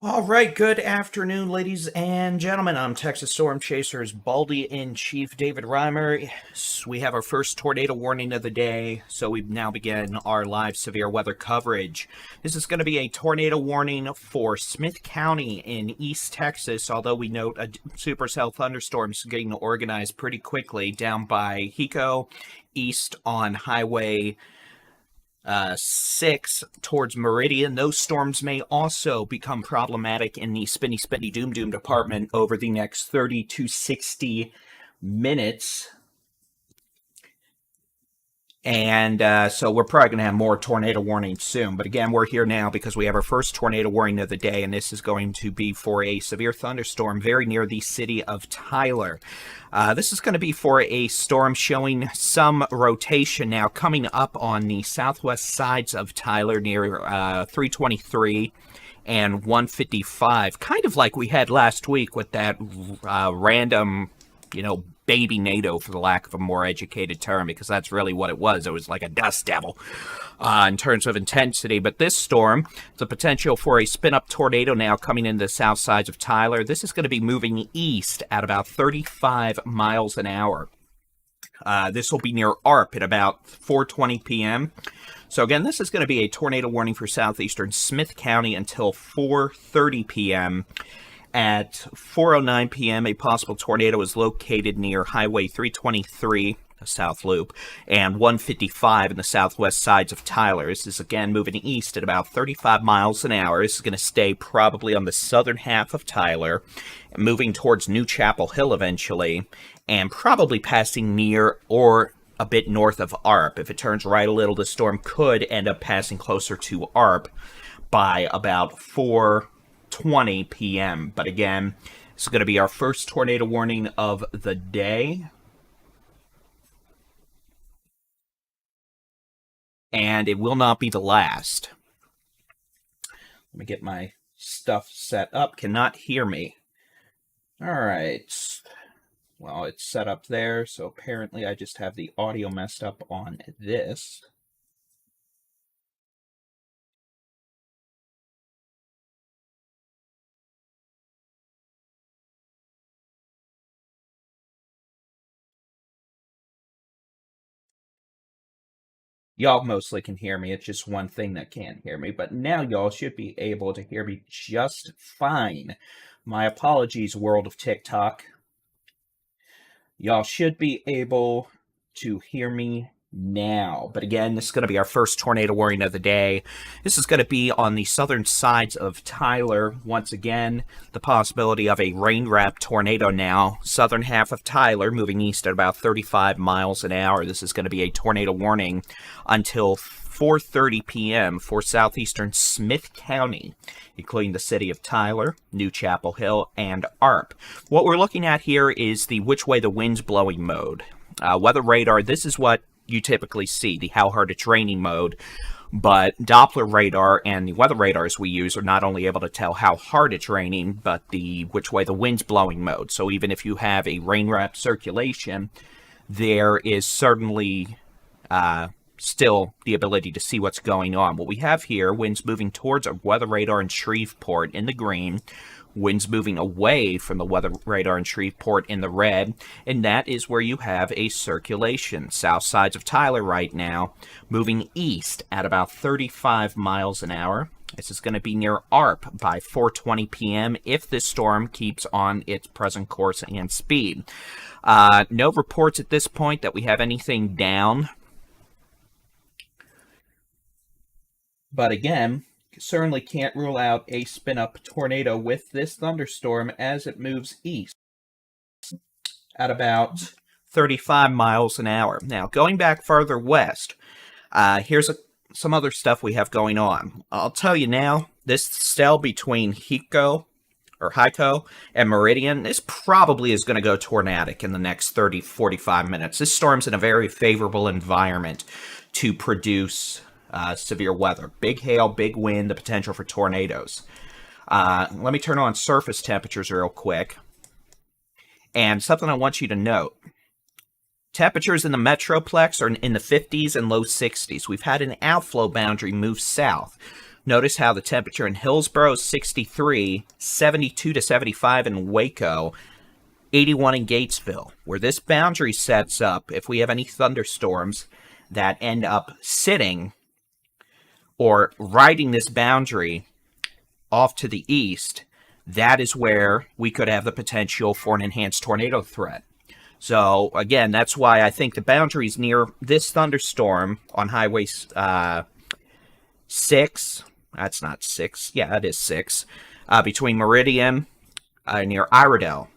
All right, good afternoon, ladies and gentlemen. I'm Texas Storm Chasers Baldy-in-Chief David Reimer. We have our first tornado warning of the day, so we now begin our live severe weather coverage. This is going to be a tornado warning for Smith County in East Texas, although we note a supercell thunderstorm is getting organized pretty quickly down by Hiko, east on Highway 6 towards Meridian. Those storms may also become problematic in the Spinny Doom department over the next 30 to 60 minutes. And so we're probably going to have more tornado warnings soon. But again, we're here now because we have our first tornado warning of the day, and this is going to be for a severe thunderstorm very near the city of Tyler. This is going to be for a storm showing some rotation now coming up on the southwest sides of Tyler near 323 and 155, kind of like we had last week with that random, baby NATO, for the lack of a more educated term, because that's really what it was. It was like a dust devil in terms of intensity. But this storm, the potential for a spin-up tornado now coming into the south sides of Tyler. This is going to be moving east at about 35 miles an hour. This will be near ARP at about 4:20 p.m. So again, this is going to be a tornado warning for southeastern Smith County until 4:30 p.m. At 4:09 p.m., a possible tornado is located near Highway 323, the South Loop, and 155 in the southwest sides of Tyler. This is again moving east at about 35 miles an hour. This is going to stay probably on the southern half of Tyler, moving towards New Chapel Hill eventually, and probably passing near or a bit north of ARP. If it turns right a little, the storm could end up passing closer to ARP by about 4:20 p.m. But again, this is going to be our first tornado warning of the day. And it will not be the last. Let me get my stuff set up. Cannot hear me. All right. Well, it's set up there, so apparently I just have the audio messed up on this. Y'all mostly can hear me. It's just one thing that can't hear me. But now y'all should be able to hear me just fine. My apologies, world of TikTok. Y'all should be able to hear me now. But again, this is going to be our first tornado warning of the day. This is going to be on the southern sides of Tyler. Once again, the possibility of a rain-wrapped tornado now. Southern half of Tyler, moving east at about 35 miles an hour. This is going to be a tornado warning until 4:30 p.m. for southeastern Smith County, including the city of Tyler, New Chapel Hill, and ARP. What we're looking at here is the which way the wind's blowing mode. Weather radar, this is what you typically see, the how hard it's raining mode. But Doppler radar and the weather radars we use are not only able to tell how hard it's raining, but the which way the wind's blowing mode. So even if you have a rain-wrapped circulation, there is certainly still the ability to see what's going on. What we have here, winds moving towards a weather radar in Shreveport in the green, winds moving away from the weather radar in Shreveport in the red, and that is where you have a circulation. South sides of Tyler right now, moving east at about 35 miles an hour. This is going to be near ARP by 4:20 p.m. if this storm keeps on its present course and speed. No reports at this point that we have anything down. But again, certainly can't rule out a spin-up tornado with this thunderstorm as it moves east at about 35 miles an hour. Now, going back further west, here's some other stuff we have going on. I'll tell you now, this cell between Hiko and Meridian, this probably is going to go tornadic in the next 30-45 minutes. This storm's in a very favorable environment to produce severe weather. Big hail, big wind, the potential for tornadoes. Let me turn on surface temperatures real quick. And something I want you to note. Temperatures in the Metroplex are in the 50s and low 60s. We've had an outflow boundary move south. Notice how the temperature in Hillsboro is 63, 72 to 75 in Waco, 81 in Gatesville. Where this boundary sets up, if we have any thunderstorms that end up sitting or riding this boundary off to the east, that is where we could have the potential for an enhanced tornado threat. So, again, that's why I think the boundaries near this thunderstorm on Highway 6, that's not 6, yeah, it is 6, between Meridian near Iredell.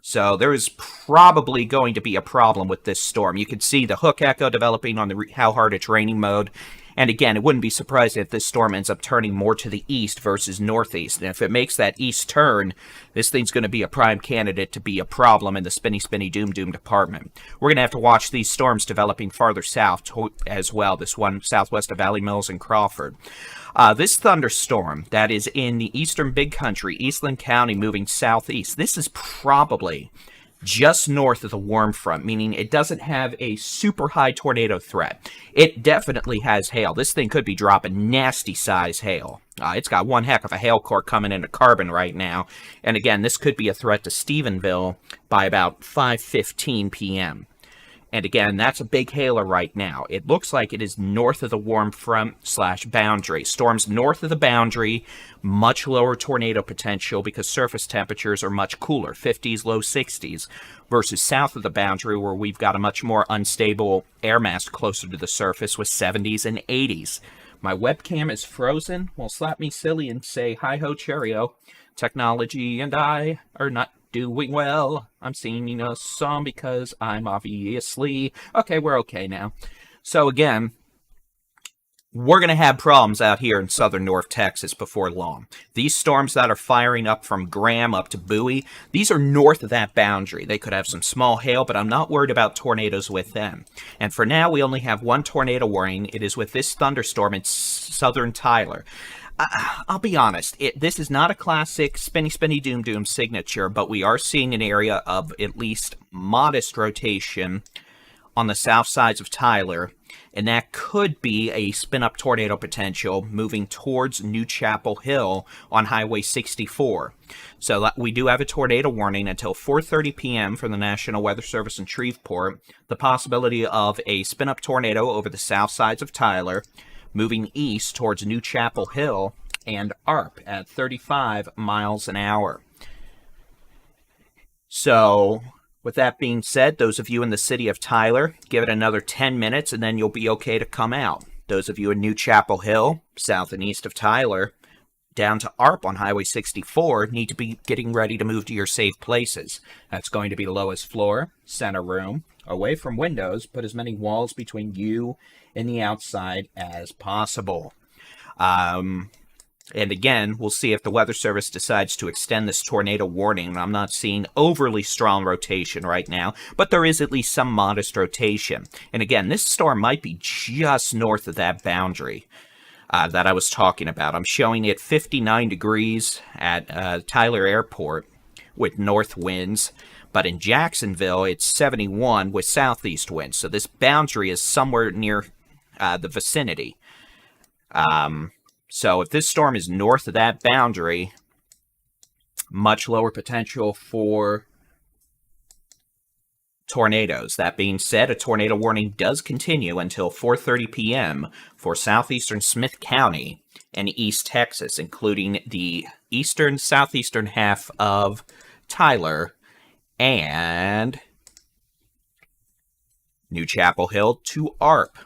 So there is probably going to be a problem with this storm. You can see the hook echo developing on the how hard it's raining mode. And again, it wouldn't be surprising if this storm ends up turning more to the east versus northeast. And if it makes that east turn, this thing's going to be a prime candidate to be a problem in the spinny, doom department. We're going to have to watch these storms developing farther south as well. This one southwest of Valley Mills and Crawford. This thunderstorm that is in the eastern big country, Eastland County, moving southeast, this is probably just north of the warm front, meaning it doesn't have a super high tornado threat. It definitely has hail. This thing could be dropping nasty size hail. It's got one heck of a hail core coming into Carbon right now. And again, this could be a threat to Stephenville by about 5:15 p.m. And again, that's a big hailer right now. It looks like it is north of the warm front / boundary. Storms north of the boundary, much lower tornado potential because surface temperatures are much cooler, 50s, low 60s, versus south of the boundary where we've got a much more unstable air mass closer to the surface with 70s and 80s. My webcam is frozen. Well, slap me silly and say hi-ho cheerio. Technology and I are not doing well. I'm singing a song because I'm obviously... Okay, we're okay now. So again, we're going to have problems out here in southern North Texas before long. These storms that are firing up from Graham up to Bowie, these are north of that boundary. They could have some small hail, but I'm not worried about tornadoes with them. And for now, we only have one tornado warning. It is with this thunderstorm in southern Tyler. I'll be honest, this is not a classic spinny doom signature, but we are seeing an area of at least modest rotation on the south sides of Tyler, and that could be a spin-up tornado potential moving towards New Chapel Hill on Highway 64. So we do have a tornado warning until 4:30 p.m. from the National Weather Service in Shreveport. The possibility of a spin-up tornado over the south sides of Tyler, moving east towards New Chapel Hill and ARP at 35 miles an hour. So, with that being said, those of you in the city of Tyler, give it another 10 minutes and then you'll be okay to come out. Those of you in New Chapel Hill, south and east of Tyler, down to ARP on Highway 64, need to be getting ready to move to your safe places. That's going to be the lowest floor, center room, away from windows, put as many walls between you and the outside as possible. And again, we'll see if the Weather Service decides to extend this tornado warning. I'm not seeing overly strong rotation right now, but there is at least some modest rotation. And again, this storm might be just north of that boundary that I was talking about. I'm showing it 59 degrees at Tyler Airport with north winds. But in Jacksonville, it's 71 with southeast winds. So this boundary is somewhere near the vicinity. So if this storm is north of that boundary, much lower potential for tornadoes. That being said, a tornado warning does continue until 4:30 p.m. for southeastern Smith County and East Texas, including the eastern, southeastern half of Tyler and New Chapel Hill to ARP.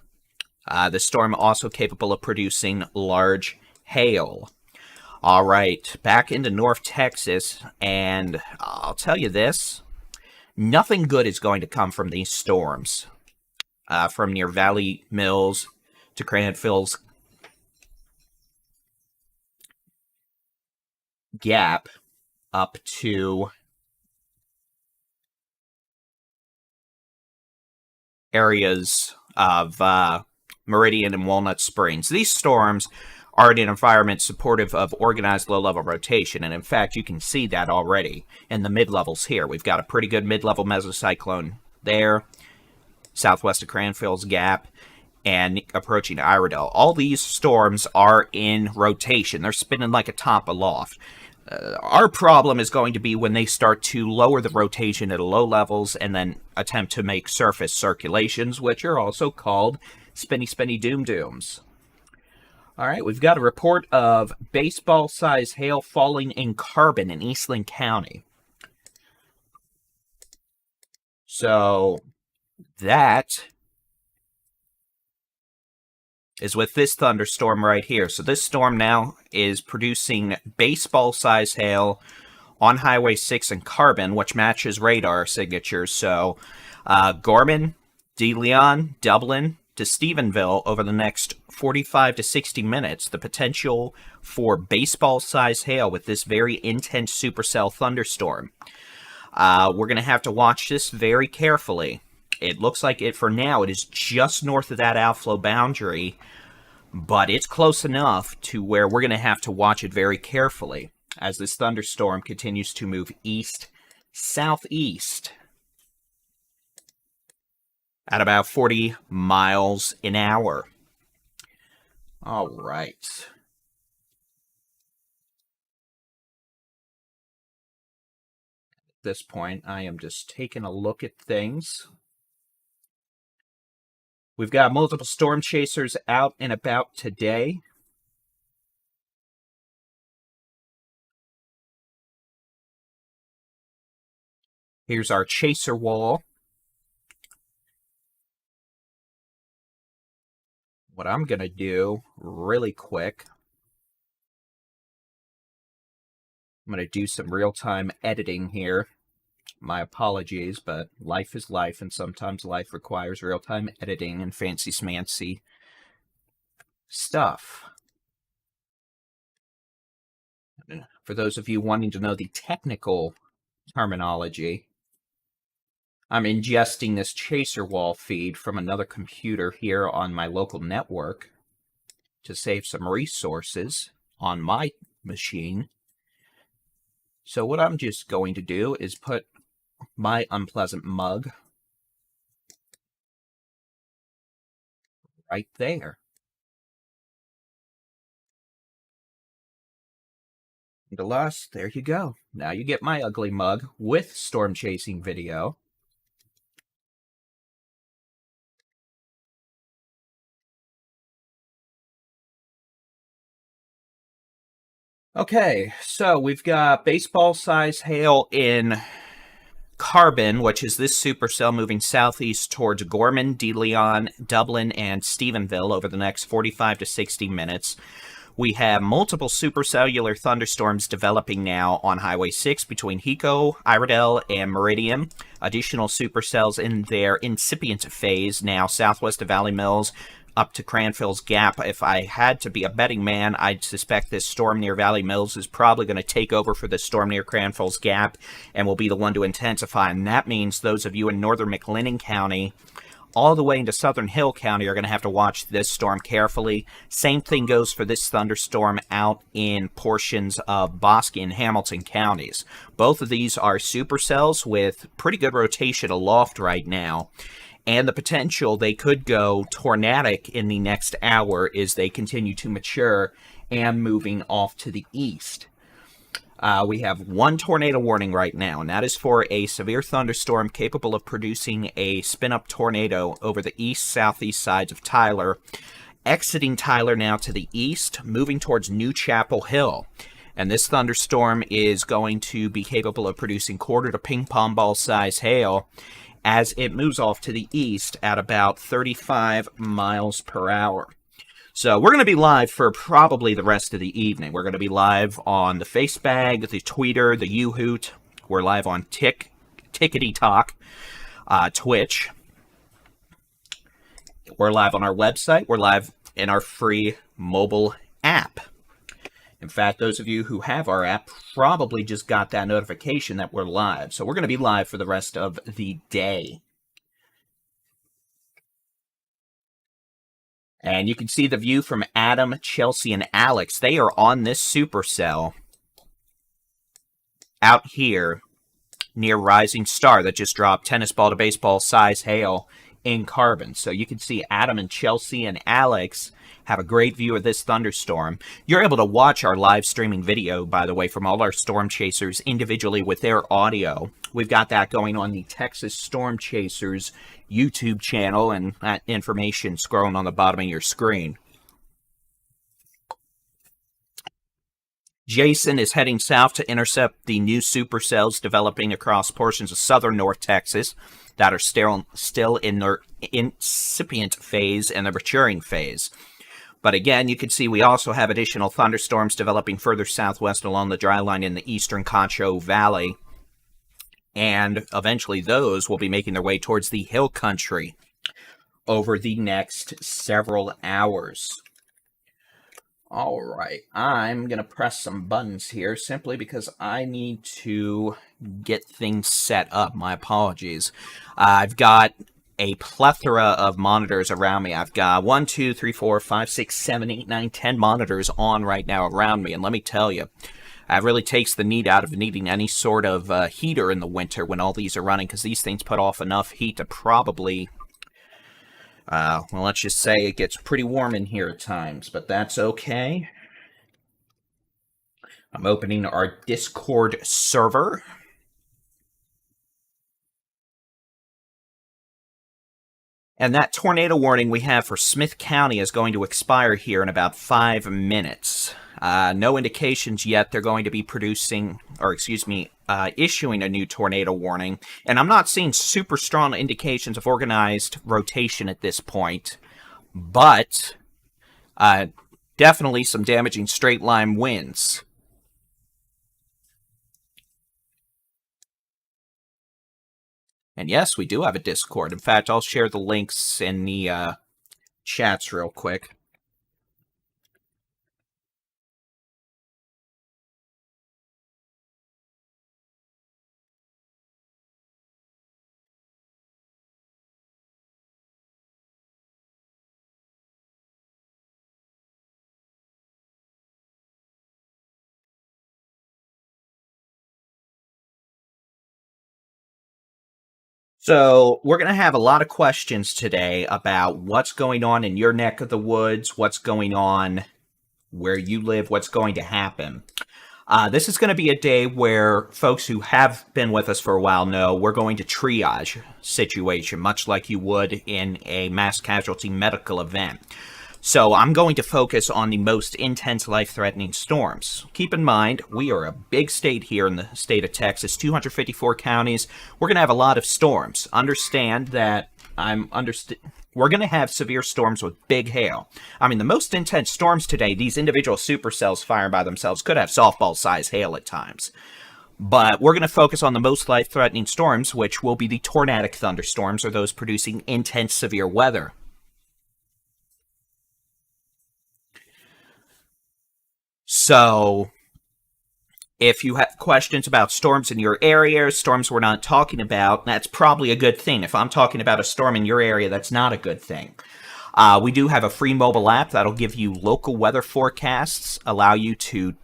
The storm also capable of producing large hail. All right, back into North Texas, and I'll tell you this, nothing good is going to come from these storms. From near Valley Mills to Cranfield's Gap up to areas of Meridian and Walnut Springs. These storms are in an environment supportive of organized low-level rotation, and in fact, you can see that already in the mid-levels here. We've got a pretty good mid-level mesocyclone there, southwest of Cranfield's Gap, and approaching Iredell. All these storms are in rotation. They're spinning like a top aloft. Our problem is going to be when they start to lower the rotation at low levels and then attempt to make surface circulations, which are also called spinny, spinny doom-dooms. All right, we've got a report of baseball-sized hail falling in Carbon in Eastland County. So that is with this thunderstorm right here. So this storm now is producing baseball-sized hail on Highway 6 in Carbon, which matches radar signatures. So Gorman, DeLeon, Dublin to Stephenville over the next 45 to 60 minutes. The potential for baseball-sized hail with this very intense supercell thunderstorm. We're going to have to watch this very carefully. It looks like for now it is just north of that outflow boundary, but it's close enough to where we're going to have to watch it very carefully as this thunderstorm continues to move east-southeast at about 40 miles an hour. All right. At this point, I am just taking a look at things. We've got multiple storm chasers out and about today. Here's our chaser wall. What I'm going to do really quick, I'm going to do some real-time editing here. My apologies, but life is life, and sometimes life requires real-time editing and fancy-smancy stuff. For those of you wanting to know the technical terminology, I'm ingesting this chaser wall feed from another computer here on my local network to save some resources on my machine. So what I'm just going to do is put my unpleasant mug right there. And alas, there you go. Now you get my ugly mug with storm chasing video. Okay, so we've got baseball-sized hail in Carbon, which is this supercell moving southeast towards Gorman, DeLeon, Dublin, and Stephenville over the next 45 to 60 minutes. We have multiple supercellular thunderstorms developing now on Highway 6 between Hiko, Iredell, and Meridian. Additional supercells in their incipient phase now southwest of Valley Mills up to Cranfill's Gap. If I had to be a betting man, I'd suspect this storm near Valley Mills is probably going to take over for the storm near Cranfill's Gap and will be the one to intensify. And that means those of you in northern McLennan County all the way into southern Hill County are going to have to watch this storm carefully. Same thing goes for this thunderstorm out in portions of Bosque and Hamilton counties. Both of these are supercells with pretty good rotation aloft right now. And the potential they could go tornadic in the next hour as they continue to mature and moving off to the east. We have one tornado warning right now, and that is for a severe thunderstorm capable of producing a spin-up tornado over the east-southeast sides of Tyler, exiting Tyler now to the east, moving towards New Chapel Hill. And this thunderstorm is going to be capable of producing quarter to ping pong ball size hail as it moves off to the east at about 35 miles per hour. So we're going to be live for probably the rest of the evening. We're going to be live on the Facebag, the Tweeter, the YouHoot. We're live on Tickety Talk, Twitch. We're live on our website. We're live in our free mobile app. In fact, those of you who have our app probably just got that notification that we're live. So we're going to be live for the rest of the day. And you can see the view from Adam, Chelsea, and Alex. They are on this supercell out here near Rising Star that just dropped tennis ball to baseball size hail in carbon. So you can see Adam and Chelsea and Alex have a great view of this thunderstorm. You're able to watch our live streaming video, by the way, from all our storm chasers individually with their audio. We've got that going on the Texas Storm Chasers YouTube channel, and that information scrolling on the bottom of your screen. Jason is heading south to intercept the new supercells developing across portions of southern North Texas that are still in their incipient phase and the maturing phase. But again, you can see we also have additional thunderstorms developing further southwest along the dry line in the eastern Concho Valley. And eventually those will be making their way towards the hill country over the next several hours. All right, I'm going to press some buttons here simply because I need to get things set up. My apologies. I've got a plethora of monitors around me. I've got 1, 2, 3, 4, 5, 6, 7, 8, 9, 10 monitors on right now around me. And let me tell you, it really takes the need out of needing any sort of heater in the winter when all these are running, because these things put off enough heat to probably, well, let's just say it gets pretty warm in here at times, but that's okay. I'm opening our Discord server. And that tornado warning we have for Smith County is going to expire here in about 5 minutes. No indications yet they're going to be issuing a new tornado warning. And I'm not seeing super strong indications of organized rotation at this point. But definitely some damaging straight line winds. And yes, we do have a Discord. In fact, I'll share the links in the chats real quick. So we're going to have a lot of questions today about what's going on in your neck of the woods, what's going on where you live, what's going to happen. This is going to be a day where folks who have been with us for a while know we're going to triage situation, much like you would in a mass casualty medical event. So I'm going to focus on the most intense life-threatening storms. Keep in mind, we are a big state here in the state of Texas, 254 counties. We're going to have a lot of storms. Understand that we're going to have severe storms with big hail. I mean, the most intense storms today, these individual supercells firing by themselves could have softball-sized hail at times. But we're going to focus on the most life-threatening storms, which will be the tornadic thunderstorms, or those producing intense severe weather. So, if you have questions about storms in your area, storms we're not talking about, that's probably a good thing. If I'm talking about a storm in your area, that's not a good thing. We do have a free mobile app that'll give you local weather forecasts, allow you to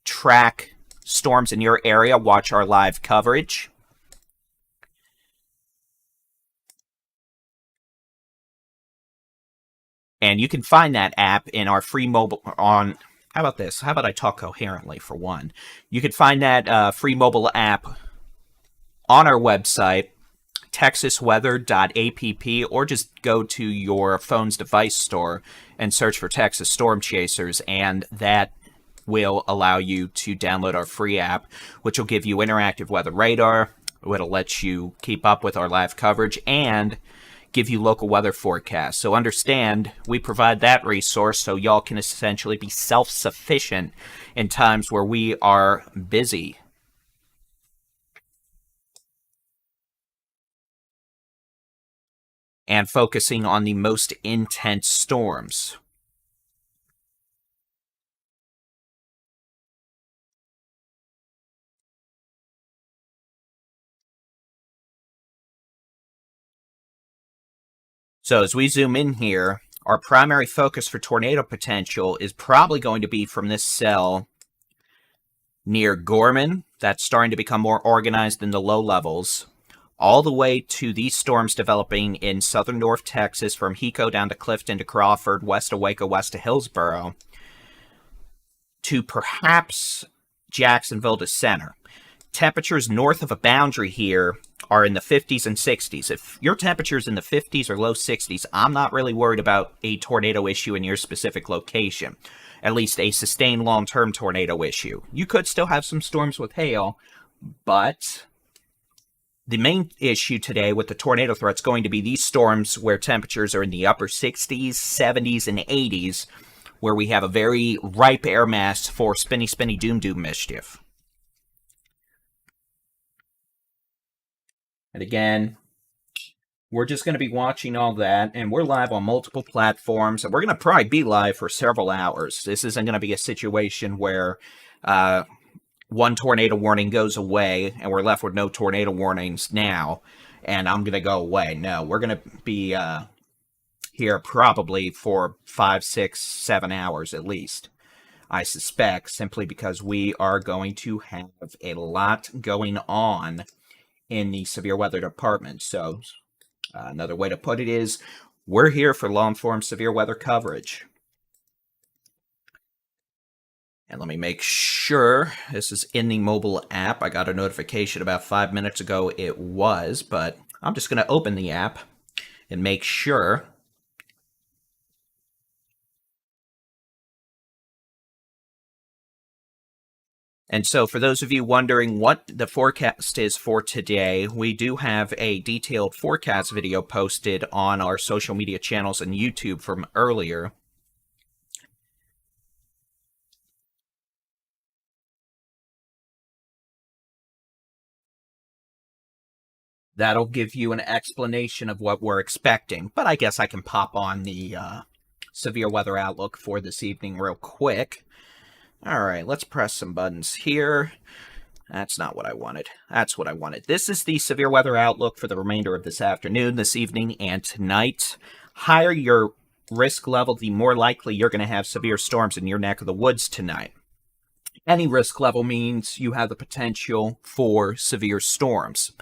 track storms in your area, watch our live coverage. And you can find that app in our free mobile on... How about this? How about I talk coherently for one? You can find that free mobile app on our website, texasweather.app, or just go to your phone's device store and search for Texas Storm Chasers, and that will allow you to download our free app, which will give you interactive weather radar, it'll let you keep up with our live coverage, and give you local weather forecasts. So understand, we provide that resource so y'all can essentially be self-sufficient in times where we are busy. And focusing on the most intense storms. So as we zoom in here, our primary focus for tornado potential is probably going to be from this cell near Gorman. That's starting to become more organized in the low levels. all the way to these storms developing in southern North Texas, from Hiko down to Clifton to Crawford, west of Waco, west of Hillsboro, to perhaps Jacksonville to center. Temperatures north of a boundary here are in the 50s and 60s. If your temperature's in the 50s or low 60s, I'm not really worried about a tornado issue in your specific location. At least a sustained long-term tornado issue. You could still have some storms with hail, but the main issue today with the tornado threat is going to be these storms where temperatures are in the upper 60s, 70s, and 80s, where we have a very ripe air mass for spinny, doom mischief. And again, we're just going to be watching all that, and we're live on multiple platforms, and we're going to probably be live for several hours. This isn't going to be a situation where one tornado warning goes away, and we're left with no tornado warnings now, and I'm going to go away. No, we're going to be here probably for 5, 6, 7 hours at least, I suspect, simply because we are going to have a lot going on in the severe weather department. So another way to put it is, we're here for long-form severe weather coverage. And let me make sure this is in the mobile app. I got a notification about 5 minutes ago it was, but I'm just going to open the app and make sure. And so for those of you wondering what the forecast is for today, we do have a detailed forecast video posted on our social media channels and YouTube from earlier. That'll give you an explanation of what we're expecting, but I guess I can pop on the severe weather outlook for this evening real quick. All right, let's press some buttons here. That's not what I wanted. That's what I wanted. This is the severe weather outlook for the remainder of this afternoon, this evening, and tonight. Higher your risk level, the more likely you're going to have severe storms in your neck of the woods tonight. Any risk level means you have the potential for severe storms.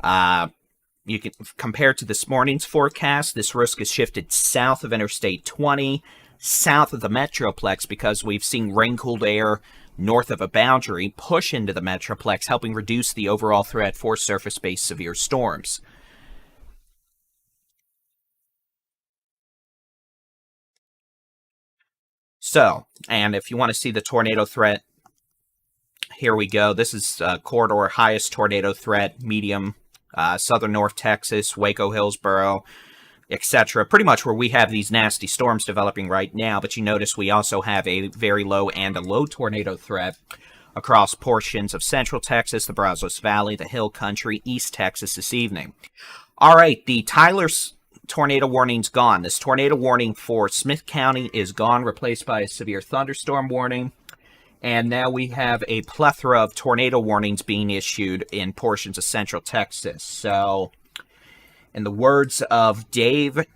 You can compare to this morning's forecast. This risk is shifted south of Interstate 20, south of the Metroplex, because we've seen rain-cooled air north of a boundary push into the Metroplex, helping reduce the overall threat for surface-based severe storms. So, and if you want to see the tornado threat, here we go. This is corridor highest tornado threat, medium, southern North Texas, Waco, Hillsboro, etc. Pretty much where we have these nasty storms developing right now, but you notice we also have a very low and a low tornado threat across portions of central Texas, the Brazos Valley, the Hill Country, East Texas this evening. All right, the Tyler's tornado warning's gone. This tornado warning for Smith County is gone, replaced by a severe thunderstorm warning. And now we have a plethora of tornado warnings being issued in portions of central Texas. So, in the words of Dave,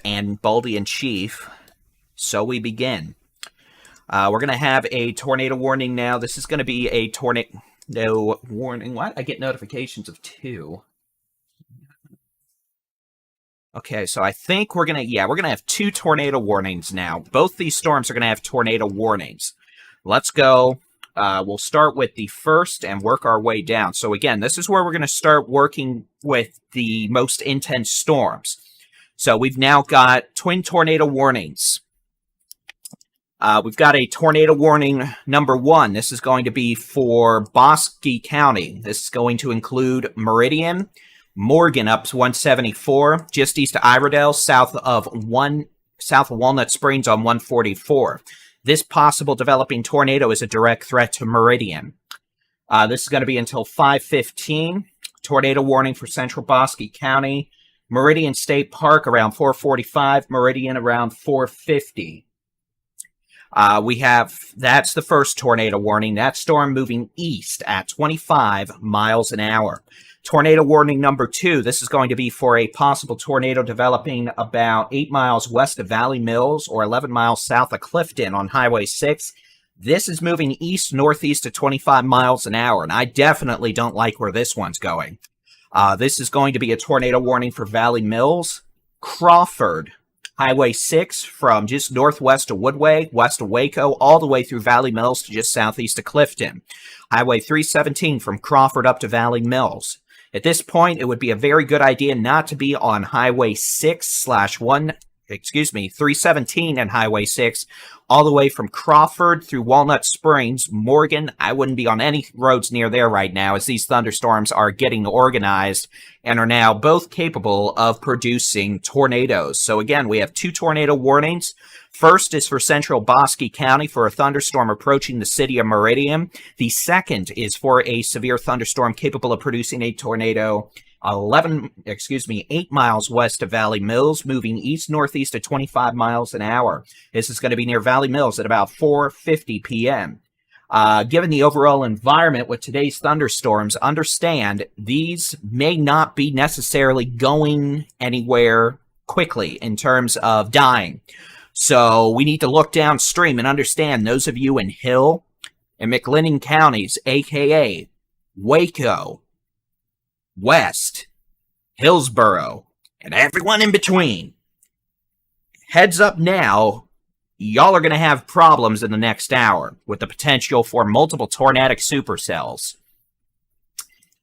and Baldy in Chief, so we begin. We're going to have a tornado warning now. This is going to be a tornado warning. What? I get notifications of 2. Okay, so I think we're going to have 2 tornado warnings now. Both these storms are going to have tornado warnings. Let's go. We'll start with the first and work our way down. So again, this is where we're going to start working with the most intense storms. So we've now got twin tornado warnings. We've got a tornado warning number 1. This is going to be for Bosque County. This is going to include Meridian, Morgan up to 174, just east of Iredell, south of Walnut Springs on 144. This possible developing tornado is a direct threat to Meridian. This is going to be until 5:15. Tornado warning for central Bosque County. Meridian State Park around 4:45. Meridian around 4:50. That's the first tornado warning. That storm moving east at 25 miles an hour. Tornado warning number 2. This is going to be for a possible tornado developing about 8 miles west of Valley Mills or 11 miles south of Clifton on Highway 6. This is moving east-northeast at 25 miles an hour, and I definitely don't like where this one's going. This is going to be a tornado warning for Valley Mills, Crawford, Highway 6 from just northwest of Woodway, west of Waco, all the way through Valley Mills to just southeast of Clifton. Highway 317 from Crawford up to Valley Mills. At this point, it would be a very good idea not to be on Highway 317 and Highway 6, all the way from Crawford through Walnut Springs, Morgan. I wouldn't be on any roads near there right now, as these thunderstorms are getting organized and are now both capable of producing tornadoes. So again, we have 2 tornado warnings. First is for central Bosque County for a thunderstorm approaching the city of Meridian. The second is for a severe thunderstorm capable of producing a tornado 8 miles west of Valley Mills, moving east-northeast at 25 miles an hour. This is going to be near Valley Mills at about 4:50 p.m. Given the overall environment with today's thunderstorms, understand these may not be necessarily going anywhere quickly in terms of dying. So we need to look downstream and understand those of you in Hill and McLennan counties, aka Waco, West, Hillsboro, and everyone in between. Heads up now, y'all are going to have problems in the next hour with the potential for multiple tornadic supercells.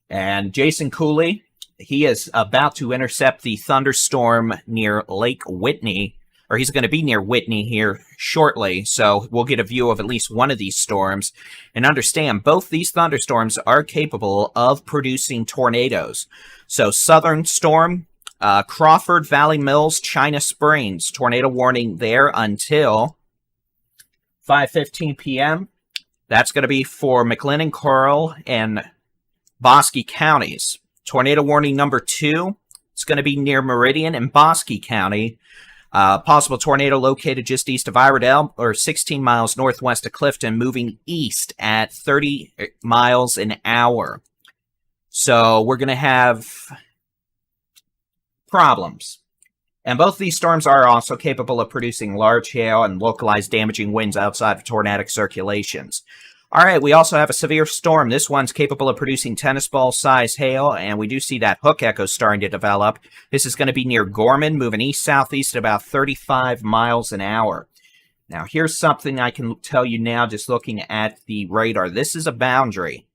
And Jason Cooley, he is about to intercept the thunderstorm near Lake Whitney, or he's going to be near Whitney here shortly, so we'll get a view of at least one of these storms. And understand, both these thunderstorms are capable of producing tornadoes. So southern storm, Crawford, Valley Mills, China Springs, tornado warning there until 5:15 p.m. That's going to be for McLennan, Coral, and Bosque counties. Tornado warning number 2, it's going to be near Meridian and Bosque County. Possible tornado located just east of Iredell, or 16 miles northwest of Clifton, moving east at 30 miles an hour. So we're going to have problems. And both these storms are also capable of producing large hail and localized damaging winds outside of tornadic circulations. All right, we also have a severe storm. This one's capable of producing tennis ball size hail, and we do see that hook echo starting to develop. This is going to be near Gorman, moving east-southeast at about 35 miles an hour. Now, here's something I can tell you now just looking at the radar. This is a boundary,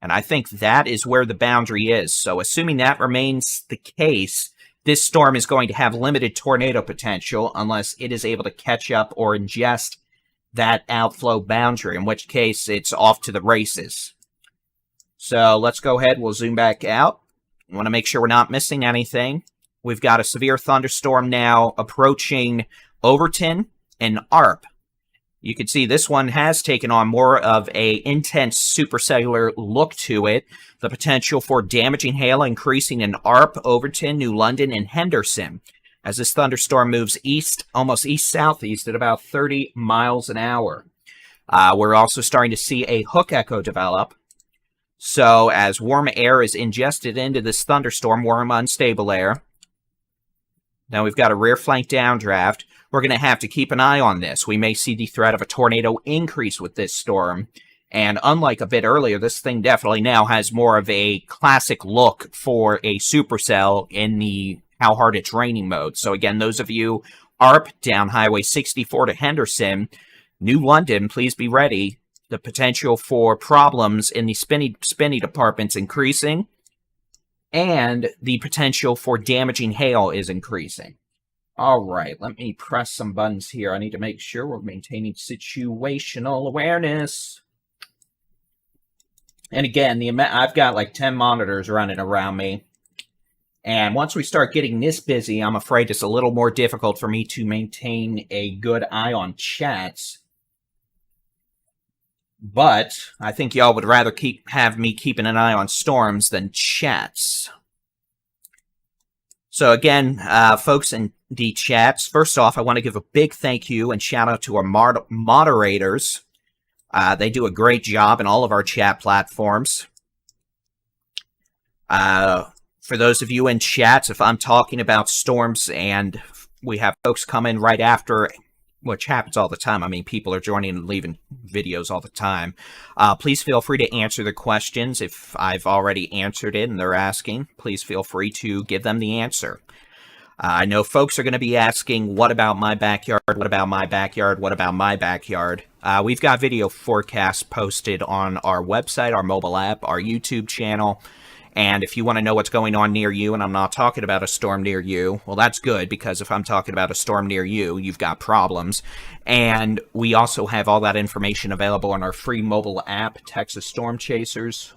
and I think that is where the boundary is. So assuming that remains the case, this storm is going to have limited tornado potential unless it is able to catch up or ingest that outflow boundary, in which case it's off to the races. So let's go ahead. We'll zoom back out. I want to make sure we're not missing anything. We've got a severe thunderstorm now approaching Overton and Arp. You can see this one has taken on more of a intense supercellular look to it. The potential for damaging hail increasing in Arp, Overton, New London, and Henderson, as this thunderstorm moves east, almost east-southeast at about 30 miles an hour. We're also starting to see a hook echo develop. So as warm air is ingested into this thunderstorm, warm unstable air. Now we've got a rear flank downdraft. We're going to have to keep an eye on this. We may see the threat of a tornado increase with this storm. And unlike a bit earlier, this thing definitely now has more of a classic look for a supercell in the how hard it's raining mode. So again, those of you ARP down Highway 64 to Henderson, New London, please be ready. The potential for problems in the spinny department's increasing, and the potential for damaging hail is increasing. All right, let me press some buttons here. I need to make sure we're maintaining situational awareness. And again, I've got like 10 monitors running around me. And once we start getting this busy, I'm afraid it's a little more difficult for me to maintain a good eye on chats. But I think y'all would rather have me keeping an eye on storms than chats. So again, folks in the chats, first off, I want to give a big thank you and shout out to our moderators. They do a great job in all of our chat platforms. For those of you in chats, if I'm talking about storms and we have folks come in right after which happens all the time. I mean, people are joining and leaving videos all the time. Please feel free to answer the questions. If I've already answered it and they're asking, please feel free to give them the answer. I know folks are going to be asking, what about my backyard? What about my backyard? What about my backyard? We've got video forecasts posted on our website, our mobile app, our YouTube channel. And if you want to know what's going on near you, and I'm not talking about a storm near you, well, that's good, because if I'm talking about a storm near you, you've got problems. And we also have all that information available on our free mobile app, Texas Storm Chasers.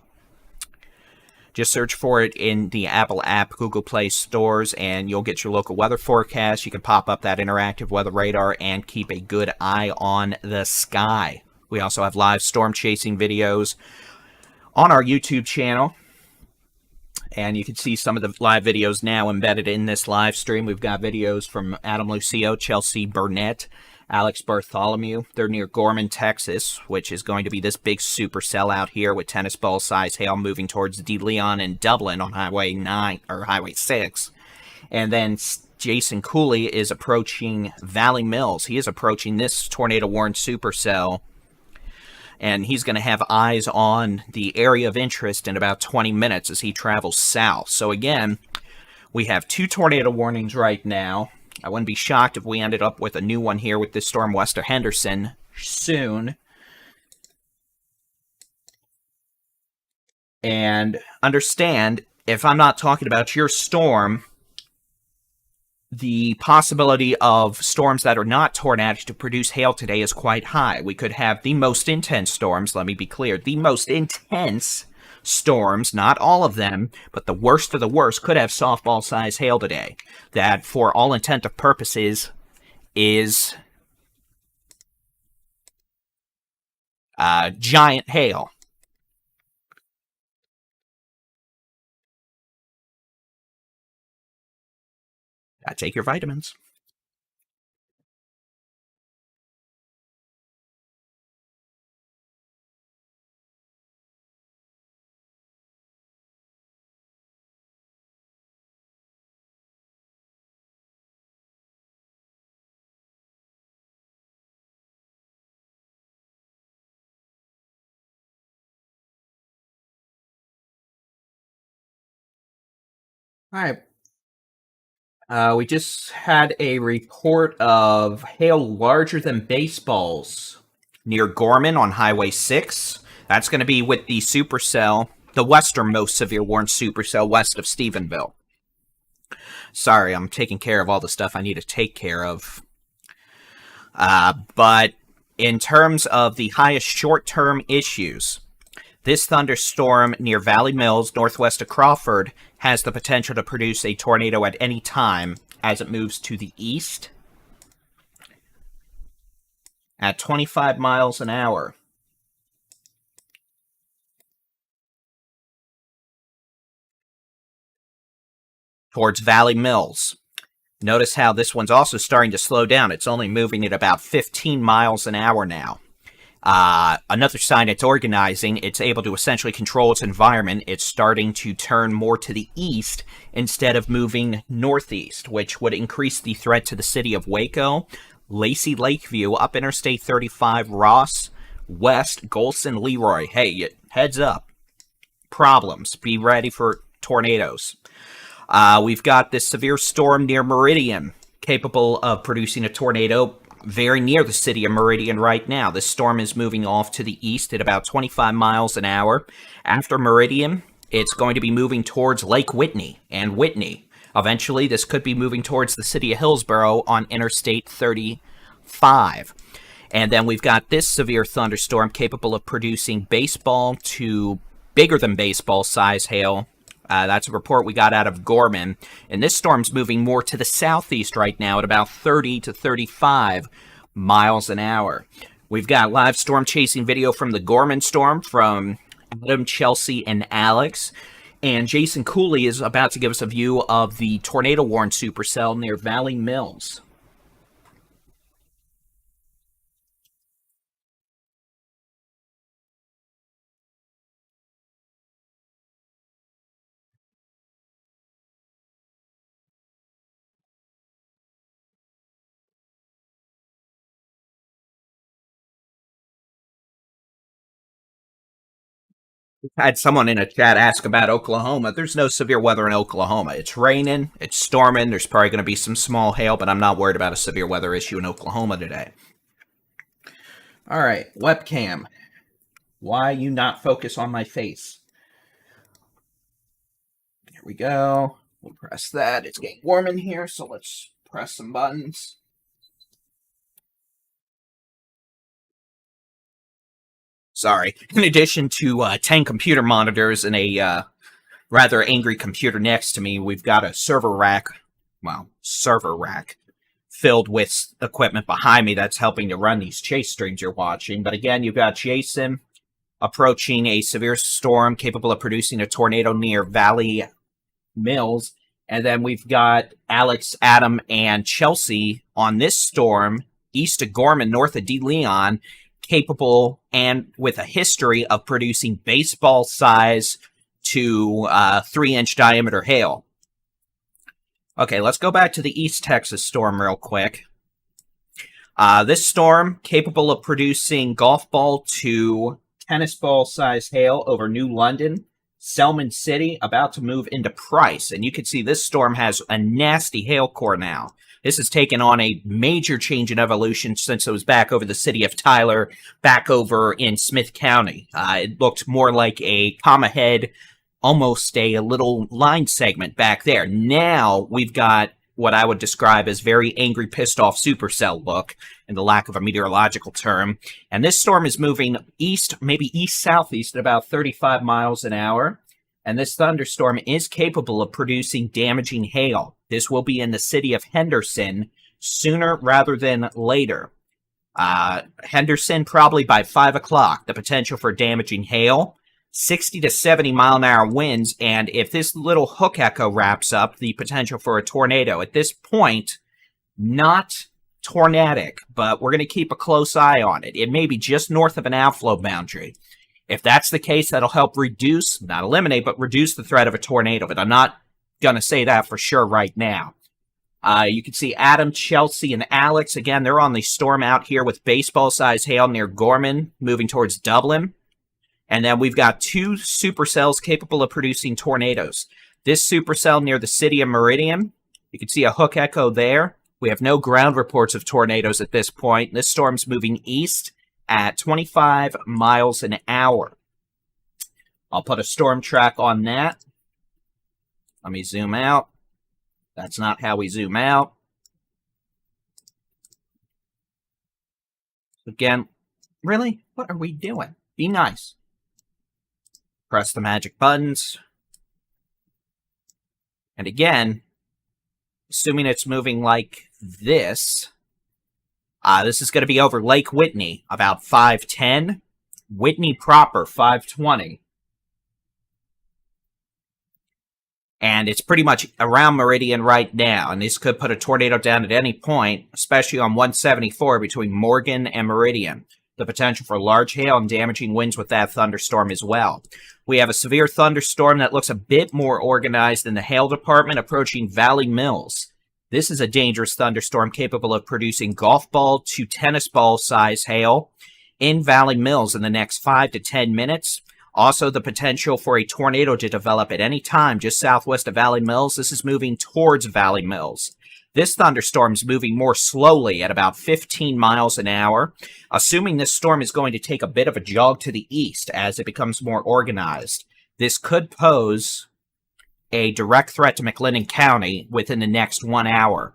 Just search for it in the Apple app, Google Play stores, and you'll get your local weather forecast. You can pop up that interactive weather radar and keep a good eye on the sky. We also have live storm chasing videos on our YouTube channel. And you can see some of the live videos now embedded in this live stream. We've got videos from Adam Lucio, Chelsea Burnett, Alex Bartholomew. They're near Gorman, Texas, which is going to be this big supercell out here with tennis ball size hail moving towards De Leon and Dublin on Highway 9 or Highway 6. And then Jason Cooley is approaching Valley Mills. He is approaching this tornado-warned supercell, and he's going to have eyes on the area of interest in about 20 minutes as he travels south. So again, we have 2 tornado warnings right now. I wouldn't be shocked if we ended up with a new one here with this storm west of Henderson soon. And understand, if I'm not talking about your storm, the possibility of storms that are not tornadic to produce hail today is quite high. We could have the most intense storms, let me be clear, the most intense storms, not all of them, but the worst of the worst could have softball-sized hail today. That, for all intent of purposes, is giant hail. Take your vitamins. All right. We just had a report of hail larger than baseballs near Gorman on Highway 6. That's going to be with the supercell, the westernmost severe warned supercell west of Stephenville. Sorry, I'm taking care of all the stuff I need to take care of. But in terms of the highest short-term issues, this thunderstorm near Valley Mills, northwest of Crawford, has the potential to produce a tornado at any time as it moves to the east at 25 miles an hour. Towards Valley Mills. Notice how this one's also starting to slow down. It's only moving at about 15 miles an hour now. Another sign it's organizing, it's able to essentially control its environment. It's starting to turn more to the east instead of moving northeast, which would increase the threat to the city of Waco, Lacey Lakeview, up Interstate 35, Ross, West, Golson, Leroy. Hey, heads up. Problems. Be ready for tornadoes. We've got this severe storm near Meridian, capable of producing a tornado very near the city of Meridian right now. This storm is moving off to the east at about 25 miles an hour. After Meridian, it's going to be moving towards Lake Whitney and Whitney. Eventually, this could be moving towards the city of Hillsborough on Interstate 35. And then we've got this severe thunderstorm capable of producing baseball to bigger than baseball size hail. That's a report we got out of Gorman. And this storm's moving more to the southeast right now at about 30 to 35 miles an hour. We've got live storm chasing video from the Gorman storm from Adam, Chelsea, and Alex. And Jason Cooley is about to give us a view of the tornado-warned supercell near Valley Mills. I had someone in a chat ask about Oklahoma. There's no severe weather in Oklahoma. It's raining, it's storming. There's probably going to be some small hail, but I'm not worried about a severe weather issue in Oklahoma today. All right, webcam. Why you not focus on my face? Here we go. We'll press that. It's getting warm in here, so let's press some buttons. Sorry. In addition to 10 computer monitors and a rather angry computer next to me, we've got a server rack filled with equipment behind me that's helping to run these chase streams you're watching. But again, you've got Jason approaching a severe storm capable of producing a tornado near Valley Mills. And then we've got Alex, Adam, and Chelsea on this storm east of Gorman, north of De Leon, capable and with a history of producing baseball size to 3-inch diameter hail. Okay, let's go back to the East Texas storm real quick. This storm capable of producing golf ball to tennis ball size hail over New London, Selman City, about to move into Price. And you can see this storm has a nasty hail core now. This has taken on a major change in evolution since it was back over the city of Tyler, back over in Smith County. It looked more like a comma head, almost a little line segment back there. Now we've got what I would describe as very angry, pissed off supercell look, in the lack of a meteorological term. And this storm is moving east, maybe east-southeast at about 35 miles an hour. And this thunderstorm is capable of producing damaging hail. This will be in the city of Henderson sooner rather than later. Henderson, probably by 5 o'clock, the potential for damaging hail, 60 to 70 mile an hour winds, and if this little hook echo wraps up, the potential for a tornado. At this point, not tornadic, but we're going to keep a close eye on it. It may be just north of an outflow boundary. If that's the case, that'll help reduce, not eliminate, but reduce the threat of a tornado. But I'm not going to say that for sure right now. You can see Adam, Chelsea, and Alex. Again, they're on the storm out here with baseball-sized hail near Gorman, moving towards Dublin. And then we've got 2 supercells capable of producing tornadoes. This supercell near the city of Meridian, you can see a hook echo there. We have no ground reports of tornadoes at this point. This storm's moving east at 25 miles an hour. I'll put a storm track on that. Let me zoom out. That's not how we zoom out. Again, really? What are we doing? Be nice. Press the magic buttons. And again, assuming it's moving like this, this is going to be over Lake Whitney, about 510. Whitney proper, 520. And it's pretty much around Meridian right now. And this could put a tornado down at any point, especially on 174 between Morgan and Meridian. The potential for large hail and damaging winds with that thunderstorm as well. We have a severe thunderstorm that looks a bit more organized than the hail department approaching Valley Mills. This is a dangerous thunderstorm capable of producing golf ball to tennis ball size hail in Valley Mills in the next 5 to 10 minutes. Also, the potential for a tornado to develop at any time just southwest of Valley Mills. This is moving towards Valley Mills. This thunderstorm is moving more slowly at about 15 miles an hour, assuming this storm is going to take a bit of a jog to the east as it becomes more organized. This could pose a direct threat to McLennan County within the next 1 hour.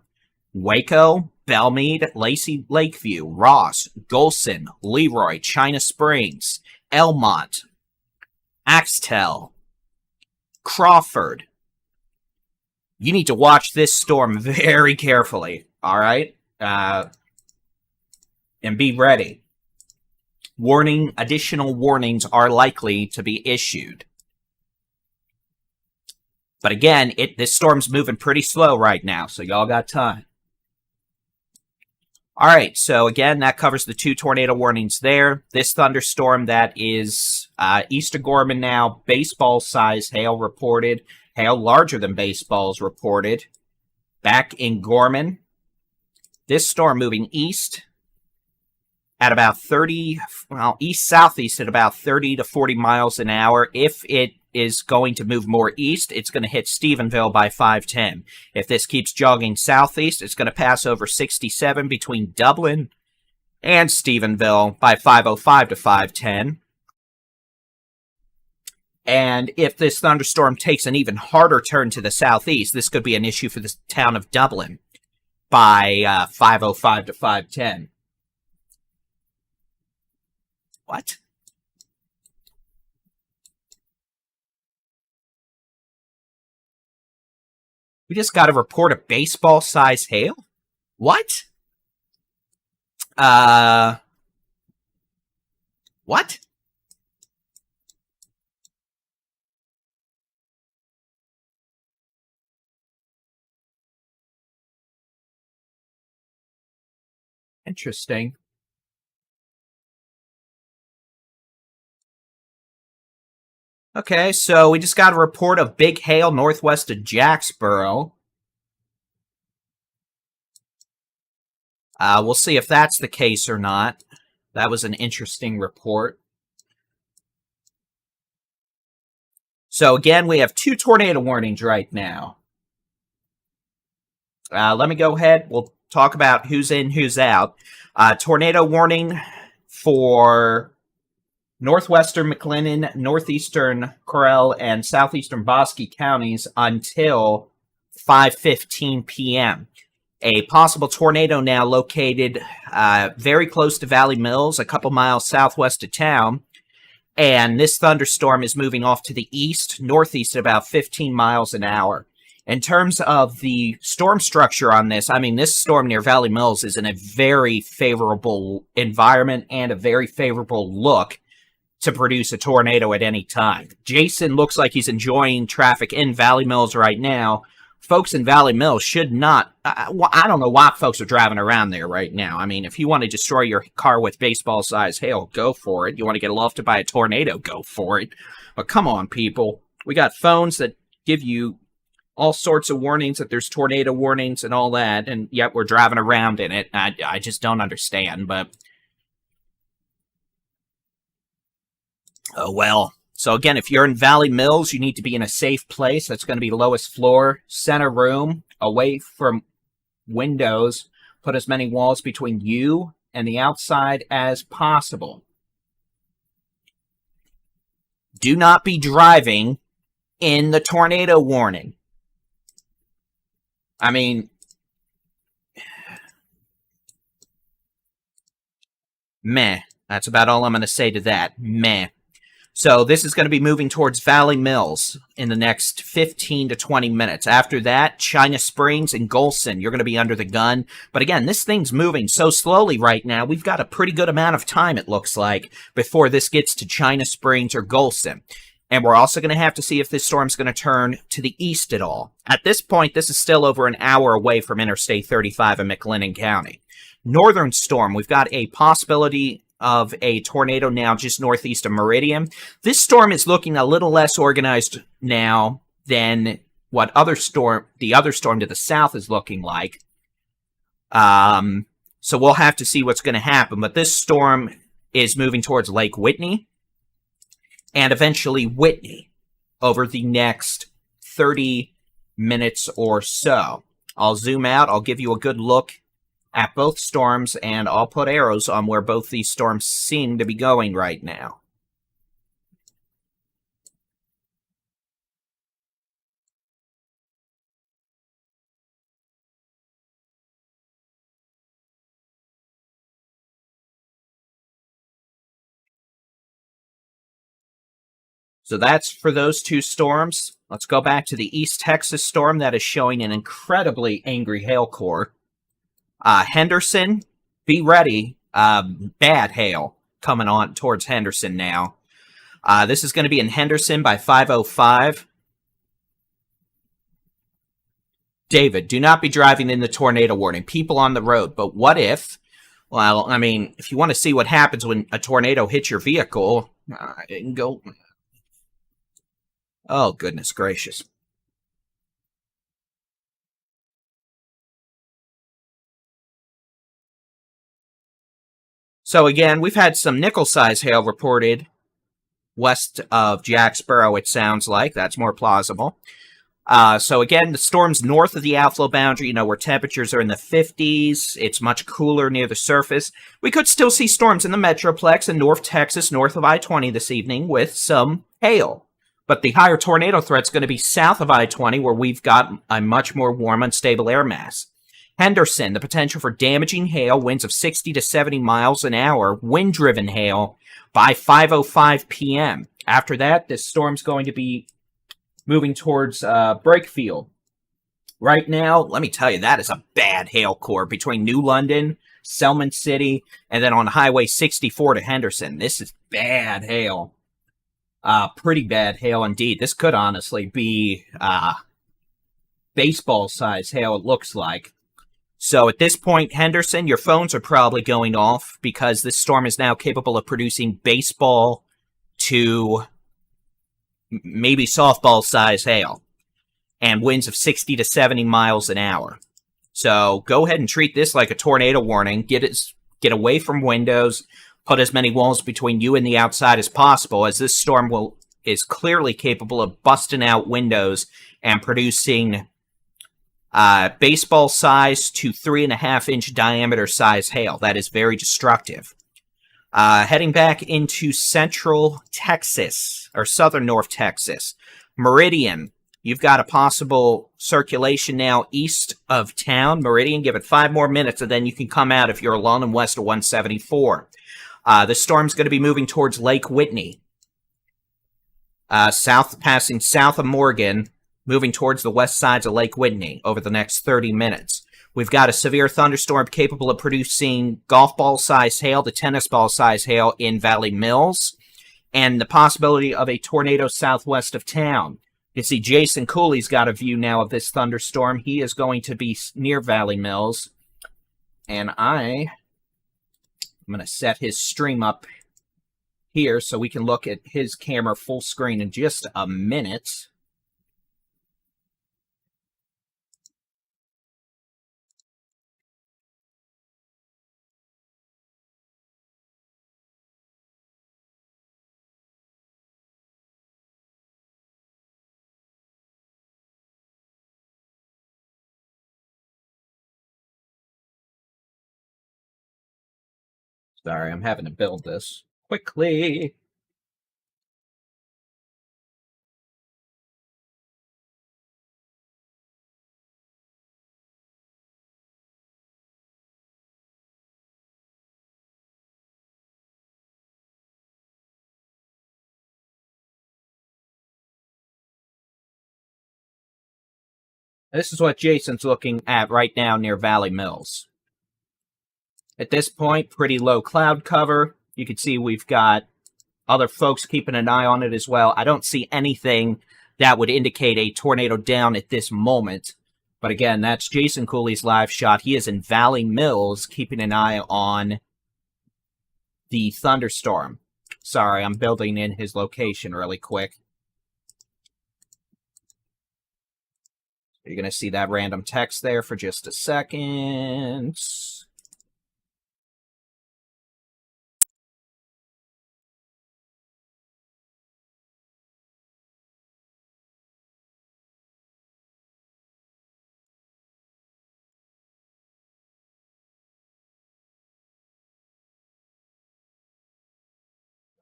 Waco, Belmead, Lacey Lakeview, Ross, Golson, Leroy, China Springs, Elmont, Axtell, Crawford. You need to watch this storm very carefully, all right? And be ready. Additional warnings are likely to be issued. But again, this storm's moving pretty slow right now, so y'all got time. All right, so again, that covers the 2 tornado warnings there. This thunderstorm that is east of Gorman now, baseball-size hail reported. Hail larger than baseballs reported. Back in Gorman. This storm moving east at about 30, well, east-southeast at about 30 to 40 miles an hour. If it is going to move more east, it's going to hit Stephenville by 5:10. If this keeps jogging southeast, it's going to pass over 67 between Dublin and Stephenville by 5:05 to 5:10. And if this thunderstorm takes an even harder turn to the southeast, this could be an issue for the town of Dublin by 5:05 to 5:10. What? We just got a report of baseball-sized hail? What? What? Interesting. Okay, so we just got a report of big hail northwest of Jacksboro. We'll see if that's the case or not. That was an interesting report. So again, we have 2 tornado warnings right now. Let me go ahead. We'll talk about who's in, who's out. Tornado warning for northwestern McLennan, northeastern Correll, and southeastern Bosque counties until 5:15 p.m. A possible tornado now located very close to Valley Mills, a couple miles southwest of town. And this thunderstorm is moving off to the east, northeast at about 15 miles an hour. In terms of the storm structure on this, I mean, this storm near Valley Mills is in a very favorable environment and a very favorable look to produce a tornado at any time. Jason looks like he's enjoying traffic in Valley Mills right now. Folks in Valley Mills should not, I don't know why folks are driving around there right now. I mean, if you want to destroy your car with baseball-sized hail, go for it. You want to get lofted by a tornado, go for it. But come on, people. We got phones that give you all sorts of warnings that there's tornado warnings and all that, and yet we're driving around in it. I just don't understand, but oh well. So again, if you're in Valley Mills, you need to be in a safe place. That's going to be lowest floor, center room, away from windows. Put as many walls between you and the outside as possible. Do not be driving in the tornado warning. I mean, meh. That's about all I'm going to say to that. Meh. So this is going to be moving towards Valley Mills in the next 15 to 20 minutes. After that, China Springs and Golson, you're going to be under the gun. But again, this thing's moving so slowly right now. We've got a pretty good amount of time, it looks like, before this gets to China Springs or Golson. And we're also going to have to see if this storm's going to turn to the east at all. At this point, this is still over an hour away from Interstate 35 in McLennan County. Northern storm, we've got a possibility of a tornado now just northeast of Meridian. This storm is looking a little less organized now than what the other storm to the south is looking like. So we'll have to see what's going to happen. But this storm is moving towards Lake Whitney and eventually Whitney over the next 30 minutes or so. I'll zoom out. I'll give you a good look at both storms, and I'll put arrows on where both these storms seem to be going right now. So that's for those 2 storms. Let's go back to the East Texas storm that is showing an incredibly angry hail core. Henderson, be ready. Bad hail coming on towards Henderson now. This is going to be in Henderson by 5:05. David, do not be driving in the tornado warning. People on the road. But what if? Well, I mean, if you want to see what happens when a tornado hits your vehicle, it can go. Oh, goodness gracious. So again, we've had some nickel-size hail reported west of Jacksboro, it sounds like. That's more plausible. So again, the storm's north of the outflow boundary, where temperatures are in the 50s. It's much cooler near the surface. We could still see storms in the Metroplex in North Texas, north of I-20 this evening with some hail. But the higher tornado threat's going to be south of I-20, where we've got a much more warm, unstable air mass. Henderson, the potential for damaging hail, winds of 60 to 70 miles an hour, wind-driven hail by 5:05 p.m. After that, this storm's going to be moving towards Brakefield. Right now, let me tell you, that is a bad hail core between New London, Selman City, and then on Highway 64 to Henderson. This is bad hail. Pretty bad hail indeed. This could honestly be baseball-size hail, it looks like. So at this point, Henderson, your phones are probably going off because this storm is now capable of producing baseball to maybe softball-size hail and winds of 60 to 70 miles an hour. So go ahead and treat this like a tornado warning. Get away from windows. Put as many walls between you and the outside as possible, as this storm is clearly capable of busting out windows and producing baseball size to 3.5-inch diameter size hail. That is very destructive. Heading back into central Texas, or southern North Texas. Meridian, you've got a possible circulation now east of town. Meridian, give it 5 more minutes, and then you can come out if you're along and west of 174. The storm's going to be moving towards Lake Whitney. Passing south of Morgan, moving towards the west sides of Lake Whitney over the next 30 minutes. We've got a severe thunderstorm capable of producing golf ball-sized hail to tennis ball-sized hail in Valley Mills, and the possibility of a tornado southwest of town. You see Jason Cooley's got a view now of this thunderstorm. He is going to be near Valley Mills, and I'm going to set his stream up here so we can look at his camera full screen in just a minute. Sorry, I'm having to build this quickly. This is what Jason's looking at right now near Valley Mills. At this point, pretty low cloud cover. You can see we've got other folks keeping an eye on it as well. I don't see anything that would indicate a tornado down at this moment. But again, that's Jason Cooley's live shot. He is in Valley Mills keeping an eye on the thunderstorm. Sorry, I'm building in his location really quick. You're going to see that random text there for just a second.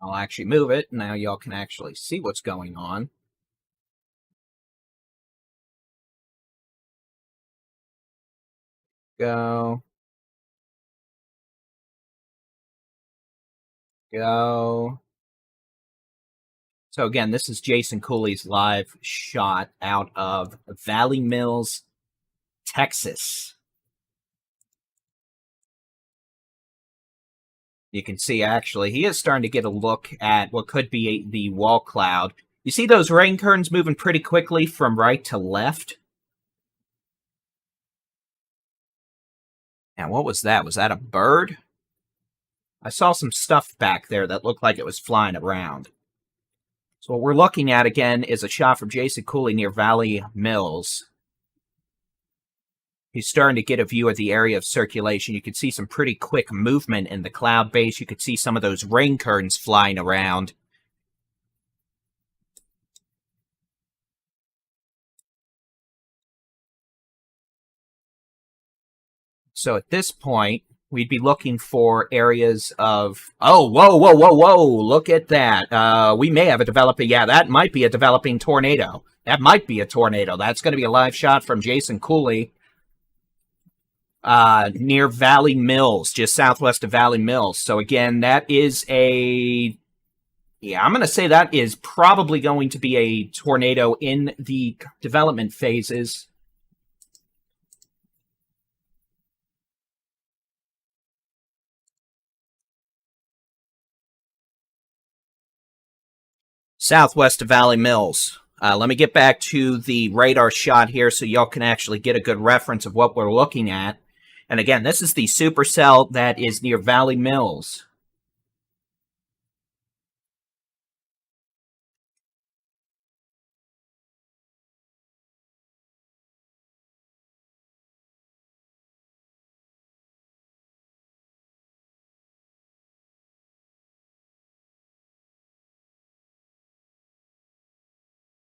I'll actually move it. Now y'all can actually see what's going on. Go. So again, this is Jason Cooley's live shot out of Valley Mills, Texas. You can see, actually, he is starting to get a look at what could be the wall cloud. You see those rain curtains moving pretty quickly from right to left? And what was that? Was that a bird? I saw some stuff back there that looked like it was flying around. So what we're looking at, again, is a shot from Jason Cooley near Valley Mills. He's starting to get a view of the area of circulation. You can see some pretty quick movement in the cloud base. You could see some of those rain curtains flying around. So at this point, we'd be looking for areas of, oh, whoa, whoa, whoa, whoa, look at that. We may have a developing, yeah, that might be a developing tornado. That might be a tornado. That's going to be a live shot from Jason Cooley near Valley Mills, just southwest of Valley Mills. So again, that is I'm going to say that is probably going to be a tornado in the development phases. Southwest of Valley Mills. Let me get back to the radar shot here so y'all can actually get a good reference of what we're looking at. And again, this is the supercell that is near Valley Mills.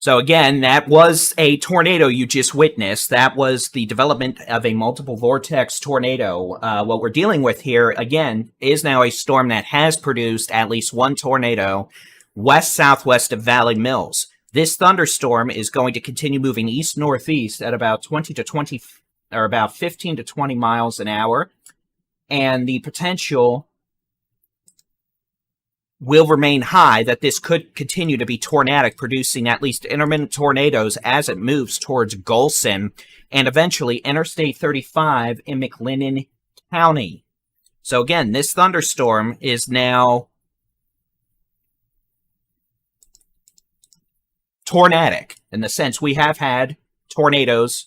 So again, that was a tornado you just witnessed. That was the development of a multiple vortex tornado. What we're dealing with here, again, is now a storm that has produced at least one tornado west-southwest of Valley Mills. This thunderstorm is going to continue moving east-northeast at about 15 to 20 miles an hour. And the potential will remain high that this could continue to be tornadic, producing at least intermittent tornadoes as it moves towards Golson and eventually Interstate 35 in McLennan County. So again, this thunderstorm is now tornadic in the sense we have had tornadoes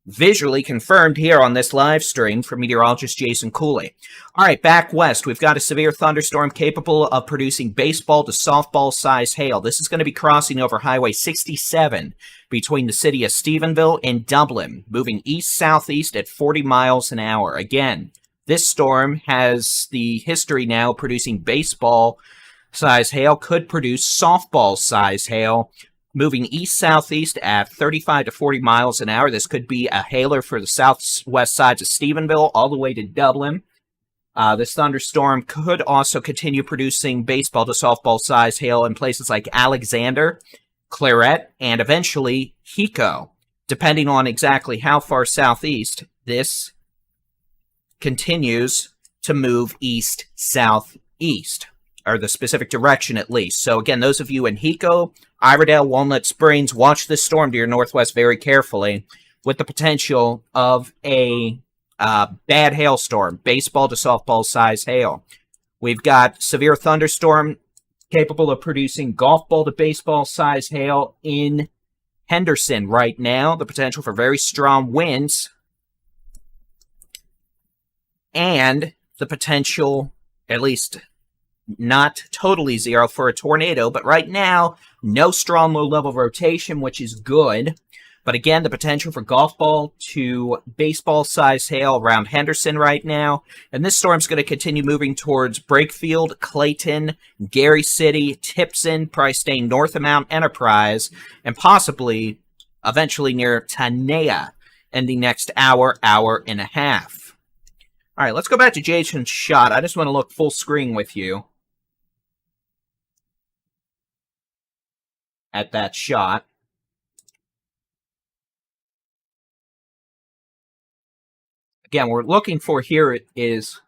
visually confirmed here on this live stream from meteorologist Jason Cooley. All right, back west, we've got a severe thunderstorm capable of producing baseball to softball size hail. This is going to be crossing over Highway 67 between the city of Stephenville and Dublin, moving east-southeast at 40 miles an hour. Again, this storm has the history now producing baseball size hail, could produce softball size hail. Moving east-southeast at 35 to 40 miles an hour. This could be a hailer for the southwest sides of Stephenville all the way to Dublin. This thunderstorm could also continue producing baseball to softball size hail in places like Alexander, Claret, and eventually Hiko. Depending on exactly how far southeast, this continues to move east-southeast, or the specific direction at least. So again, those of you in Hiko, Iredell, Walnut Springs, watch this storm to your northwest very carefully with the potential of a bad hailstorm, baseball to softball size hail. We've got severe thunderstorm capable of producing golf ball to baseball size hail in Henderson right now. The potential for very strong winds and the potential, at least not totally zero, for a tornado, but right now, no strong low-level rotation, which is good. But again, the potential for golf ball to baseball size hail around Henderson right now. And this storm's going to continue moving towards Brakefield, Clayton, Gary City, Tipson, probably staying north of Mount Enterprise, and possibly eventually near Tanea in the next hour, hour and a half. All right, let's go back to Jason's shot. I just want to look full screen with you at that shot. Again, we're looking for here is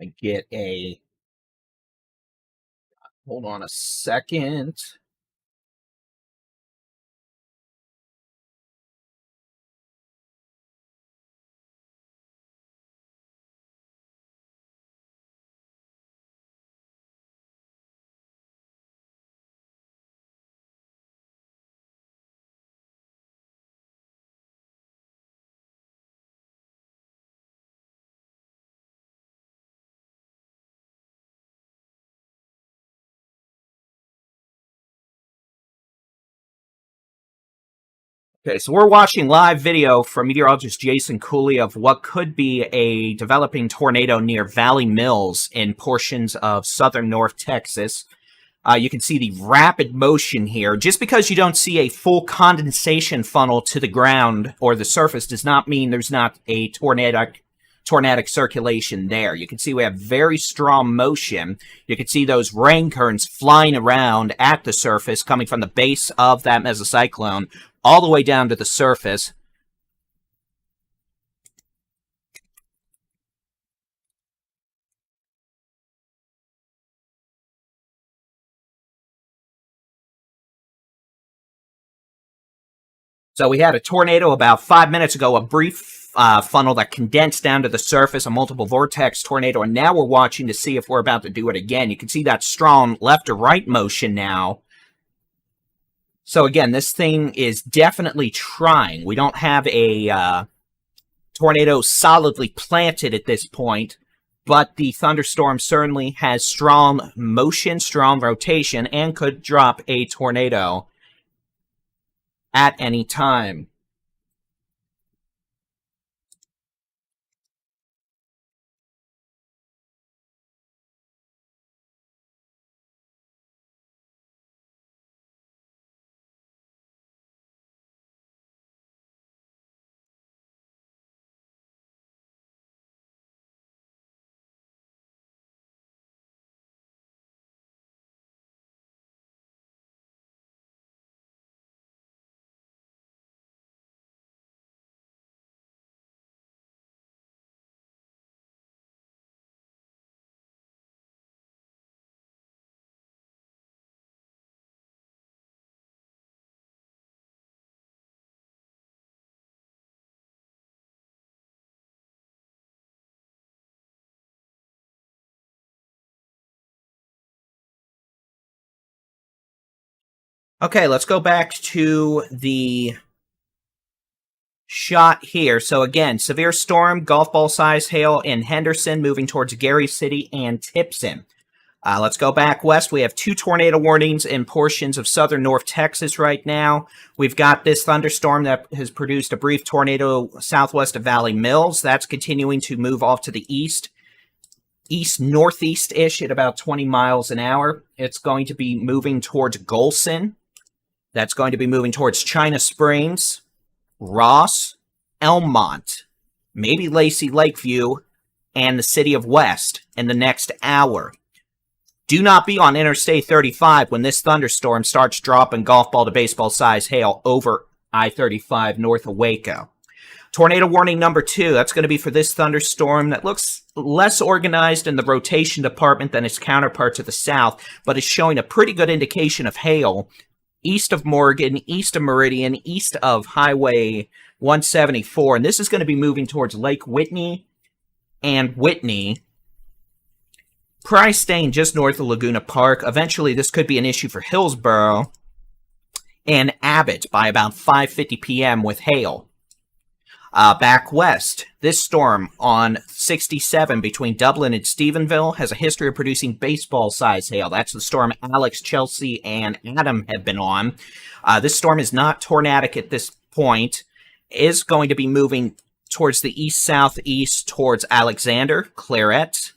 I get a, hold on a second. Okay, so we're watching live video from meteorologist Jason Cooley of what could be a developing tornado near Valley Mills in portions of southern North Texas. You can see the rapid motion here. Just because you don't see a full condensation funnel to the ground or the surface does not mean there's not a tornadic circulation there. You can see we have very strong motion. You can see those rain currents flying around at the surface coming from the base of that mesocyclone all the way down to the surface. So we had a tornado about 5 minutes ago, a brief funnel that condensed down to the surface, a multiple vortex tornado, and now we're watching to see if we're about to do it again. You can see that strong left to right motion now. So again, this thing is definitely trying. We don't have a tornado solidly planted at this point, but the thunderstorm certainly has strong motion, strong rotation, and could drop a tornado at any time. Okay, let's go back to the shot here. So again, severe storm, golf ball size hail in Henderson, moving towards Gary City and Tipton. Let's go back west. We have 2 tornado warnings in portions of southern North Texas right now. We've got this thunderstorm that has produced a brief tornado southwest of Valley Mills. That's continuing to move off to the east. East-northeast-ish at about 20 miles an hour. It's going to be moving towards Golson. That's going to be moving towards China Springs, Ross, Elmont, maybe Lacey Lakeview, and the city of West in the next hour. Do not be on Interstate 35 when this thunderstorm starts dropping golf ball to baseball size hail over I-35 north of Waco. Tornado warning number 2, that's going to be for this thunderstorm that looks less organized in the rotation department than its counterpart to the south, but is showing a pretty good indication of hail east of Morgan, east of Meridian, east of Highway 174, and this is going to be moving towards Lake Whitney and Whitney, probably staying just north of Laguna Park. Eventually, this could be an issue for Hillsborough and Abbott by about 5:50 p.m. with hail. Back west, this storm on 67 between Dublin and Stephenville has a history of producing baseball-sized hail. That's the storm Alex, Chelsea, and Adam have been on. This storm is not tornadic at this point. It is going to be moving towards the east-southeast towards Alexander, Claret.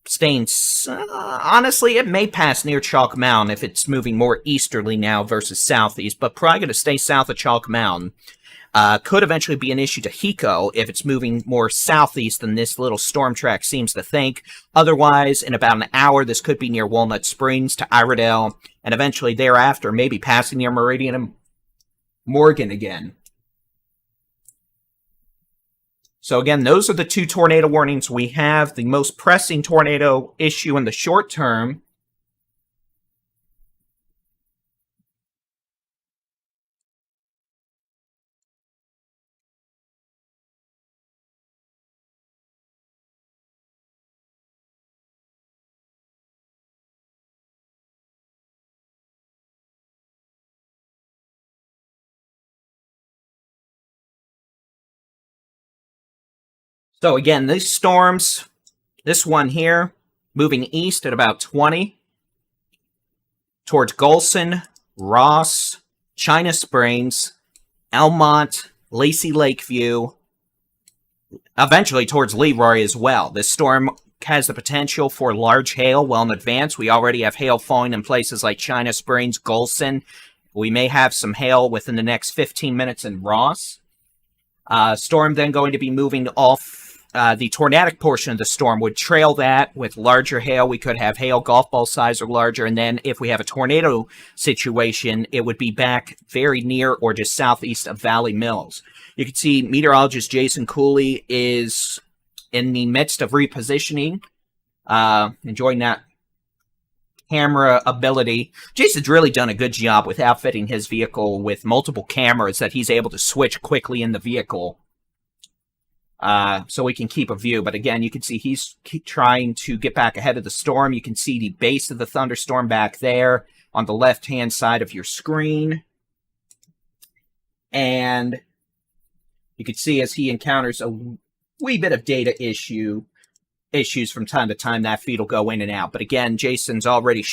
Staying, honestly, it may pass near Chalk Mountain if it's moving more easterly now versus southeast, but probably going to stay south of Chalk Mountain. Could eventually be an issue to Hiko if it's moving more southeast than this little storm track seems to think. Otherwise, in about an hour, this could be near Walnut Springs to Iredell, and eventually thereafter, maybe passing near Meridian and Morgan again. So again, those are the 2 tornado warnings we have. The most pressing tornado issue in the short term So again, these storms, this one here, moving east at about 20 towards Golson, Ross, China Springs, Elmont, Lacey Lakeview, eventually towards Leroy as well. This storm has the potential for large hail well in advance. We already have hail falling in places like China Springs, Golson. We may have some hail within the next 15 minutes in Ross. Storm then going to be moving off. The tornadic portion of the storm would trail that with larger hail. We could have hail golf ball size or larger. And then if we have a tornado situation, it would be back very near or just southeast of Valley Mills. You can see meteorologist Jason Cooley is in the midst of repositioning, enjoying that camera ability. Jason's really done a good job with outfitting his vehicle with multiple cameras that he's able to switch quickly in the vehicle. So we can keep a view. But again, you can see he's trying to get back ahead of the storm. You can see the base of the thunderstorm back there on the left-hand side of your screen. And you can see as he encounters a wee bit of data issues from time to time, that feed will go in and out. But again, Jason's already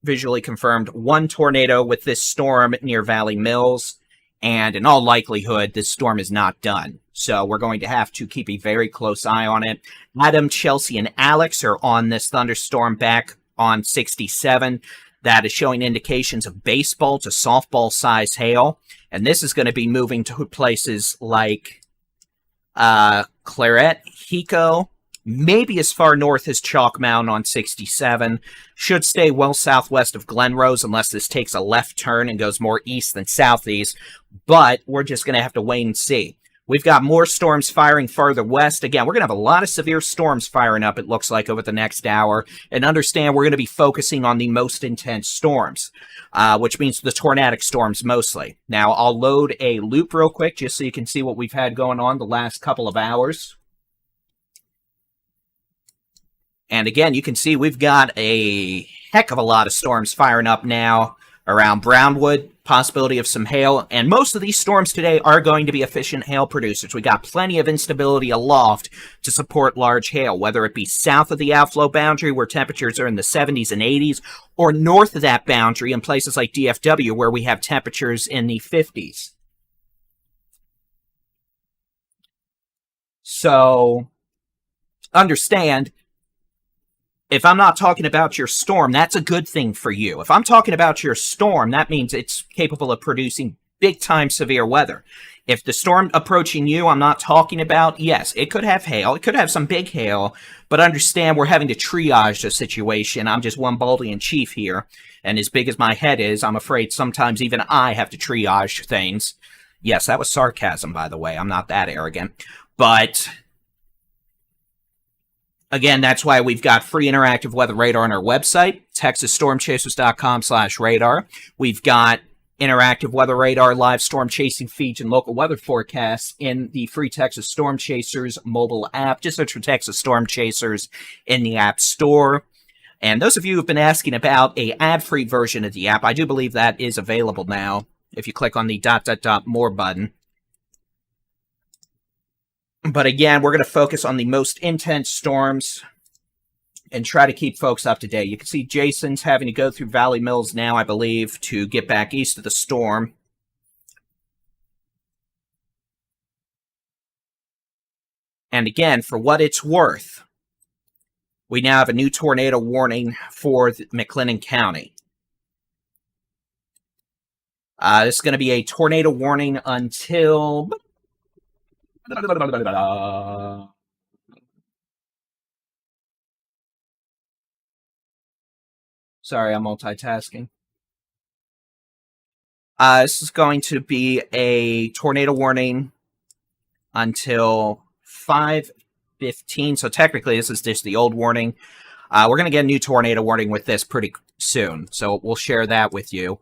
visually confirmed one tornado with this storm near Valley Mills. And in all likelihood, this storm is not done. So we're going to have to keep a very close eye on it. Adam, Chelsea, and Alex are on this thunderstorm back on 67. That is showing indications of baseball to softball size hail. And this is going to be moving to places like Claret, Hiko, maybe as far north as Chalk Mountain on 67. Should stay well southwest of Glen Rose unless this takes a left turn and goes more east than southeast. But we're just going to have to wait and see. We've got more storms firing farther west. Again, we're going to have a lot of severe storms firing up, it looks like, over the next hour. And understand we're going to be focusing on the most intense storms, which means the tornadic storms mostly. Now, I'll load a loop real quick just so you can see what we've had going on the last couple of hours. And again, you can see we've got a heck of a lot of storms firing up now around Brownwood, possibility of some hail, and most of these storms today are going to be efficient hail producers. We got plenty of instability aloft to support large hail, whether it be south of the outflow boundary where temperatures are in the 70s and 80s, or north of that boundary in places like DFW where we have temperatures in the 50s. So, understand, if I'm not talking about your storm, that's a good thing for you. If I'm talking about your storm, that means it's capable of producing big-time severe weather. If the storm approaching you, I'm not talking about, yes, it could have hail. It could have some big hail, but understand we're having to triage the situation. I'm just one Baldy in chief here, and as big as my head is, I'm afraid sometimes even I have to triage things. Yes, that was sarcasm, by the way. I'm not that arrogant. But again, that's why we've got free interactive weather radar on our website, texasstormchasers.com/radar. We've got interactive weather radar, live storm chasing feeds, and local weather forecasts in the free Texas Storm Chasers mobile app. Just search for Texas Storm Chasers in the App Store. And those of you who've been asking about a ad-free version of the app, I do believe that is available now if you click on the ... more button. But again, we're going to focus on the most intense storms and try to keep folks up to date. You can see Jason's having to go through Valley Mills now, I believe, to get back east of the storm. And again, for what it's worth, we now have a new tornado warning for McLennan County. This is going to be a tornado warning until... Sorry, I'm multitasking. This is going to be a tornado warning until 5:15. So technically, this is just the old warning. We're going to get a new tornado warning with this pretty soon. So we'll share that with you.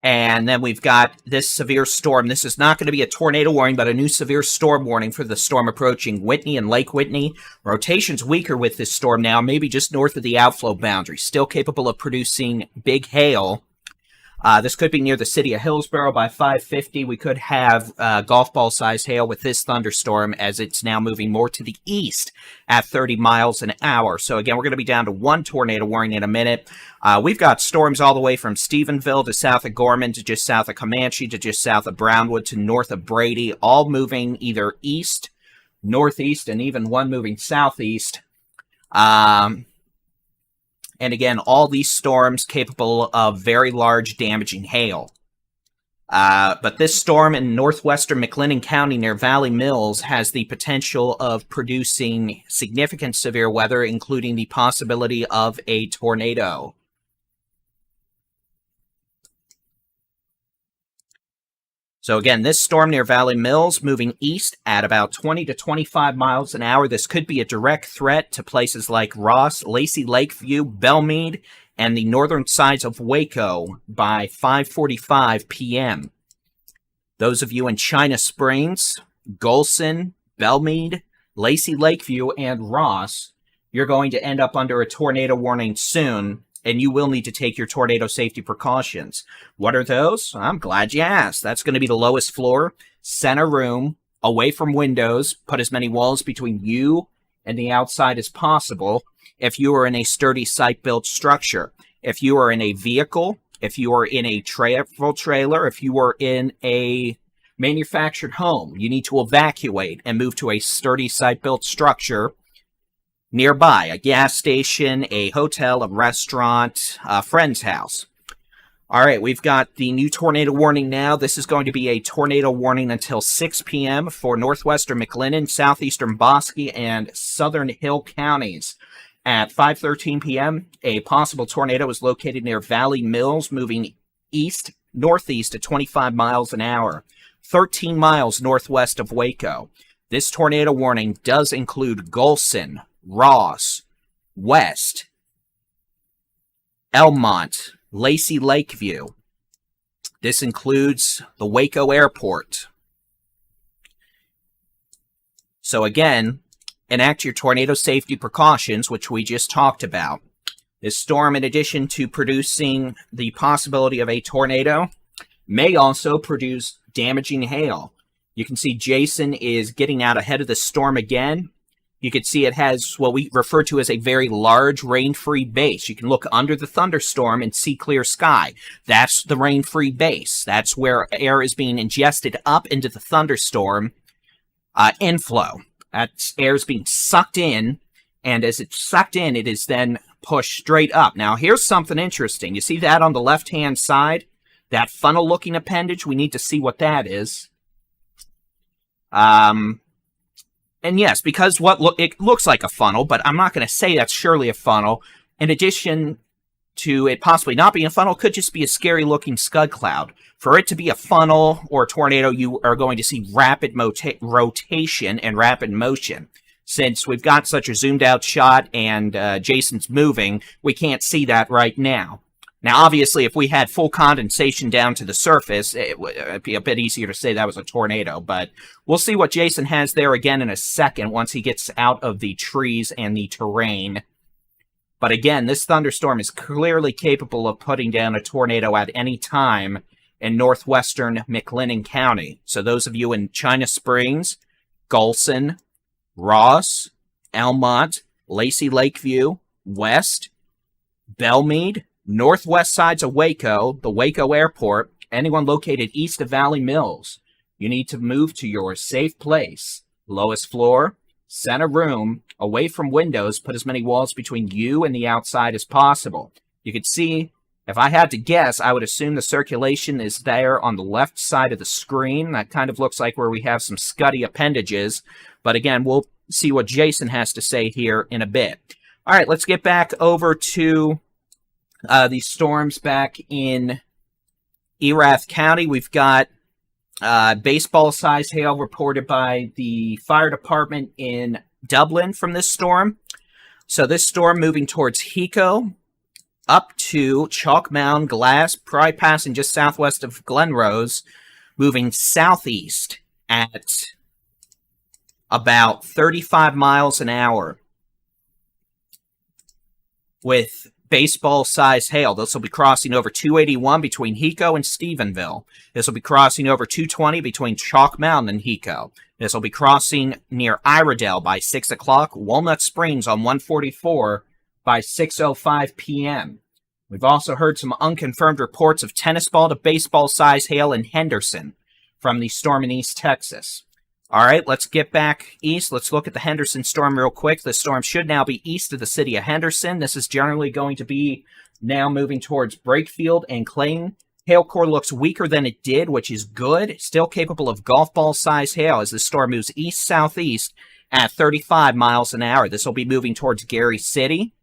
And then we've got this severe storm. This is not going to be a tornado warning, but a new severe storm warning for the storm approaching Whitney and Lake Whitney. Rotation's weaker with this storm now, maybe just north of the outflow boundary. Still capable of producing big hail. This could be near the city of Hillsborough by 5:50. We could have golf ball sized hail with this thunderstorm as it's now moving more to the east at 30 miles an hour. So again, we're going to be down to one tornado warning in a minute. We've got storms all the way from Stephenville to south of Gorman to just south of Comanche to just south of Brownwood to north of Brady, all moving either east, northeast, and even one moving southeast. And again, all these storms capable of very large damaging hail. But this storm in northwestern McLennan County near Valley Mills has the potential of producing significant severe weather, including the possibility of a tornado. So again, this storm near Valley Mills moving east at about 20 to 25 miles an hour. This could be a direct threat to places like Ross, Lacey Lakeview, Belmead, and the northern sides of Waco by 5:45 p.m. Those of you in China Springs, Golson, Belmead, Lacey Lakeview, and Ross, you're going to end up under a tornado warning soon, and you will need to take your tornado safety precautions. What are those? I'm glad you asked. That's going to be the lowest floor, center room, away from windows, put as many walls between you and the outside as possible if you are in a sturdy site-built structure. If you are in a vehicle, if you are in a travel trailer, if you are in a manufactured home, you need to evacuate and move to a sturdy site-built structure nearby, a gas station, a hotel, a restaurant, a friend's house. All right, we've got the new tornado warning now. This is going to be a tornado warning until 6 p.m. for northwestern McLennan, southeastern Bosque, and southern Hill counties. At 5:13 p.m., a possible tornado is located near Valley Mills, moving east-northeast at 25 miles an hour, 13 miles northwest of Waco. This tornado warning does include Golson, Ross, West, Elmont, Lacey Lakeview. This includes the Waco Airport. So again, enact your tornado safety precautions, which we just talked about. This storm, in addition to producing the possibility of a tornado, may also produce damaging hail. You can see Jason is getting out ahead of the storm again. You can see it has what we refer to as a very large rain-free base. You can look under the thunderstorm and see clear sky. That's the rain-free base. That's where air is being ingested up into the thunderstorm inflow. That air is being sucked in, and as it's sucked in, it is then pushed straight up. Now, here's something interesting. You see that on the left-hand side? That funnel-looking appendage? We need to see what that is. And yes, because it looks like a funnel, but I'm not going to say that's surely a funnel. In addition to it possibly not being a funnel, it could just be a scary-looking scud cloud. For it to be a funnel or a tornado, you are going to see rapid rotation and rapid motion. Since we've got such a zoomed-out shot and Jason's moving, we can't see that right now. Now, obviously, if we had full condensation down to the surface, it'd be a bit easier to say that was a tornado, but we'll see what Jason has there again in a second once he gets out of the trees and the terrain. But again, this thunderstorm is clearly capable of putting down a tornado at any time in northwestern McLennan County. So those of you in China Springs, Golson, Ross, Elmont, Lacey Lakeview, West, Belmead, northwest sides of Waco, the Waco Airport, anyone located east of Valley Mills, you need to move to your safe place. Lowest floor, center room, away from windows, put as many walls between you and the outside as possible. You can see, if I had to guess, I would assume the circulation is there on the left side of the screen. That kind of looks like where we have some scuddy appendages. But again, we'll see what Jason has to say here in a bit. All right, let's get back over to these storms back in Erath County. We've got baseball-sized hail reported by the fire department in Dublin from this storm. So this storm moving towards Hiko, up to Chalk Mound, Glass, probably passing just southwest of Glenrose, moving southeast at about 35 miles an hour, with baseball-sized hail. This will be crossing over 281 between Hiko and Stephenville. This will be crossing over 220 between Chalk Mountain and Hiko. This will be crossing near Iredell by 6 o'clock, Walnut Springs on 144 by 6:05 p.m. We've also heard some unconfirmed reports of tennis ball to baseball-sized hail in Henderson from the storm in East Texas. All right, let's get back east. Let's look at the Henderson storm real quick. The storm should now be east of the city of Henderson. This is generally going to be now moving towards Brakefield and Clayton. Hail core looks weaker than it did, which is good. Still capable of golf ball-sized hail as the storm moves east-southeast at 35 miles an hour. This will be moving towards Gary City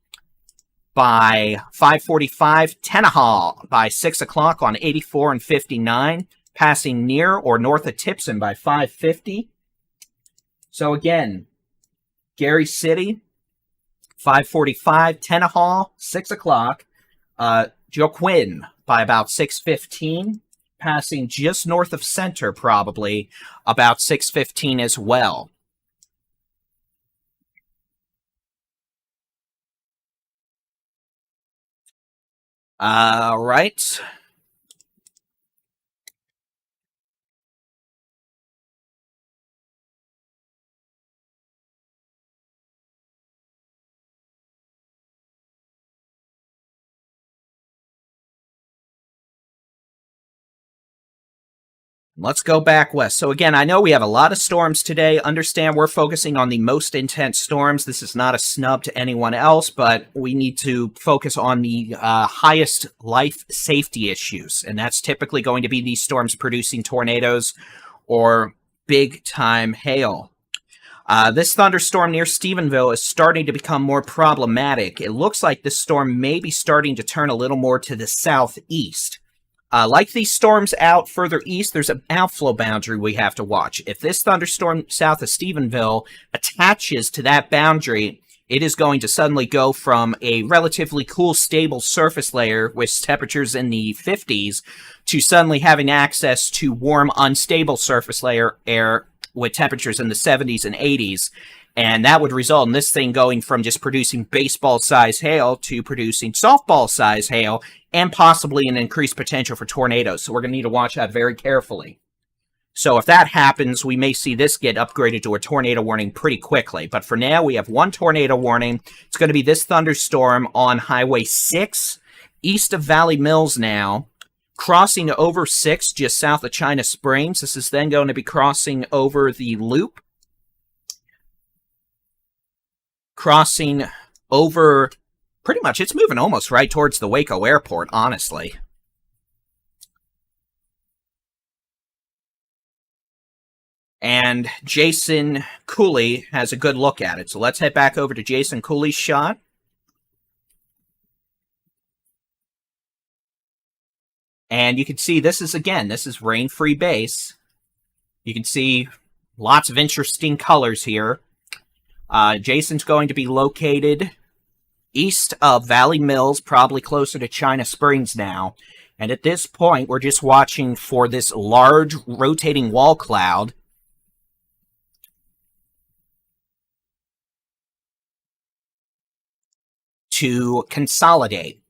by 5:45, Tenaha by 6 o'clock on 84 and 59, passing near or north of Tipson by 5:50. So again, Gary City, 5:45, Tenaha, 6 o'clock, Joaquin by about 6:15, passing just north of Center probably, about 6:15 as well. All right. Let's go back west. So again, I know we have a lot of storms today. Understand we're focusing on the most intense storms. This is not a snub to anyone else, but we need to focus on the highest life safety issues. And that's typically going to be these storms producing tornadoes or big time hail. This thunderstorm near Stephenville is starting to become more problematic. It looks like this storm may be starting to turn a little more to the southeast. Like these storms out further east, there's an outflow boundary we have to watch. If this thunderstorm south of Stephenville attaches to that boundary, it is going to suddenly go from a relatively cool, stable surface layer with temperatures in the 50s to suddenly having access to warm, unstable surface layer air with temperatures in the 70s and 80s. And that would result in this thing going from just producing baseball-sized hail to producing softball-sized hail and possibly an increased potential for tornadoes. So we're going to need to watch that very carefully. So if that happens, we may see this get upgraded to a tornado warning pretty quickly. But for now, we have one tornado warning. It's going to be this thunderstorm on Highway 6, east of Valley Mills now, crossing over 6 just south of China Springs. This is then going to be crossing over the Loop, crossing over, pretty much, it's moving almost right towards the Waco Airport, honestly. And Jason Cooley has a good look at it. So let's head back over to Jason Cooley's shot. And you can see this is rain-free base. You can see lots of interesting colors here. Jason's going to be located east of Valley Mills, probably closer to China Springs now. And at this point, we're just watching for this large rotating wall cloud to consolidate.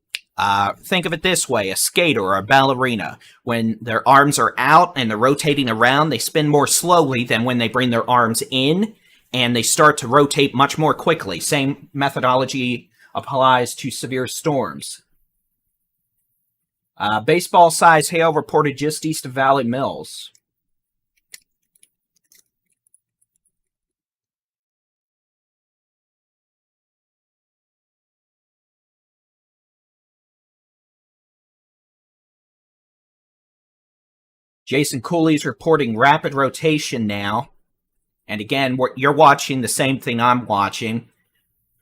Think of it this way, a skater or a ballerina. When their arms are out and they're rotating around, they spin more slowly than when they bring their arms in, and they start to rotate much more quickly. Same methodology applies to severe storms. Baseball-sized hail reported just east of Valley Mills. Jason Cooley's reporting rapid rotation now. And again, you're watching the same thing I'm watching.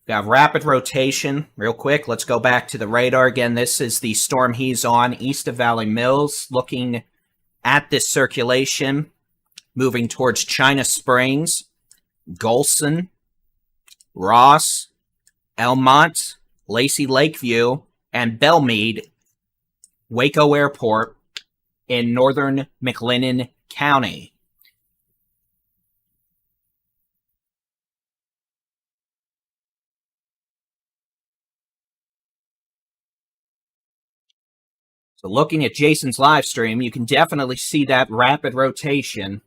We have rapid rotation. Real quick, let's go back to the radar. Again, this is the storm he's on east of Valley Mills, looking at this circulation, moving towards China Springs, Golson, Ross, Elmont, Lacey Lakeview, and Belmead, Waco Airport in northern McLennan County. So looking at Jason's live stream, you can definitely see that rapid rotation.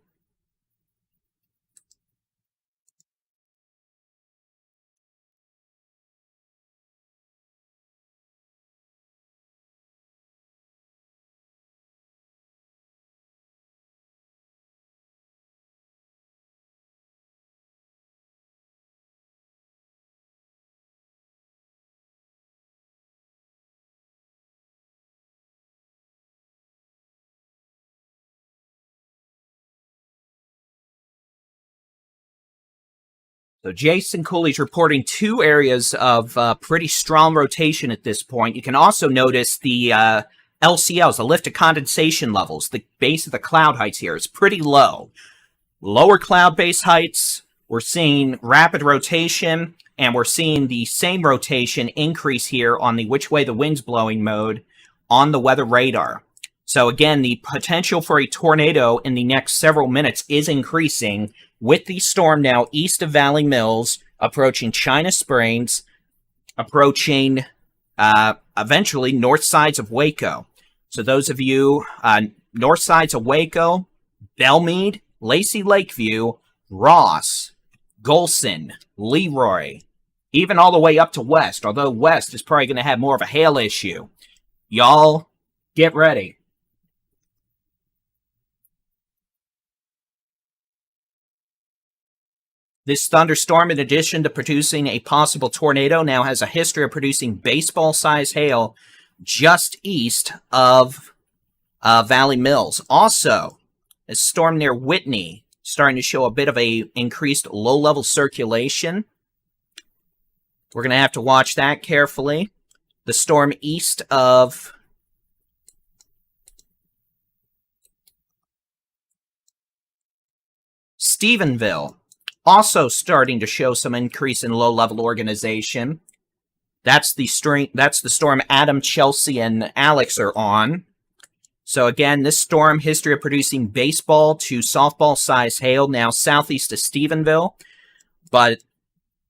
So Jason Cooley's reporting 2 areas of pretty strong rotation at this point. You can also notice the LCLs, the lifted condensation levels. The base of the cloud heights here is pretty low. Lower cloud base heights, we're seeing rapid rotation, and we're seeing the same rotation increase here on the which way the wind's blowing mode on the weather radar. So again, the potential for a tornado in the next several minutes is increasing, with the storm now east of Valley Mills, approaching China Springs, approaching eventually north sides of Waco. So those of you north sides of Waco, Belmead, Lacey Lakeview, Ross, Golson, Leroy, even all the way up to West, although West is probably going to have more of a hail issue. Y'all, get ready. This thunderstorm, in addition to producing a possible tornado, now has a history of producing baseball-sized hail just east of Valley Mills. Also, a storm near Whitney starting to show a bit of a increased low-level circulation. We're going to have to watch that carefully. The storm east of Stephenville also starting to show some increase in low-level organization. That's the storm Adam, Chelsea, and Alex are on. So again, this storm, history of producing baseball to softball-sized hail, now southeast of Stephenville. But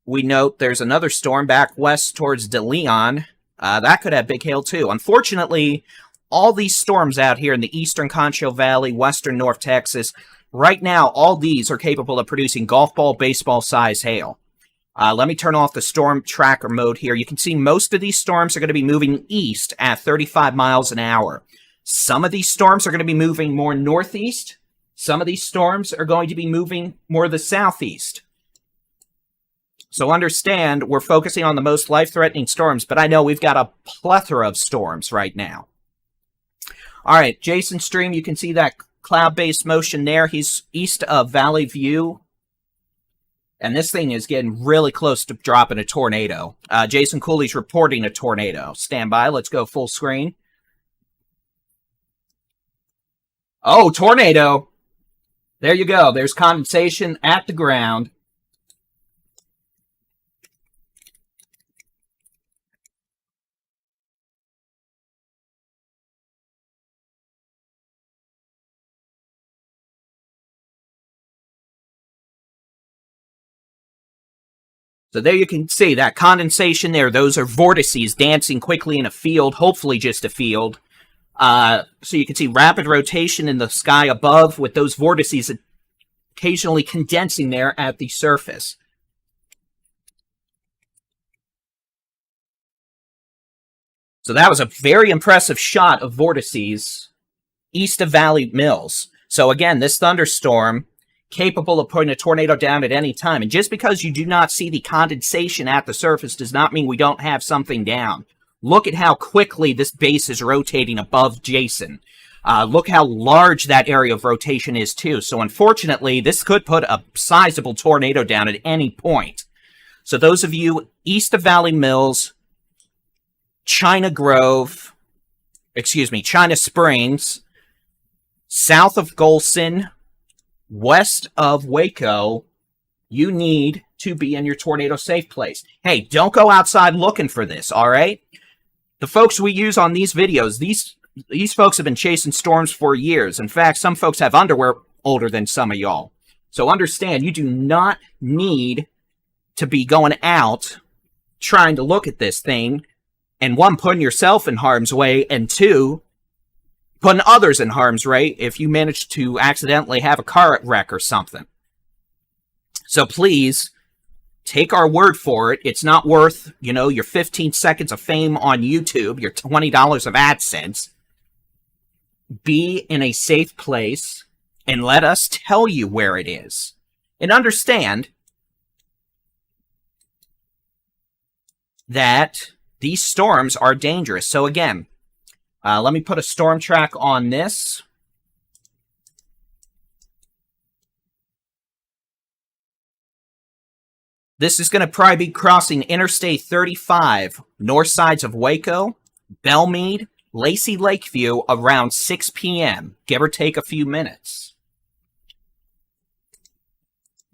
we note there's another storm back west towards DeLeon. That could have big hail too. Unfortunately, all these storms out here in the eastern Concho Valley, western North Texas, right now, all these are capable of producing golf ball, baseball-sized hail. Let me turn off the storm tracker mode here. You can see most of these storms are going to be moving east at 35 miles an hour. Some of these storms are going to be moving more northeast. Some of these storms are going to be moving more the southeast. So understand, we're focusing on the most life-threatening storms, but I know we've got a plethora of storms right now. All right, Jason Stream, you can see that cloud-based motion there. He's east of Valley View. And this thing is getting really close to dropping a tornado. Jason Cooley's reporting a tornado. Stand by. Let's go full screen. Oh, tornado. There you go. There's condensation at the ground. So there you can see that condensation there. Those are vortices dancing quickly in a field, hopefully just a field. So you can see rapid rotation in the sky above with those vortices occasionally condensing there at the surface. So that was a very impressive shot of vortices east of Valley Mills. So again, this thunderstorm capable of putting a tornado down at any time. And just because you do not see the condensation at the surface does not mean we don't have something down. Look at how quickly this base is rotating above Jason. Look how large that area of rotation is too. So unfortunately, this could put a sizable tornado down at any point. So those of you east of Valley Mills, China Springs, south of Golson, west of Waco, you need to be in your tornado safe place. Hey, don't go outside looking for this, all right? The folks we use on these videos, these folks have been chasing storms for years. In fact, some folks have underwear older than some of y'all. So understand, you do not need to be going out trying to look at this thing, and one, putting yourself in harm's way, and two, putting others in harm's way if you manage to accidentally have a car wreck or something. So please, take our word for it. It's not worth, your 15 seconds of fame on YouTube, your $20 of AdSense. Be in a safe place and let us tell you where it is. And understand that these storms are dangerous. So again, let me put a storm track on this. This is going to probably be crossing Interstate 35, north sides of Waco, Belmead, Lacey Lakeview around 6 p.m., give or take a few minutes.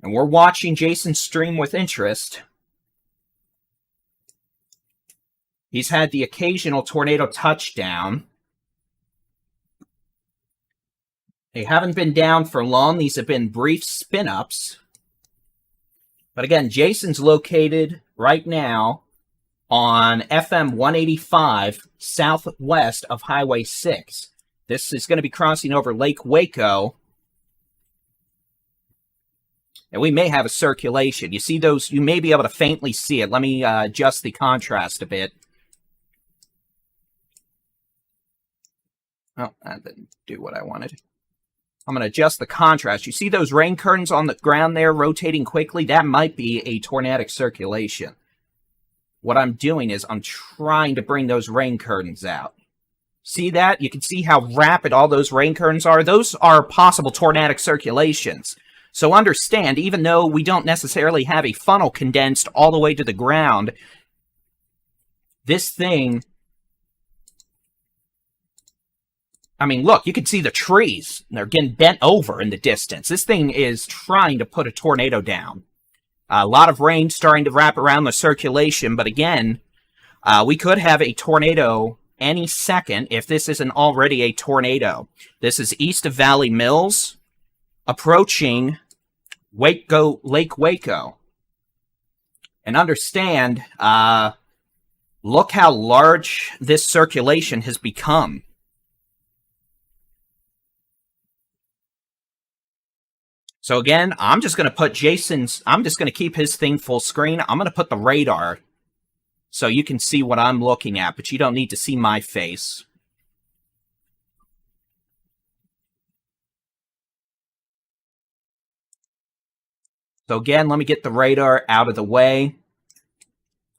And we're watching Jason's stream with interest. He's had the occasional tornado touchdown. They haven't been down for long. These have been brief spin-ups. But again, Jason's located right now on FM 185 southwest of Highway 6. This is going to be crossing over Lake Waco. And we may have a circulation. You see those? You may be able to faintly see it. Let me adjust the contrast a bit. Oh, that didn't do what I wanted. I'm going to adjust the contrast. You see those rain curtains on the ground there rotating quickly? That might be a tornadic circulation. What I'm doing is I'm trying to bring those rain curtains out. See that? You can see how rapid all those rain curtains are. Those are possible tornadic circulations. So understand, even though we don't necessarily have a funnel condensed all the way to the ground, this thing... I mean, look, you can see the trees. They're getting bent over in the distance. This thing is trying to put a tornado down. A lot of rain starting to wrap around the circulation, but again, we could have a tornado any second if this isn't already a tornado. This is east of Valley Mills, approaching Lake Waco. And understand, look how large this circulation has become. So again, I'm just going to put I'm just going to keep his thing full screen. I'm going to put the radar so you can see what I'm looking at, but you don't need to see my face. So again, let me get the radar out of the way.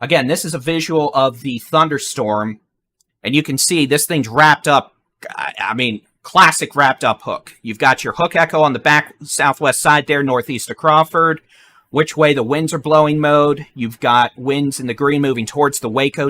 Again, this is a visual of the thunderstorm, and you can see this thing's wrapped up. I mean... classic wrapped up hook. You've got your hook echo on the back southwest side there, northeast of Crawford. Which way the winds are blowing mode. You've got winds in the green moving towards the Waco,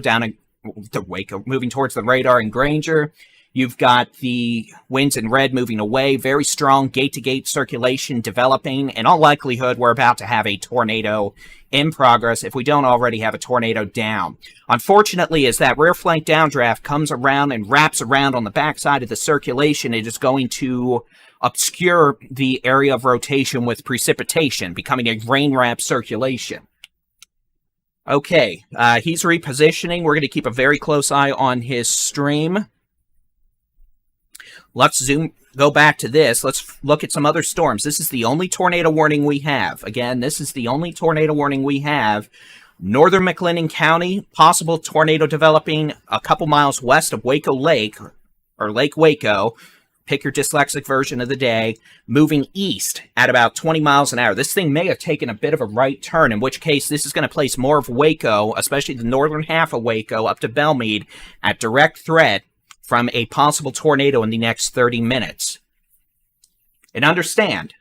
moving towards the radar in Granger. You've got the winds in red moving away. Very strong gate-to-gate circulation developing. In all likelihood, we're about to have a tornado in progress if we don't already have a tornado down. Unfortunately, as that rear flank downdraft comes around and wraps around on the backside of the circulation, it is going to obscure the area of rotation with precipitation, becoming a rain-wrapped circulation. Okay, he's repositioning. We're going to keep a very close eye on his stream. Let's go back to this. Let's look at some other storms. This is the only tornado warning we have. Again, this is the only tornado warning we have. Northern McLennan County, possible tornado developing a couple miles west of Waco Lake, or Lake Waco. Pick your dyslexic version of the day. Moving east at about 20 miles an hour. This thing may have taken a bit of a right turn, in which case this is going to place more of Waco, especially the northern half of Waco, up to Belmead, at direct threat from a possible tornado in the next 30 minutes. And understand,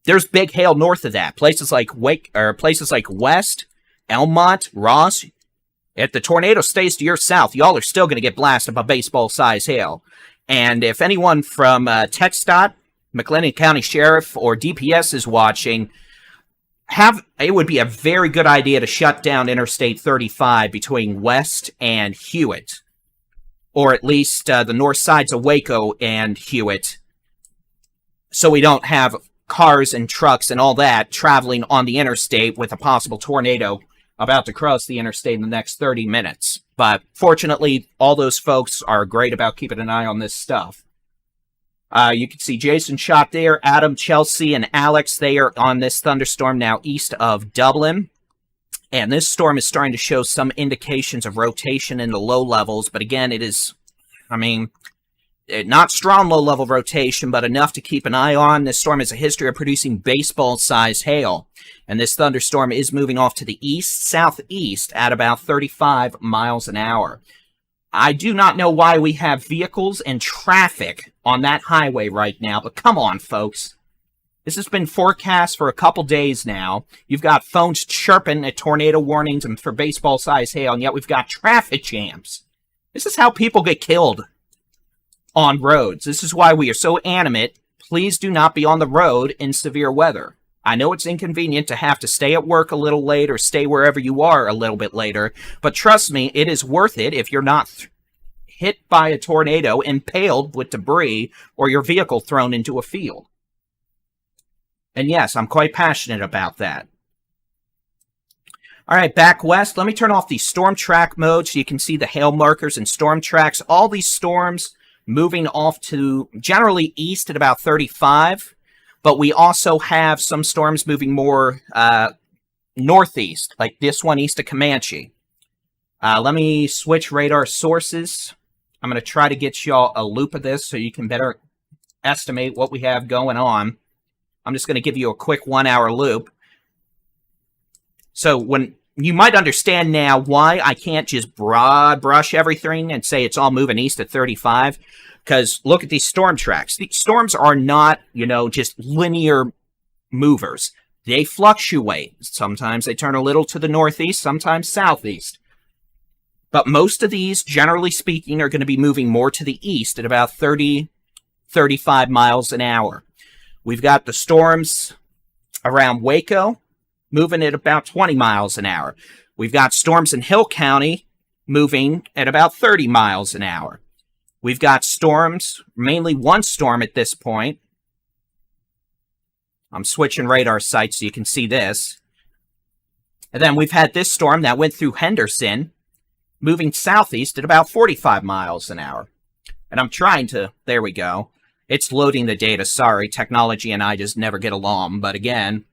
there's big hail north of that. Places like West, Elmont, Ross. If the tornado stays to your south, y'all are still going to get blasted by baseball-sized hail. And if anyone from TxDOT, McLennan County Sheriff, or DPS is watching, it would be a very good idea to shut down Interstate 35 between West and Hewitt. Or at least the north sides of Waco and Hewitt, so we don't have cars and trucks and all that traveling on the interstate with a possible tornado about to cross the interstate in the next 30 minutes. But fortunately, all those folks are great about keeping an eye on this stuff. You can see Jason shot there, Adam, Chelsea, and Alex. They are on this thunderstorm now east of Dublin. And this storm is starting to show some indications of rotation in the low levels. But again, it is, not strong low-level rotation, but enough to keep an eye on. This storm has a history of producing baseball-sized hail. And this thunderstorm is moving off to the east-southeast at about 35 miles an hour. I do not know why we have vehicles and traffic on that highway right now, but come on, folks. This has been forecast for a couple days now. You've got phones chirping at tornado warnings and for baseball-sized hail, and yet we've got traffic jams. This is how people get killed on roads. This is why we are so animate. Please do not be on the road in severe weather. I know it's inconvenient to have to stay at work a little late or stay wherever you are a little bit later, but trust me, it is worth it if you're not hit by a tornado, impaled with debris, or your vehicle thrown into a field. And yes, I'm quite passionate about that. All right, back west. Let me turn off the storm track mode so you can see the hail markers and storm tracks. All these storms moving off to generally east at about 35. But we also have some storms moving more northeast, like this one east of Comanche. Let me switch radar sources. I'm going to try to get y'all a loop of this so you can better estimate what we have going on. I'm just going to give you a quick 1 hour loop. So when you might understand now why I can't just broad brush everything and say it's all moving east at 35. Because look at these storm tracks. These storms are not, just linear movers. They fluctuate. Sometimes they turn a little to the northeast, sometimes southeast. But most of these, generally speaking, are going to be moving more to the east at about 30, 35 miles an hour. We've got the storms around Waco moving at about 20 miles an hour. We've got storms in Hill County moving at about 30 miles an hour. We've got storms, mainly one storm at this point. I'm switching radar sites so you can see this. And then we've had this storm that went through Henderson, moving southeast at about 45 miles an hour. And I'm trying to, there we go. It's loading the data, sorry. Technology and I just never get along. But again,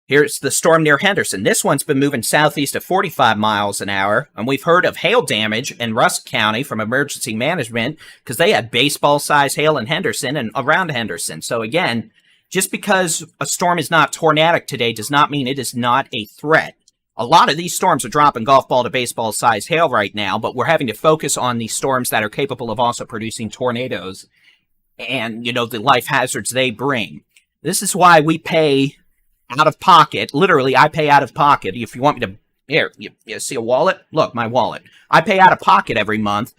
here's the storm near Henderson. This one's been moving southeast at 45 miles an hour, and we've heard of hail damage in Rusk County from emergency management because they had baseball-sized hail in Henderson and around Henderson. So again, just because a storm is not tornadic today does not mean it is not a threat. A lot of these storms are dropping golf ball to baseball-sized hail right now, but we're having to focus on these storms that are capable of also producing tornadoes and, the life hazards they bring. This is why we pay out of pocket. Literally, I pay out of pocket. If you want me to, here, you see a wallet? Look, my wallet. I pay out of pocket every month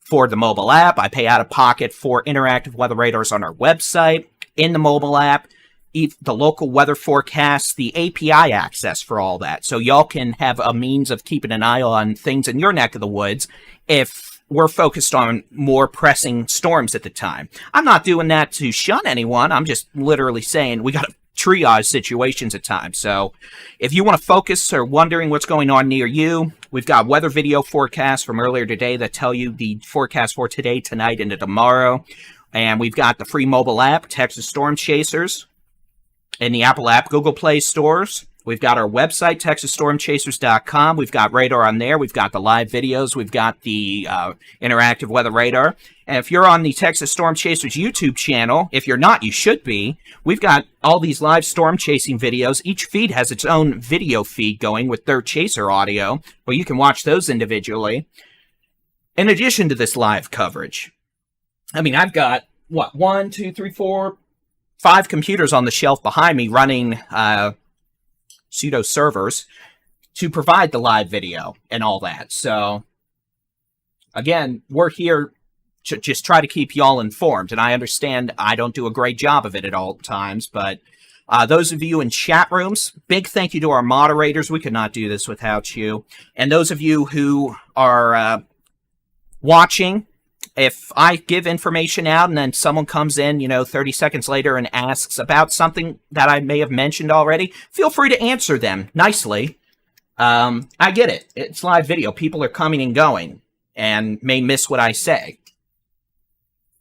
for the mobile app. I pay out of pocket for interactive weather radars on our website, in the mobile app, the local weather forecasts, the API access for all that. So y'all can have a means of keeping an eye on things in your neck of the woods if we're focused on more pressing storms at the time. I'm not doing that to shun anyone. I'm just literally saying we got to triage situations at times. So if you want to focus or wondering what's going on near you, we've got weather video forecasts from earlier today that tell you the forecast for today, tonight, and tomorrow. And we've got the free mobile app, Texas Storm Chasers, in the Apple app, Google Play stores. We've got our website, TexasStormChasers.com. We've got radar on there. We've got the live videos. We've got the interactive weather radar. And if you're on the Texas Storm Chasers YouTube channel, if you're not, you should be. We've got all these live storm chasing videos. Each feed has its own video feed going with their chaser audio, where you can watch those individually. In addition to this live coverage, I've got, 1, 2, 3, 4, 5 computers on the shelf behind me running pseudo servers to provide the live video and all that. So again, we're here to just try to keep y'all informed. And I understand I don't do a great job of it at all times, but those of you in chat rooms, big thank you to our moderators. We could not do this without you. And those of you who are watching if I give information out and then someone comes in, 30 seconds later and asks about something that I may have mentioned already, feel free to answer them nicely. I get it. It's live video. People are coming and going and may miss what I say.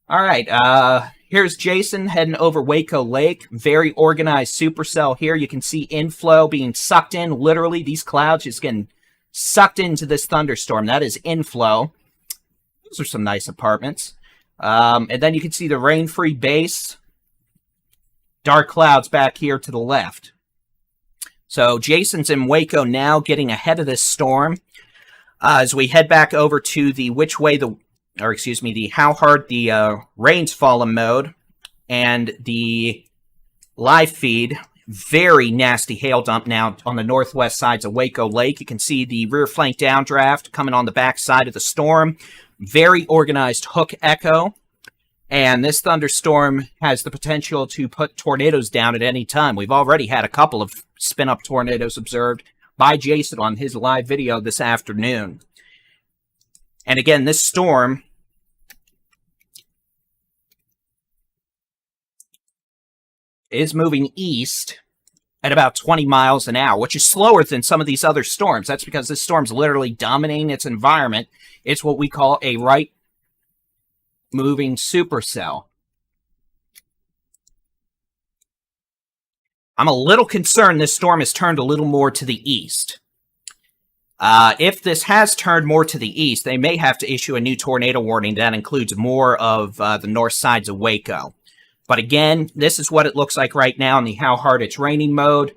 All right. Here's Jason heading over Waco Lake. Very organized supercell here. You can see inflow being sucked in. Literally, these clouds just getting sucked into this thunderstorm. That is inflow. Those are some nice apartments. And then you can see the rain-free base. Dark clouds back here to the left. So Jason's in Waco now, getting ahead of this storm. As we head back over to the the how hard the rain's fallen mode and the live feed. Very nasty hail dump now on the northwest sides of Waco Lake. You can see the rear flank downdraft coming on the back side of the storm. Very organized hook echo. And this thunderstorm has the potential to put tornadoes down at any time. We've already had a couple of spin-up tornadoes observed by Jason on his live video this afternoon. And again, this storm is moving east at about 20 miles an hour, which is slower than some of these other storms. That's because this storm's literally dominating its environment. It's what we call a right-moving supercell. I'm a little concerned this storm has turned a little more to the east. If this has turned more to the east, they may have to issue a new tornado warning that includes more of the north sides of Waco. But again, this is what it looks like right now in the how hard it's raining mode.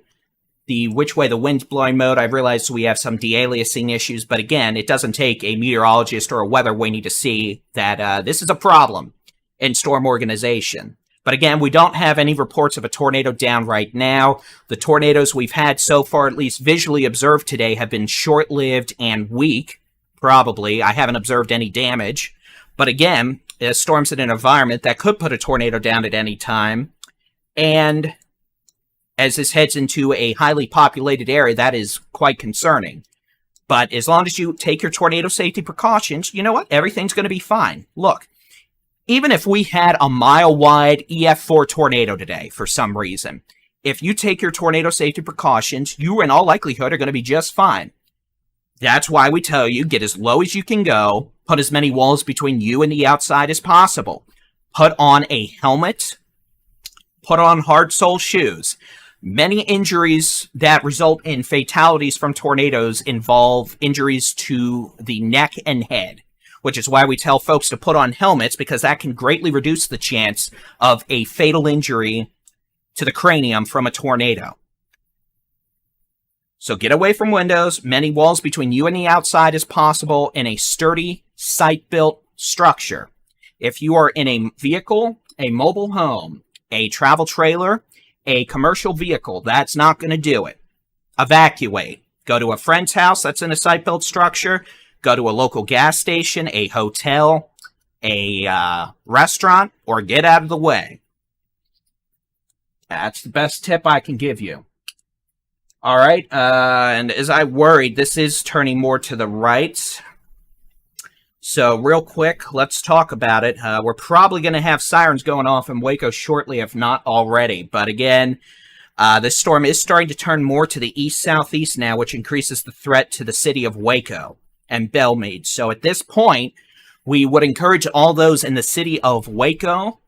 The which way the wind's blowing mode, I realize we have some de-aliasing issues, but again, it doesn't take a meteorologist or a weather weenie to see that this is a problem in storm organization. But again, we don't have any reports of a tornado down right now. The tornadoes we've had so far, at least visually observed today, have been short-lived and weak, probably. I haven't observed any damage. But again, storm's in an environment that could put a tornado down at any time. And as this heads into a highly populated area, that is quite concerning. But as long as you take your tornado safety precautions, you know what? Everything's going to be fine. Look, even if we had a mile-wide EF4 tornado today for some reason, if you take your tornado safety precautions, you in all likelihood are going to be just fine. That's why we tell you, get as low as you can go, put as many walls between you and the outside as possible. Put on a helmet, put on hard sole shoes. Many injuries that result in fatalities from tornadoes involve injuries to the neck and head, which is why we tell folks to put on helmets, because that can greatly reduce the chance of a fatal injury to the cranium from a tornado. So get away from windows, many walls between you and the outside as possible, in a sturdy, site-built structure. If you are in a vehicle, a mobile home, a travel trailer, a commercial vehicle, that's not going to do it. Evacuate. Go to a friend's house that's in a site-built structure. Go to a local gas station, a hotel, a restaurant, or get out of the way. That's the best tip I can give you. All right, and as I worried, this is turning more to the right. So real quick, let's talk about it. We're probably going to have sirens going off in Waco shortly, if not already. But again, this storm is starting to turn more to the east-southeast now, which increases the threat to the city of Waco and Belmead. So at this point, we would encourage all those in the city of Waco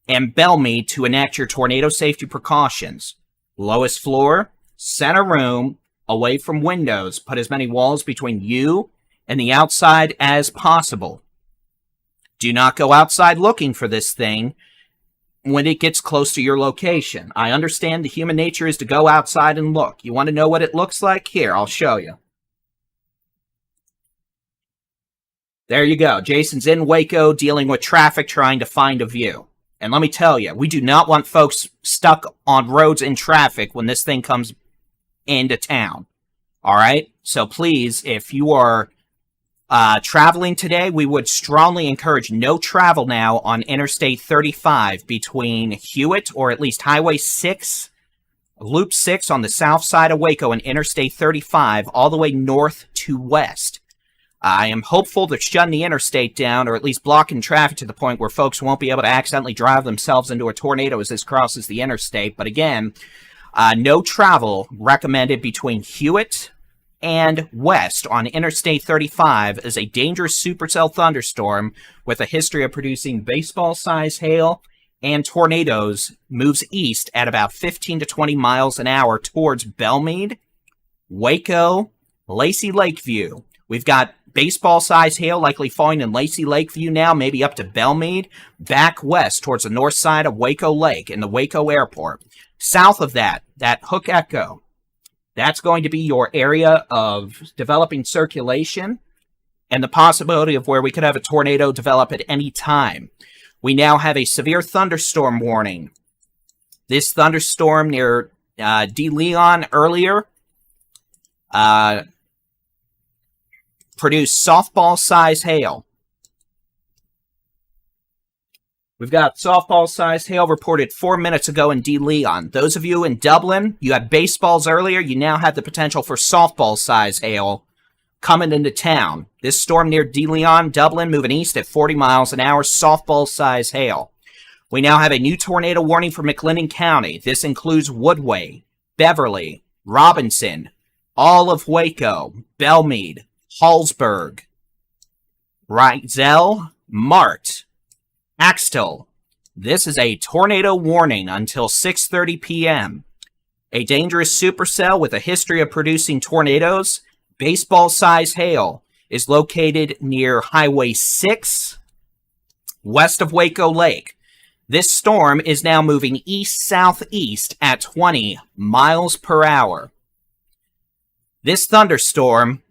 and Belmead to enact your tornado safety precautions. Lowest floor, center room, away from windows. Put as many walls between you and the outside as possible. Do not go outside looking for this thing when it gets close to your location. I understand the human nature is to go outside and look. You want to know what it looks like? Here, I'll show you. There you go. Jason's in Waco dealing with traffic, trying to find a view. And let me tell you, we do not want folks stuck on roads in traffic when this thing comes into town. All right? So please, if you are traveling today, we would strongly encourage no travel now on Interstate 35 between Hewitt, or at least Highway 6, Loop 6 on the south side of Waco, and Interstate 35 all the way north to west. I am hopeful they're shutting the interstate down, or at least blocking traffic to the point where folks won't be able to accidentally drive themselves into a tornado as this crosses the interstate. But again, no travel recommended between Hewitt and west on Interstate 35 as a dangerous supercell thunderstorm with a history of producing baseball-sized hail and tornadoes moves east at about 15 to 20 miles an hour towards Belmead, Waco, Lacey Lakeview. We've got baseball-sized hail likely falling in Lacey Lakeview now, maybe up to Belmead, back west towards the north side of Waco Lake and the Waco Airport. South of that Hook Echo, that's going to be your area of developing circulation and the possibility of where we could have a tornado develop at any time. We now have a severe thunderstorm warning. This thunderstorm near DeLeon earlier produced softball-sized hail. We've got softball-sized hail reported 4 minutes ago in DeLeon. Those of you in Dublin, you had baseballs earlier. You now have the potential for softball-sized hail coming into town. This storm near DeLeon, Dublin, moving east at 40 miles an hour, softball-sized hail. We now have a new tornado warning for McLennan County. This includes Woodway, Beverly, Robinson, all of Waco, Belmead, Hallsburg, Wrightsell, Mart, Axtell. This is a tornado warning until 6:30 p.m. A dangerous supercell with a history of producing tornadoes, baseball-sized hail, is located near Highway 6, west of Waco Lake. This storm is now moving east-southeast at 20 miles per hour. This thunderstorm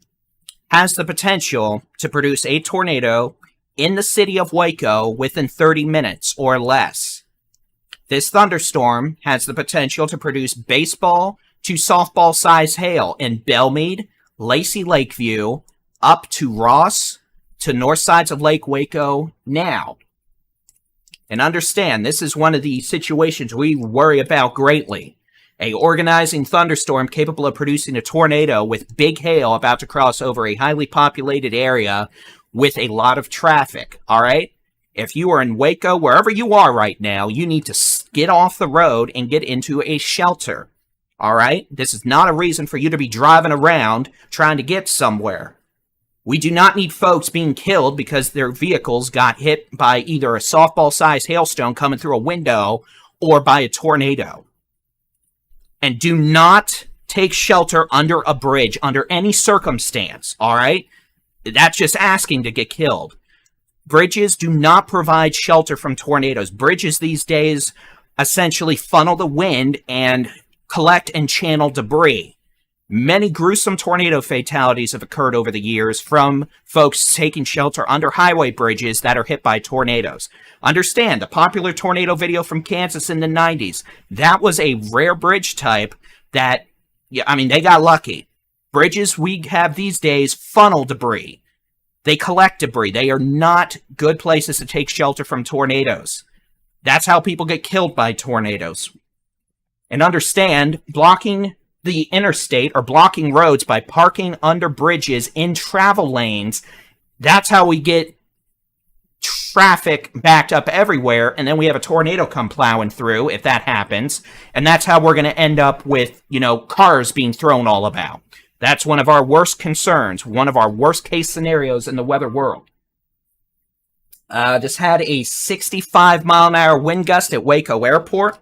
has the potential to produce a tornado in the city of Waco within 30 minutes or less. This thunderstorm has the potential to produce baseball to softball-sized hail in Belmead, Lacey Lakeview, up to Ross, to north sides of Lake Waco now. And understand, this is one of the situations we worry about greatly. A organizing thunderstorm capable of producing a tornado with big hail about to cross over a highly populated area with a lot of traffic, all right? If you are in Waco, wherever you are right now, you need to get off the road and get into a shelter, all right? This is not a reason for you to be driving around trying to get somewhere. We do not need folks being killed because their vehicles got hit by either a softball-sized hailstone coming through a window or by a tornado. And do not take shelter under a bridge under any circumstance, all right? That's just asking to get killed. Bridges do not provide shelter from tornadoes. Bridges these days essentially funnel the wind and collect and channel debris. Many gruesome tornado fatalities have occurred over the years from folks taking shelter under highway bridges that are hit by tornadoes. Understand, the popular tornado video from Kansas in the 90s, that was a rare bridge type that, they got lucky. Bridges we have these days funnel debris. They collect debris. They are not good places to take shelter from tornadoes. That's how people get killed by tornadoes. And understand, blocking the interstate or blocking roads by parking under bridges in travel lanes, that's how we get traffic backed up everywhere, and then we have a tornado come plowing through if that happens, and that's how we're going to end up with, cars being thrown all about. That's one of our worst concerns, one of our worst case scenarios in the weather world. Just had a 65 mile an hour wind gust at Waco Airport.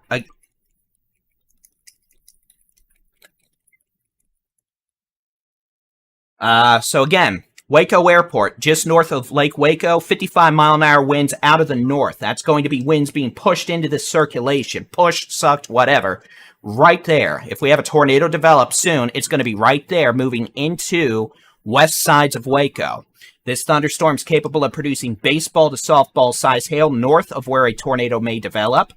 So again, Waco Airport, just north of Lake Waco, 55 mile an hour winds out of the north. That's going to be winds being pushed into the circulation, pushed, sucked, whatever, right there. If we have a tornado develop soon, it's going to be right there moving into west sides of Waco. This thunderstorm is capable of producing baseball to softball size hail north of where a tornado may develop.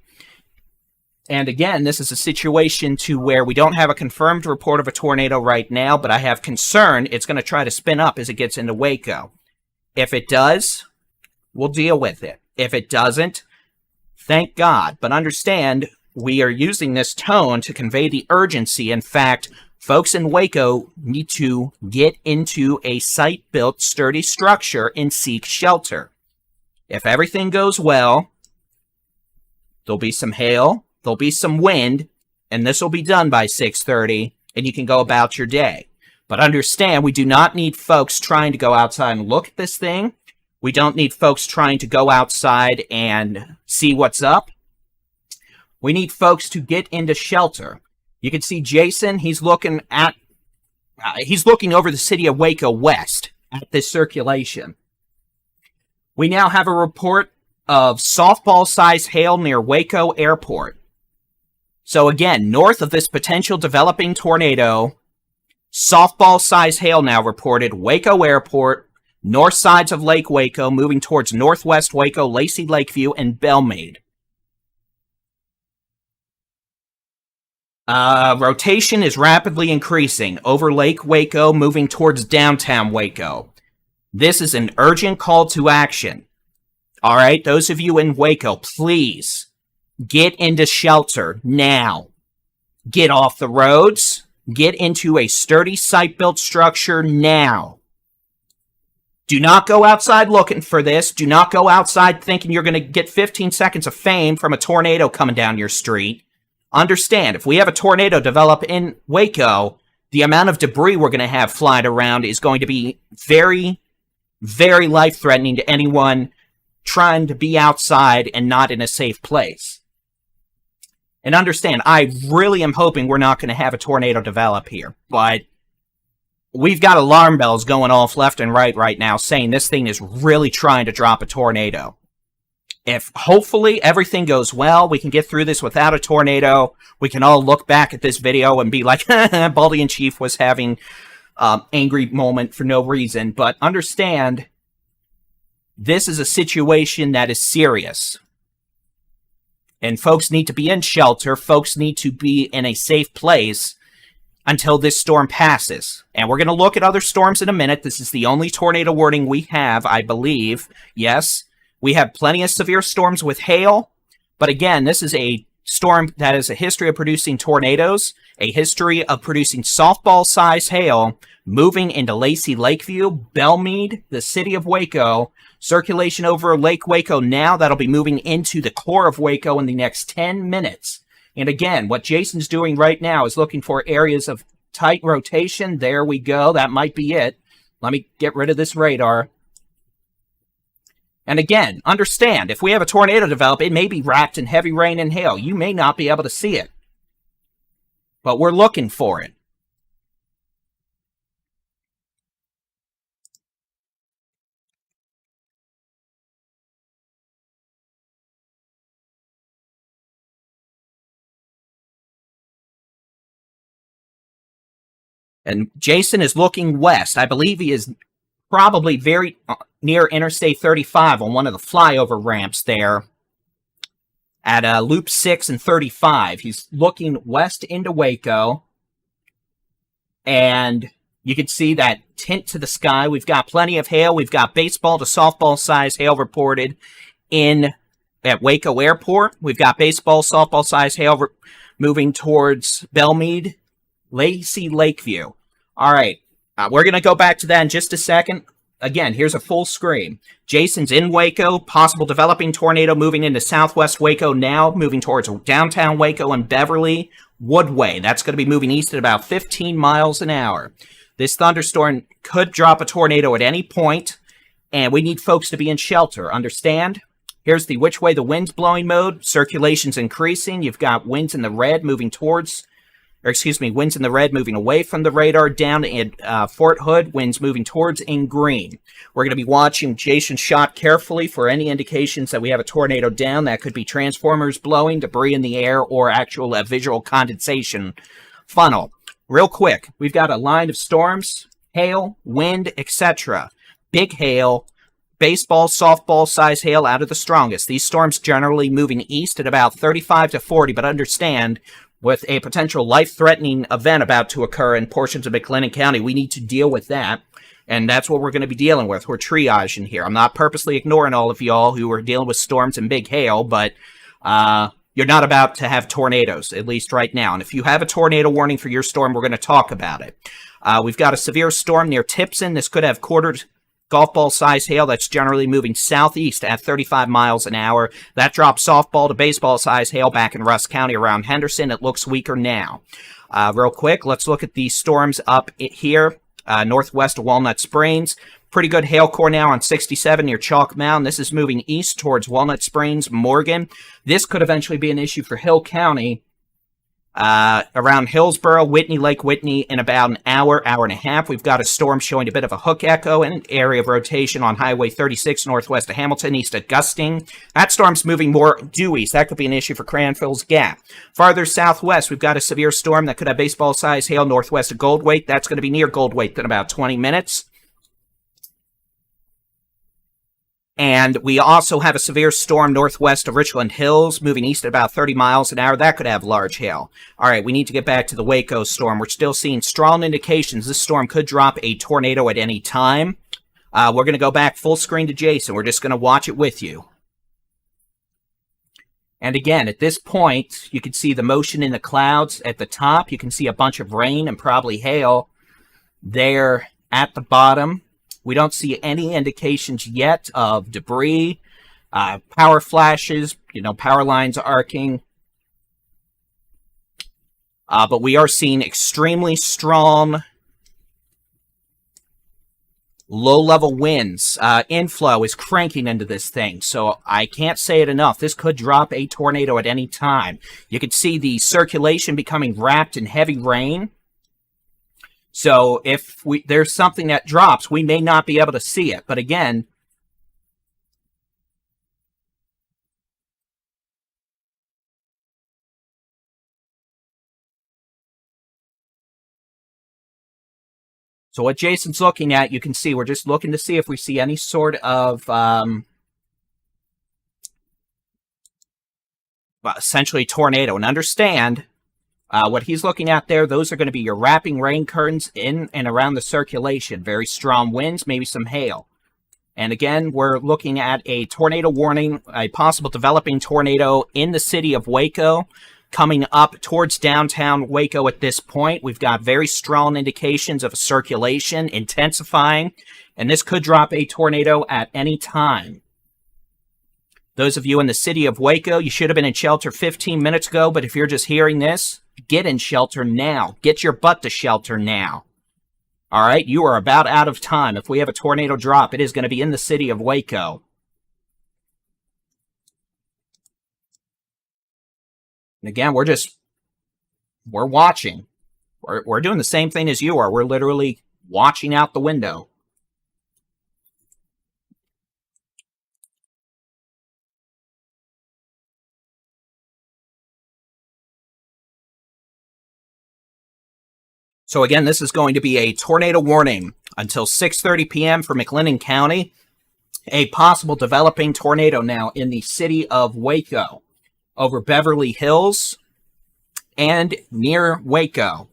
And again, this is a situation to where we don't have a confirmed report of a tornado right now, but I have concern it's going to try to spin up as it gets into Waco. If it does, we'll deal with it. If it doesn't, thank God. But understand, we are using this tone to convey the urgency. In fact, Folks in Waco need to get into a site-built, sturdy structure and seek shelter. If everything goes well, there'll be some hail, there'll be some wind, and this will be done by 6:30, and you can go about your day. But understand, we do not need folks trying to go outside and look at this thing. We don't need folks trying to go outside and see what's up. We need folks to get into shelter. You can see Jason, he's looking over the city of Waco west at this circulation. We now have a report of softball-sized hail near Waco Airport. So again, north of this potential developing tornado, softball-sized hail now reported, Waco Airport, north sides of Lake Waco, moving towards northwest Waco, Lacey Lakeview, and Belmead. Rotation is rapidly increasing over Lake Waco, moving towards downtown Waco. This is an urgent call to action. All right, those of you in Waco, please get into shelter now. Get off the roads. Get into a sturdy site-built structure now. Do not go outside looking for this. Do not go outside thinking you're going to get 15 seconds of fame from a tornado coming down your street. Understand, if we have a tornado develop in Waco, the amount of debris we're going to have flying around is going to be very, very life-threatening to anyone trying to be outside and not in a safe place. And understand, I really am hoping we're not going to have a tornado develop here, but we've got alarm bells going off left and right now saying this thing is really trying to drop a tornado. If hopefully everything goes well, we can get through this without a tornado. We can all look back at this video and be like, Baldy in Chief was having angry moment for no reason. But understand, this is a situation that is serious. And folks need to be in shelter. Folks need to be in a safe place until this storm passes. And we're going to look at other storms in a minute. This is the only tornado warning we have, I believe. Yes. We have plenty of severe storms with hail, but again, this is a storm that has a history of producing tornadoes, a history of producing softball-sized hail, moving into Lacey Lakeview, Belmead, the city of Waco, circulation over Lake Waco now, that'll be moving into the core of Waco in the next 10 minutes. And again, what Jason's doing right now is looking for areas of tight rotation. There we go, that might be it. Let me get rid of this radar. And again, understand, if we have a tornado develop, it may be wrapped in heavy rain and hail. You may not be able to see it. But we're looking for it. And Jason is looking west. I believe he is probably very near Interstate 35 on one of the flyover ramps there at Loop 6 and 35. He's looking west into Waco, and you can see that tint to the sky. We've got plenty of hail. We've got baseball to softball size hail reported at Waco Airport. We've got baseball, softball size hail moving towards Belmead, Lacey Lakeview. All right. We're going to go back to that in just a second. Again, here's a full screen. Jason's in Waco, possible developing tornado moving into southwest Waco now, moving towards downtown Waco and Beverly Woodway. That's going to be moving east at about 15 miles an hour. This thunderstorm could drop a tornado at any point, and we need folks to be in shelter. Understand? Here's the which way the wind's blowing mode. Circulation's increasing. You've got winds in the red moving towards... winds in the red moving away from the radar, down at Fort Hood, winds moving towards in green. We're going to be watching Jason's shot carefully for any indications that we have a tornado down. That could be transformers blowing, debris in the air, or actual visual condensation funnel. Real quick, we've got a line of storms, hail, wind, etc. Big hail, baseball, softball size hail out of the strongest. These storms generally moving east at about 35 to 40, but understand, with a potential life-threatening event about to occur in portions of McLennan County, we need to deal with that, and that's what we're going to be dealing with. We're triaging here. I'm not purposely ignoring all of y'all who are dealing with storms and big hail, but you're not about to have tornadoes, at least right now. And if you have a tornado warning for your storm, we're going to talk about it. We've got a severe storm near Tipson. This could have quartered golf ball size hail that's generally moving southeast at 35 miles an hour. That drops softball to baseball size hail back in Rusk County around Henderson. It looks weaker now. Real quick, let's look at these storms up here, northwest of Walnut Springs. Pretty good hail core now on 67 near Chalk Mound. This is moving east towards Walnut Springs, Morgan. This could eventually be an issue for Hill County. Around Hillsboro, Whitney, Lake Whitney, in about an hour, hour and a half. We've got a storm showing a bit of a hook echo and an area of rotation on Highway 36 northwest of Hamilton, east of Gusting. That storm's moving more due east. That could be an issue for Cranfill's Gap. Farther southwest, we've got a severe storm that could have baseball-sized hail northwest of Goldthwaite. That's going to be near Goldthwaite in about 20 minutes. And we also have a severe storm northwest of Richland Hills, moving east at about 30 miles an hour. That could have large hail. All right, we need to get back to the Waco storm. We're still seeing strong indications this storm could drop a tornado at any time. We're going to go back full screen to Jason. We're just going to watch it with you. And again, at this point, you can see the motion in the clouds at the top. You can see a bunch of rain and probably hail there at the bottom. We don't see any indications yet of debris, power flashes, power lines arcing. But we are seeing extremely strong low-level winds. Inflow is cranking into this thing, so I can't say it enough. This could drop a tornado at any time. You can see the circulation becoming wrapped in heavy rain. So if there's something that drops, we may not be able to see it. But again, so what Jason's looking at, you can see, we're just looking to see if we see any sort of essentially tornado. And understand, what he's looking at there, those are going to be your wrapping rain curtains in and around the circulation. Very strong winds, maybe some hail. And again, we're looking at a tornado warning, a possible developing tornado in the city of Waco, coming up towards downtown Waco at this point. We've got very strong indications of circulation intensifying, and this could drop a tornado at any time. Those of you in the city of Waco, you should have been in shelter 15 minutes ago, but if you're just hearing this, get in shelter now. Get your butt to shelter now. All right, you are about out of time. If we have a tornado drop, it is going to be in the city of Waco. And again, we're watching. We're doing the same thing as you are. We're literally watching out the window. So again, this is going to be a tornado warning until 6:30 p.m. for McLennan County. A possible developing tornado now in the city of Waco, over Beverly Hills and near Waco.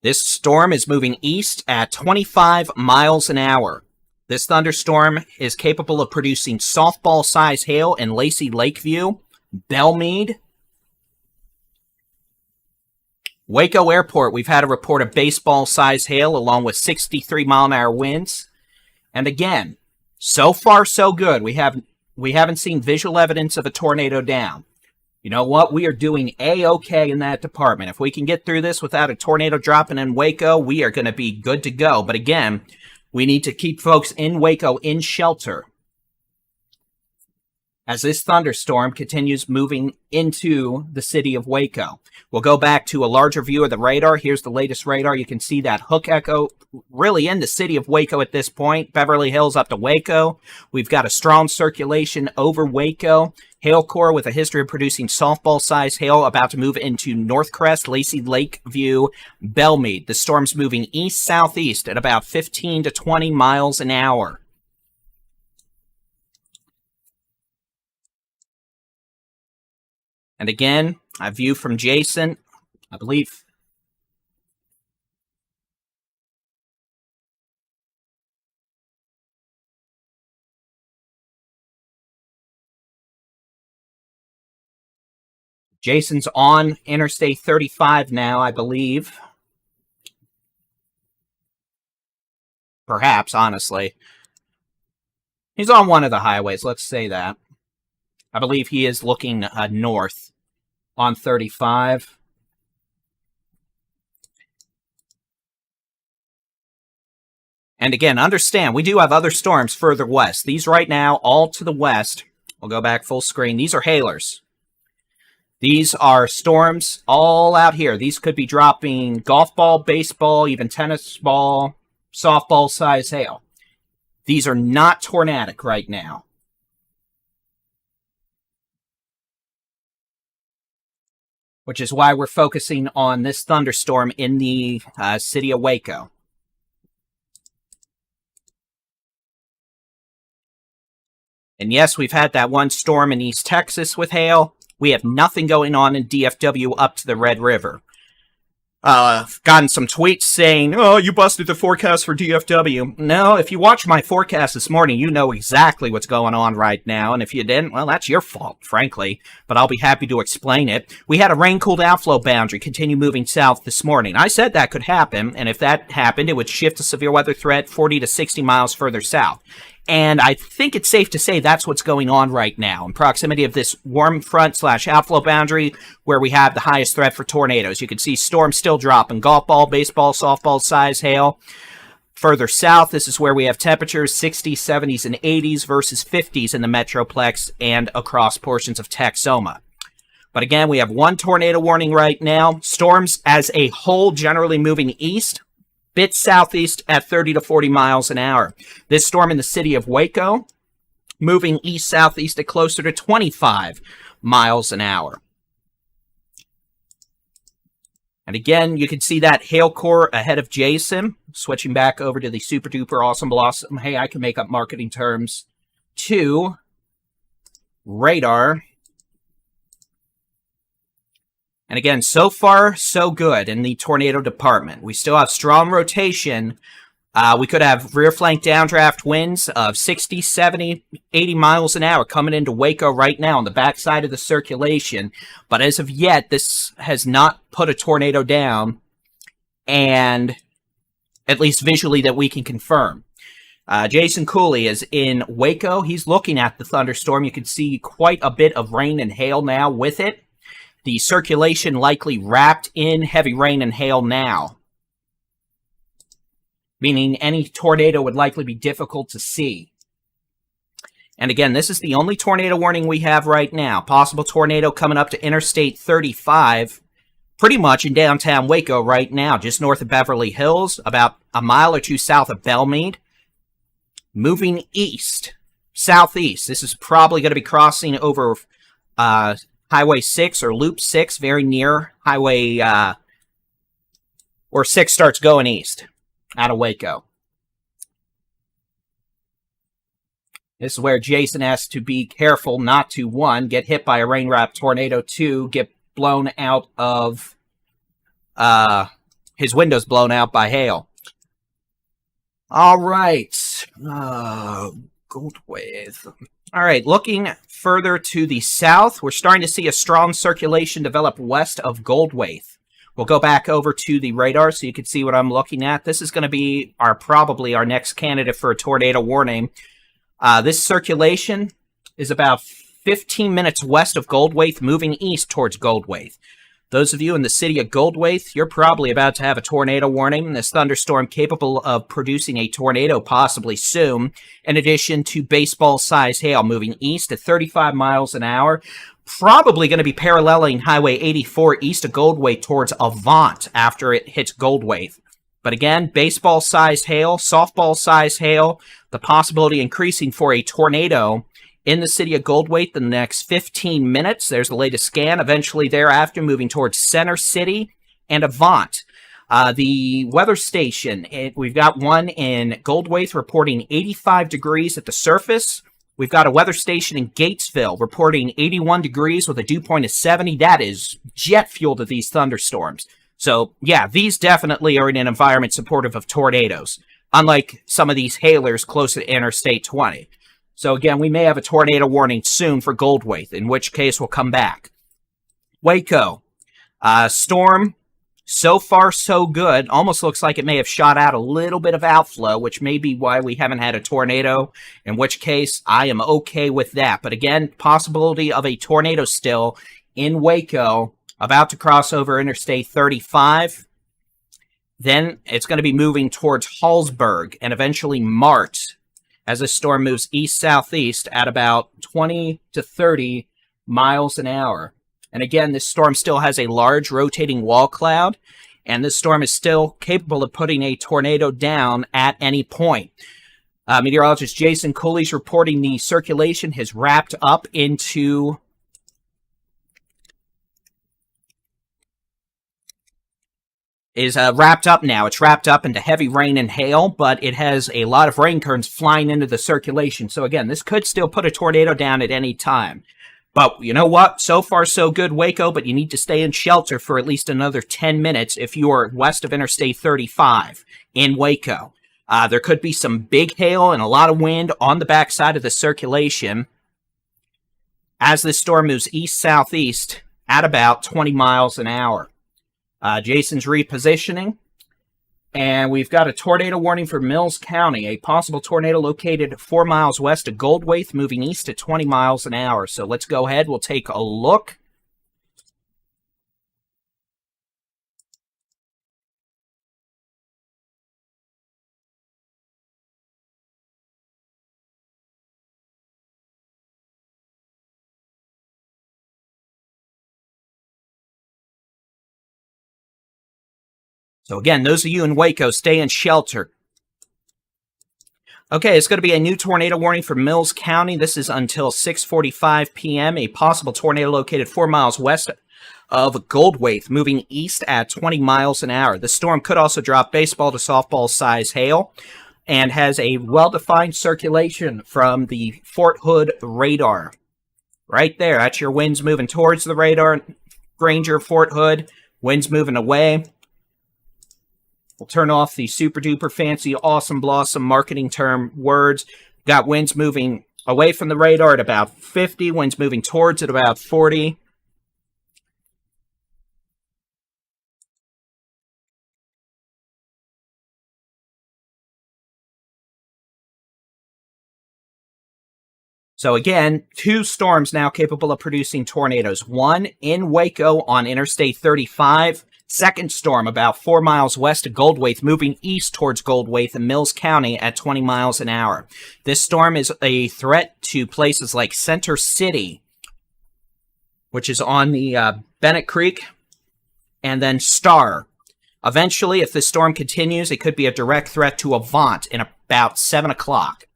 This storm is moving east at 25 miles an hour. This thunderstorm is capable of producing softball-sized hail in Lacey Lakeview, Belmead, Waco Airport. We've had a report of baseball-sized hail along with 63-mile-an-hour winds. And again, so far so good. We haven't seen visual evidence of a tornado down. You know what? We are doing A-okay in that department. If we can get through this without a tornado dropping in Waco, we are going to be good to go. But again, we need to keep folks in Waco in shelter as this thunderstorm continues moving into the city of Waco. We'll go back to a larger view of the radar. Here's the latest radar. You can see that hook echo really in the city of Waco at this point. Beverly Hills up to Waco. We've got a strong circulation over Waco. Hail core with a history of producing softball-sized hail about to move into Northcrest, Lacey Lakeview, Belmead. The storm's moving east-southeast at about 15 to 20 miles an hour. And again, a view from Jason, I believe. Jason's on Interstate 35 now, I believe. Perhaps, honestly. He's on one of the highways, let's say that. I believe he is looking north on 35. And again, understand, we do have other storms further west. These right now, all to the west, we'll go back full screen. These are hailers. These are storms all out here. These could be dropping golf ball, baseball, even tennis ball, softball size hail. These are not tornadic right now. Which is why we're focusing on this thunderstorm in the city of Waco. And yes, we've had that one storm in East Texas with hail. We have nothing going on in DFW up to the Red River. I've gotten some tweets saying, oh, you busted the forecast for DFW. No, if you watch my forecast this morning, you know exactly what's going on right now. And if you didn't, well, that's your fault, frankly. But I'll be happy to explain it. We had a rain-cooled outflow boundary continue moving south this morning. I said that could happen, and if that happened, it would shift to severe weather threat 40 to 60 miles further south. And I think it's safe to say that's what's going on right now, in proximity of this warm front / outflow boundary where we have the highest threat for tornadoes. You can see storms still dropping, golf ball, baseball, softball size hail. Further south, this is where we have temperatures 60s, 70s, and 80s versus 50s in the Metroplex and across portions of Texoma. But again, we have one tornado warning right now. Storms as a whole generally moving east. Bit southeast at 30 to 40 miles an hour. This storm in the city of Waco, moving east-southeast at closer to 25 miles an hour. And again, you can see that hail core ahead of Jason. Switching back over to the super duper awesome blossom. Hey, I can make up marketing terms. To radar. And again, so far, so good in the tornado department. We still have strong rotation. We could have rear flank downdraft winds of 60, 70, 80 miles an hour coming into Waco right now on the backside of the circulation. But as of yet, this has not put a tornado down, and at least visually that we can confirm. Jason Cooley is in Waco. He's looking at the thunderstorm. You can see quite a bit of rain and hail now with it. The circulation likely wrapped in heavy rain and hail now, meaning any tornado would likely be difficult to see. And again, this is the only tornado warning we have right now. Possible tornado coming up to Interstate 35, pretty much in downtown Waco right now, just north of Beverly Hills, about a mile or two south of Belmead. Moving east, southeast. This is probably going to be crossing over Highway 6 or Loop 6, very near Highway, where 6 starts going east out of Waco. This is where Jason has to be careful not to, 1, get hit by a rain-wrapped tornado, 2, get blown out of, his windows blown out by hail. All right. Goldwave. All right, looking further to the south, we're starting to see a strong circulation develop west of Goldwaith. We'll go back over to the radar so you can see what I'm looking at. This is going to be probably our next candidate for a tornado warning. This circulation is about 15 minutes west of Goldwaith, moving east towards Goldwaith. Those of you in the city of Goldwaith, you're probably about to have a tornado warning. This thunderstorm capable of producing a tornado possibly soon, in addition to baseball-sized hail moving east at 35 miles an hour. Probably going to be paralleling Highway 84 east of Goldwaith towards Avant after it hits Goldwaith. But again, baseball-sized hail, softball-sized hail, the possibility increasing for a tornado in the city of Goldwaith in the next 15 minutes. There's the latest scan. Eventually thereafter, moving towards Center City and Avant. The weather station, we've got one in Goldwaith reporting 85 degrees at the surface. We've got a weather station in Gatesville reporting 81 degrees with a dew point of 70. That is jet fuel to these thunderstorms. So, yeah, these definitely are in an environment supportive of tornadoes, unlike some of these hailers close to Interstate 20. So again, we may have a tornado warning soon for Goldwaith, in which case we'll come back. Waco. Storm, so far so good. Almost looks like it may have shot out a little bit of outflow, which may be why we haven't had a tornado, in which case I am okay with that. But again, possibility of a tornado still in Waco, about to cross over Interstate 35. Then it's going to be moving towards Hallsburg and eventually Mart as the storm moves east-southeast at about 20 to 30 miles an hour. And again, this storm still has a large rotating wall cloud, and this storm is still capable of putting a tornado down at any point. Meteorologist Jason Cooley's reporting the circulation has wrapped up into wrapped up now. It's wrapped up into heavy rain and hail, but it has a lot of rain currents flying into the circulation. So again, this could still put a tornado down at any time. But you know what? So far, so good, Waco, but you need to stay in shelter for at least another 10 minutes if you're west of Interstate 35 in Waco. There could be some big hail and a lot of wind on the backside of the circulation as this storm moves east-southeast at about 20 miles an hour. Jason's repositioning, and we've got a tornado warning for Mills County, a possible tornado located 4 miles west of Goldwaith, moving east at 20 miles an hour. So let's go ahead, we'll take a look. So again, those of you in Waco, stay in shelter. Okay, it's going to be a new tornado warning for Mills County. This is until 6:45 p.m. A possible tornado located 4 miles west of Goldwaith, moving east at 20 miles an hour. The storm could also drop baseball to softball size hail and has a well-defined circulation from the Fort Hood radar. Right there, that's your winds moving towards the radar. Granger, Fort Hood, winds moving away. We'll turn off the super duper fancy awesome blossom marketing term words. Got winds moving away from the radar at about 50, winds moving towards at about 40. So again, 2 storms now capable of producing tornadoes. One in Waco on Interstate 35. Second storm about 4 miles west of Goldwaith, moving east towards Goldwaith in Mills County at 20 miles an hour. This storm is a threat to places like Center City, which is on the Bennett Creek, and then Star. Eventually, if this storm continues, it could be a direct threat to Avant in about 7 o'clock.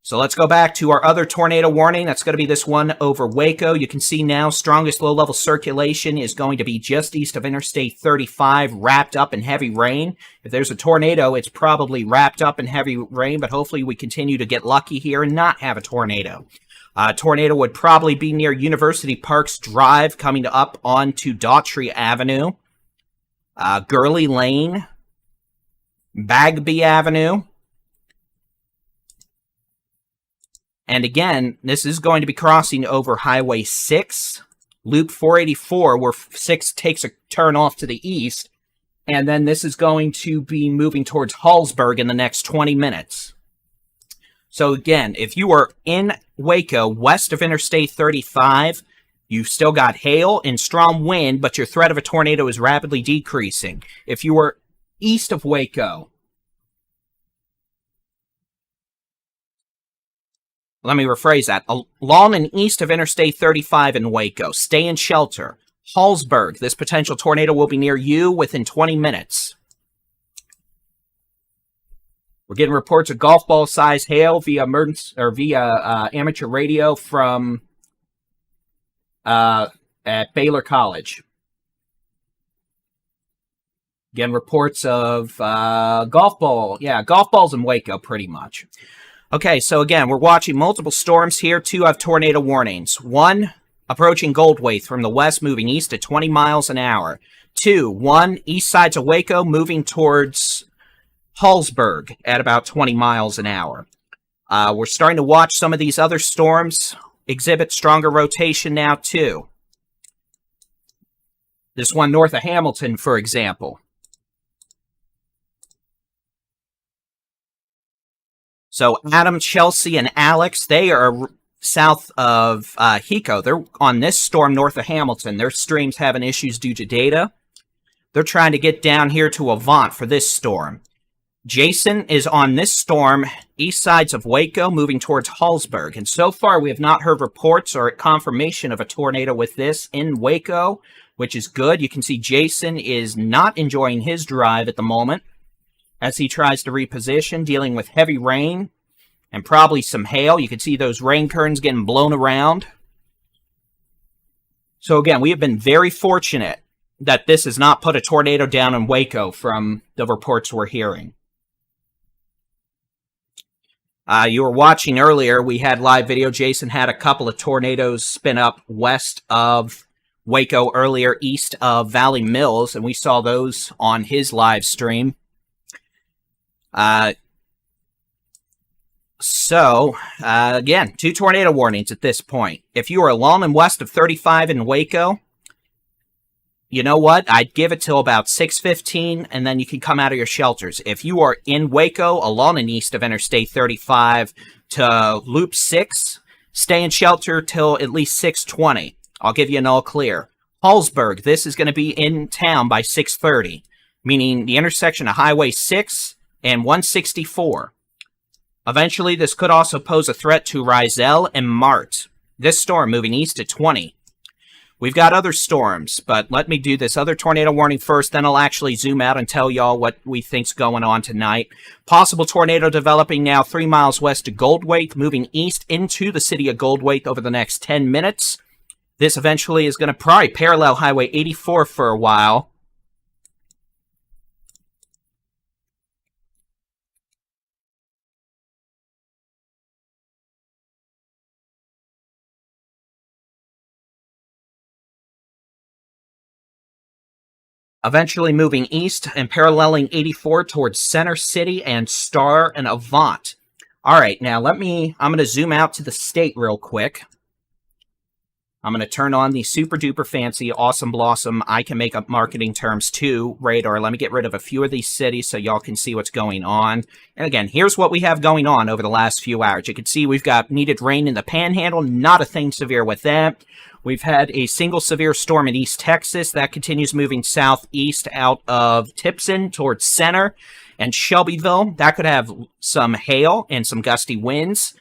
So let's go back to our other tornado warning. That's going to be this one over Waco. You can see now strongest low-level circulation is going to be just east of Interstate 35, wrapped up in heavy rain. If there's a tornado, it's probably wrapped up in heavy rain, but hopefully we continue to get lucky here and not have a tornado. Tornado would probably be near University Parks Drive, coming up onto Daughtry Avenue, Gurley Lane, Bagby Avenue. And again, this is going to be crossing over Highway 6, Loop 484, where 6 takes a turn off to the east. And then this is going to be moving towards Hallsburg in the next 20 minutes. So again, if you are in Waco, west of Interstate 35, you've still got hail and strong wind, but your threat of a tornado is rapidly decreasing. If you are east of Waco, let me rephrase that. Along and east of Interstate 35 in Waco, stay in shelter. Hallsburg, this potential tornado will be near you within 20 minutes. We're getting reports of golf ball size hail via amateur radio from at Baylor College. Again, reports of golf balls in Waco, pretty much. Okay, so again, we're watching multiple storms here. 2 have tornado warnings. 1, approaching Goldwaith from the west, moving east at 20 miles an hour. 2, 1, east sides of Waco, moving towards Hallsburg at about 20 miles an hour. We're starting to watch some of these other storms exhibit stronger rotation now too. This one north of Hamilton, for example. So Adam, Chelsea, and Alex, they are south of Hiko. They're on this storm north of Hamilton. Their stream's having issues due to data. They're trying to get down here to Avant for this storm. Jason is on this storm, east sides of Waco, moving towards Hallsburg. And so far, we have not heard reports or confirmation of a tornado with this in Waco, which is good. You can see Jason is not enjoying his drive at the moment as he tries to reposition, dealing with heavy rain and probably some hail. You can see those rain curtains getting blown around. So again, we have been very fortunate that this has not put a tornado down in Waco from the reports we're hearing. You were watching earlier, we had live video. Jason had a couple of tornadoes spin up west of Waco earlier, east of Valley Mills, and we saw those on his live stream. Again, 2 tornado warnings at this point. If you are along and west of 35 in Waco, you know what? I'd give it till about 6:15, and then you can come out of your shelters. If you are in Waco, along and east of Interstate 35 to Loop 6, stay in shelter till at least 6:20. I'll give you an all clear. Hallsburg, this is going to be in town by 6:30, meaning the intersection of Highway 6 and 164. Eventually, this could also pose a threat to Rizel and Mart. This storm moving east at 20. We've got other storms, but let me do this other tornado warning first, then I'll actually zoom out and tell y'all what we think's going on tonight. Possible tornado developing now 3 miles west of Goldthwaite, moving east into the city of Goldthwaite over the next 10 minutes. This eventually is going to probably parallel Highway 84 for a while. Eventually moving east and paralleling 84 towards Center City and Star and Avant. All right, now I'm going to zoom out to the state real quick. I'm going to turn on the super duper fancy, awesome blossom, I can make up marketing terms too radar. Let me get rid of a few of these cities so y'all can see what's going on. And again, here's what we have going on over the last few hours. You can see we've got needed rain in the Panhandle, not a thing severe with that. We've had a single severe storm in East Texas that continues moving southeast out of Tipson towards Center and Shelbyville. That could have some hail and some gusty winds.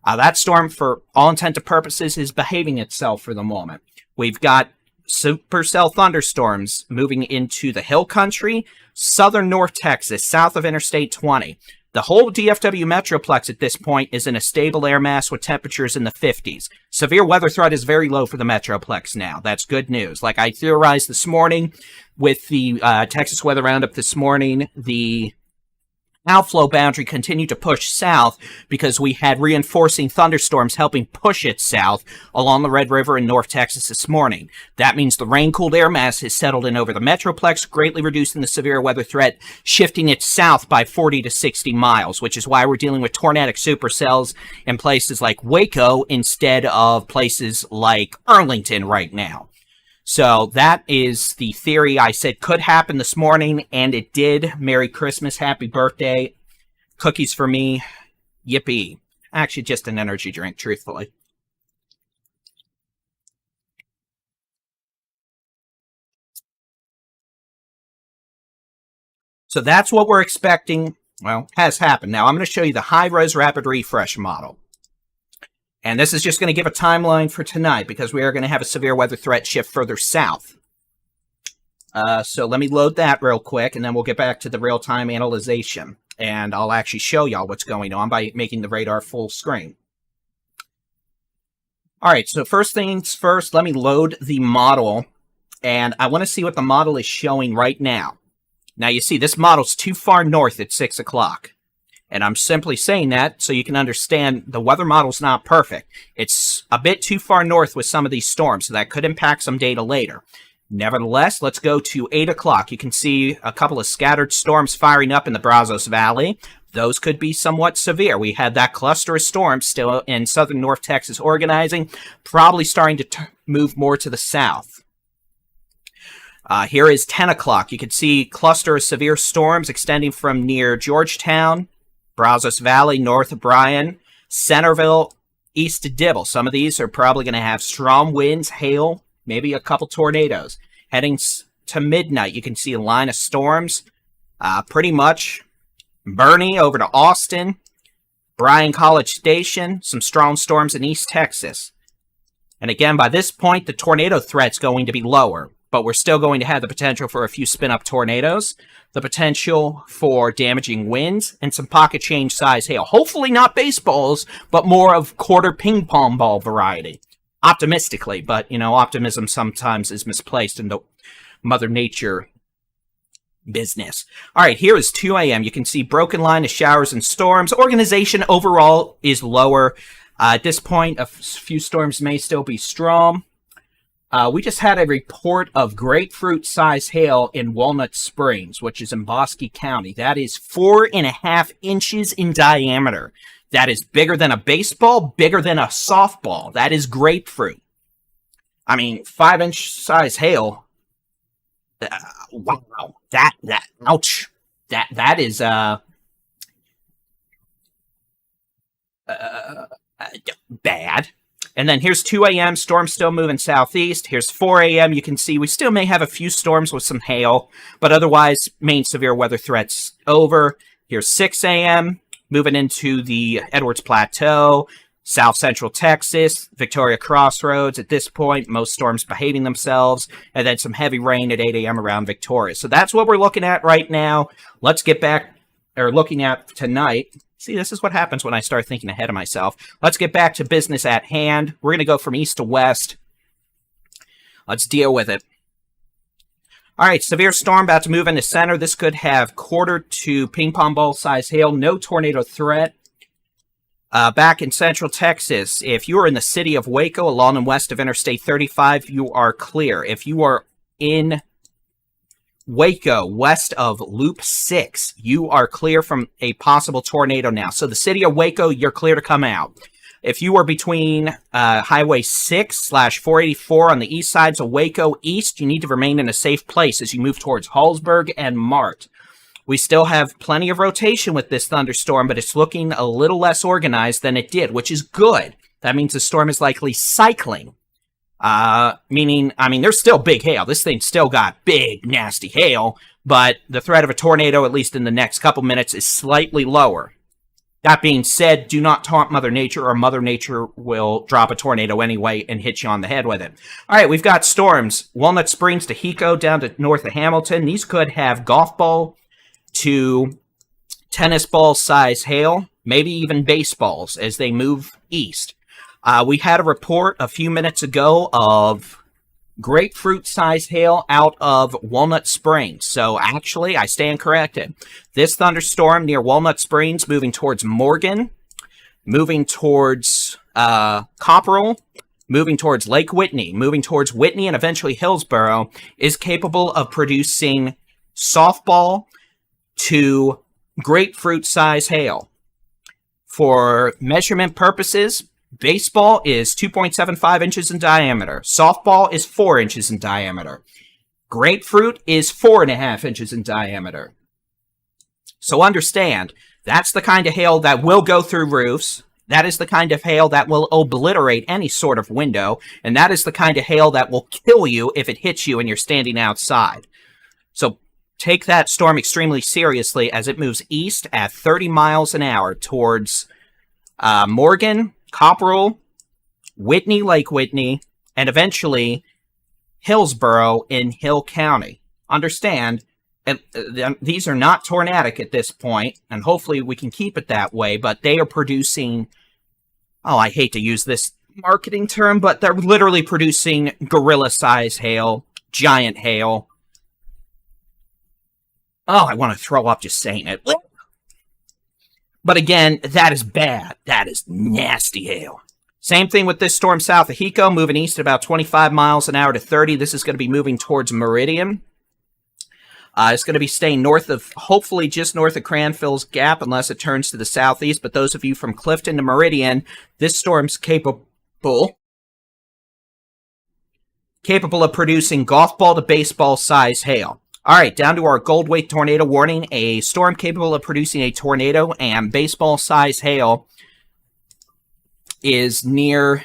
That storm, for all intents and purposes, is behaving itself for the moment. We've got supercell thunderstorms moving into the hill country, southern North Texas, south of Interstate 20. The whole DFW Metroplex at this point is in a stable air mass with temperatures in the 50s. Severe weather threat is very low for the Metroplex now. That's good news. Like I theorized this morning with the Texas Weather Roundup this morning, the outflow boundary continued to push south because we had reinforcing thunderstorms helping push it south along the Red River in North Texas this morning. That means the rain-cooled air mass has settled in over the Metroplex, greatly reducing the severe weather threat, shifting it south by 40 to 60 miles, which is why we're dealing with tornadic supercells in places like Waco instead of places like Arlington right now. So that is the theory I said could happen this morning, and it did. Merry Christmas, happy birthday, cookies for me, yippee. Actually, just an energy drink, truthfully. So that's what we're expecting, well, has happened. Now I'm going to show you the high-res rapid refresh model. And this is just going to give a timeline for tonight because we are going to have a severe weather threat shift further south. So let me load that real quick, and then we'll get back to the real-time analyzation. And I'll actually show y'all what's going on by making the radar full screen. All right, so first things first, let me load the model. And I want to see what the model is showing right now. Now, you see, this model's too far north at 6 o'clock. And I'm simply saying that so you can understand the weather model's not perfect. It's a bit too far north with some of these storms, so that could impact some data later. Nevertheless, let's go to 8 o'clock. You can see a couple of scattered storms firing up in the Brazos Valley. those could be somewhat severe. We had that cluster of storms still in southern North Texas organizing, probably starting to move more to the south. Here is 10 o'clock. You can see cluster of severe storms extending from near Georgetown, Brazos Valley, north of Bryan, Centerville, east of Dibble. Some of these are probably going to have strong winds, hail, maybe a couple tornadoes. Heading to midnight, you can see a line of storms. Pretty much Bernie over to Austin, Bryan College Station, some strong storms in East Texas. And again, by this point, the tornado threat's going to be lower, but we're still going to have the potential for a few spin-up tornadoes, the potential for damaging winds, and some pocket change size hail. Hopefully not baseballs, but more of quarter ping pong ball variety. Optimistically, but, you know, optimism sometimes is misplaced in the Mother Nature business. All right, here is 2 a.m. You can see broken line of showers and storms. Organization overall is lower. At this point, a few storms may still be strong. We just had a report of grapefruit-sized hail in Walnut Springs, which is in Bosque County. That is 4.5 inches in diameter. That is bigger than a baseball, bigger than a softball. That is grapefruit. I mean, 5-inch size hail. Wow. Ouch. That is, bad. And then here's 2 a.m. Storm still moving southeast. Here's 4 a.m. You can see we still may have a few storms with some hail, but otherwise, main severe weather threats over. Here's 6 a.m. moving into the Edwards Plateau, south central Texas, Victoria Crossroads. At this point, most storms behaving themselves, and then some heavy rain at 8 a.m. around Victoria. So that's what we're looking at right now. Let's get back, or looking at tonight. See, this is what happens when I start thinking ahead of myself. Let's get back to business at hand. We're going to go from east to west. Let's deal with it. All right, severe storm about to move into center. This could have quarter to ping pong ball size hail. No tornado threat. Back in central Texas, if you are in the city of Waco, along and west of Interstate 35, you are clear. If you are in Waco, west of Loop 6, you are clear from a possible tornado now. So the city of Waco, you're clear to come out. If you are between Highway 6/484 on the east sides of Waco east, you need to remain in a safe place as you move towards Hallsburg and Mart. We still have plenty of rotation with this thunderstorm, but it's looking a little less organized than it did, which is good. That means the storm is likely cycling. Meaning, there's still big hail. This thing still got big, nasty hail, but the threat of a tornado, at least in the next couple minutes, is slightly lower. That being said, do not taunt Mother Nature, or Mother Nature will drop a tornado anyway and hit you on the head with it. All right, we've got storms. Walnut Springs to Hiko down to north of Hamilton. These could have golf ball to tennis ball size hail, maybe even baseballs as they move east. We had a report a few minutes ago of grapefruit-sized hail out of Walnut Springs. So actually, I stand corrected. This thunderstorm near Walnut Springs moving towards Morgan, moving towards Copperell, moving towards Lake Whitney, moving towards Whitney, and eventually Hillsboro, is capable of producing softball to grapefruit-sized hail. For measurement purposes, baseball is 2.75 inches in diameter. Softball is 4 inches in diameter. Grapefruit is 4.5 inches in diameter. So understand, that's the kind of hail that will go through roofs. That is the kind of hail that will obliterate any sort of window. And that is the kind of hail that will kill you if it hits you and you're standing outside. So take that storm extremely seriously as it moves east at 30 miles an hour towards Morgan, Copperell, Whitney, Lake Whitney, and eventually Hillsboro in Hill County. Understand, these are not tornadic at this point, and hopefully we can keep it that way, but they are producing, I hate to use this marketing term, but they're literally producing gorilla-sized hail, giant hail. I want to throw up just saying it. But again, that is bad. That is nasty hail. Same thing with this storm south of Hiko, moving east at about 25 miles an hour to 30. This is going to be moving towards Meridian. It's going to be staying north of, hopefully just north of Cranfill's Gap, unless it turns to the southeast. But those of you from Clifton to Meridian, this storm's capable of producing golf ball to baseball size hail. All right, down to our Goldthwait tornado warning. A storm capable of producing a tornado and baseball size hail is near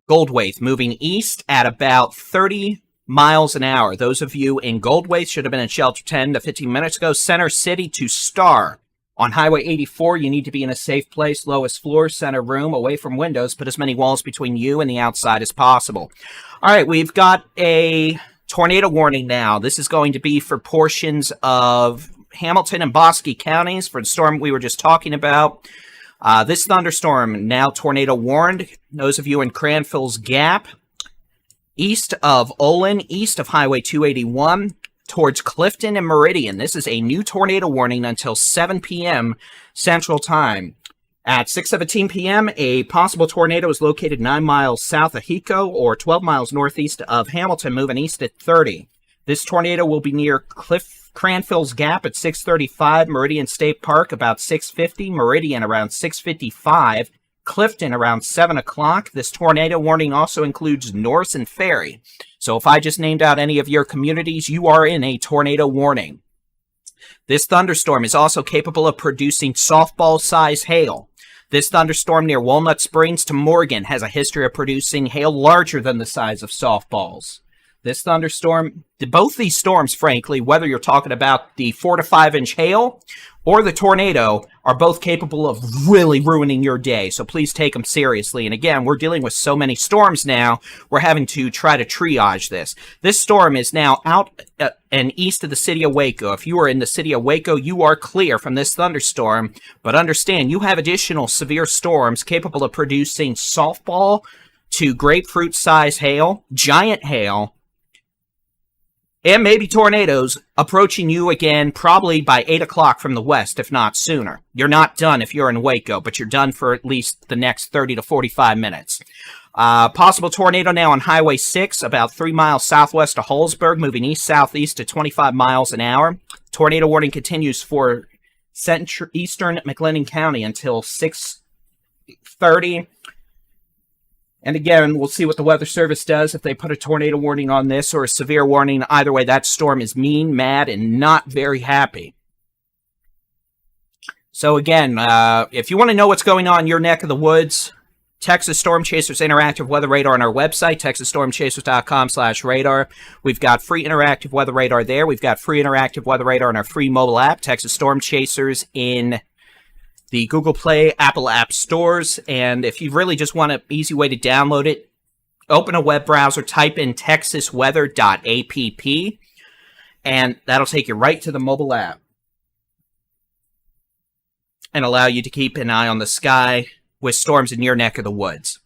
Goldthwait, moving east at about 30 miles an hour. Those of you in Goldthwait should have been in shelter 10 to 15 minutes ago. Center City to Star. On Highway 84, you need to be in a safe place, lowest floor, center room, away from windows. Put as many walls between you and the outside as possible. All right, we've got a tornado warning now. This is going to be for portions of Hamilton and Bosque counties for the storm we were just talking about. This thunderstorm now tornado warned. Those of you in Cranfill's Gap, east of Olin, east of Highway 281, towards Clifton and Meridian. This is a new tornado warning until 7 p.m. Central Time. At 6:17 p.m., a possible tornado is located 9 miles south of Hiko or 12 miles northeast of Hamilton, moving east at 30. This tornado will be near Cranfill's Gap at 6:35, Meridian State Park about 6:50, Meridian around 6:55, Clifton around 7 o'clock. This tornado warning also includes Norris and Ferry. So if I just named out any of your communities, you are in a tornado warning. This thunderstorm is also capable of producing softball-size hail. This thunderstorm near Walnut Springs to Morgan has a history of producing hail larger than the size of softballs. This thunderstorm, both these storms, frankly, whether you're talking about the 4 to 5 inch hail or the tornado, are both capable of really ruining your day. So please take them seriously. And again, we're dealing with so many storms now, we're having to try to triage this. This storm is now out and east of the city of Waco. If you are in the city of Waco, you are clear from this thunderstorm. But understand, you have additional severe storms capable of producing softball to grapefruit size hail, giant hail, and maybe tornadoes approaching you again probably by 8 o'clock from the west, if not sooner. You're not done if you're in Waco, but you're done for at least the next 30 to 45 minutes. Possible tornado now on Highway 6, about 3 miles southwest of Holsburg, moving east-southeast at 25 miles an hour. Tornado warning continues for eastern McLennan County until 6:30. And again, we'll see what the Weather Service does if they put a tornado warning on this or a severe warning. Either way, that storm is mean, mad, and not very happy. So again, if you want to know what's going on in your neck of the woods, Texas Storm Chasers Interactive Weather Radar on our website, texasstormchasers.com/radar. We've got free interactive weather radar there. We've got free interactive weather radar on our free mobile app, Texas Storm Chasers, in the Google Play, Apple App Stores. And if you really just want an easy way to download it, open a web browser, type in texasweather.app, and that'll take you right to the mobile app and allow you to keep an eye on the sky with storms in your neck of the woods.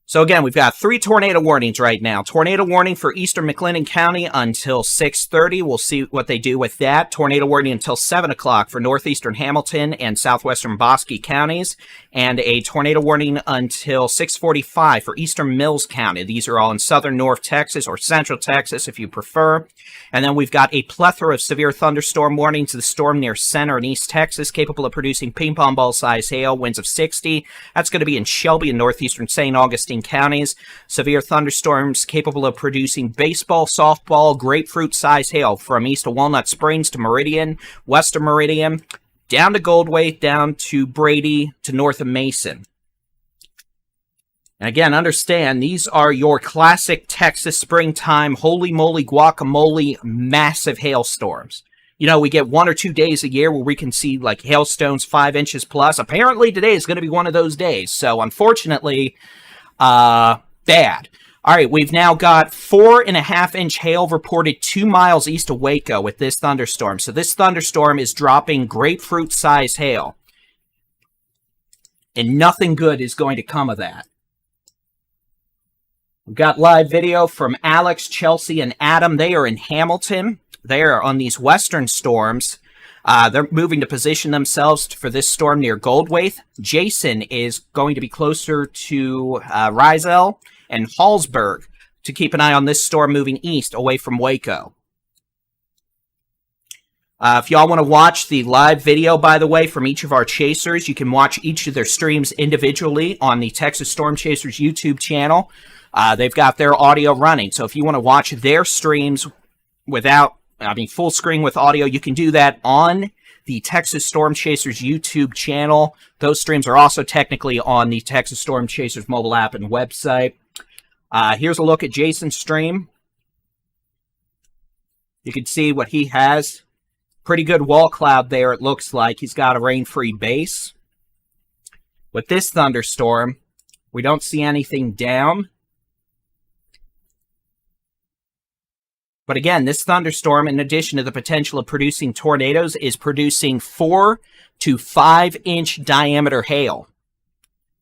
So again, we've got 3 tornado warnings right now. Tornado warning for eastern McLennan County until 6:30. We'll see what they do with that. Tornado warning until 7 o'clock for northeastern Hamilton and southwestern Bosque counties. And a tornado warning until 6:45 for eastern Mills County. These are all in southern North Texas or central Texas if you prefer. And then we've got a plethora of severe thunderstorm warnings. The storm near center and east Texas, capable of producing ping-pong ball-size hail, winds of 60. That's going to be in Shelby and northeastern St. Augustine counties. Severe thunderstorms capable of producing baseball, softball, grapefruit-size hail from east of Walnut Springs to Meridian, west of Meridian, down to Goldthwait, down to Brady, to north of Mason. And again, understand, these are your classic Texas springtime, holy moly guacamole, massive hailstorms. You know, we get 1 or 2 days a year where we can see like hailstones 5 inches plus. Apparently today is going to be one of those days. So unfortunately, bad. All right, we've now got 4.5 inch hail reported 2 miles east of Waco with this thunderstorm. So this thunderstorm is dropping grapefruit size hail. And nothing good is going to come of that. We've got live video from Alex, Chelsea, and Adam. They are in Hamilton. They are on these western storms. They're moving to position themselves for this storm near Goldwaith. Jason is going to be closer to Rizel and Hallsberg to keep an eye on this storm moving east away from Waco. If y'all want to watch the live video, by the way, from each of our chasers, you can watch each of their streams individually on the Texas Storm Chasers YouTube channel. They've got their audio running. So if you want to watch their streams full screen with audio, you can do that on the Texas Storm Chasers YouTube channel. Those streams are also technically on the Texas Storm Chasers mobile app and website. Here's a look at Jason's stream. You can see what he has. Pretty good wall cloud there, it looks like. He's got a rain-free base. With this thunderstorm, we don't see anything down. But again, this thunderstorm, in addition to the potential of producing tornadoes, is producing 4 to 5 inch diameter hail,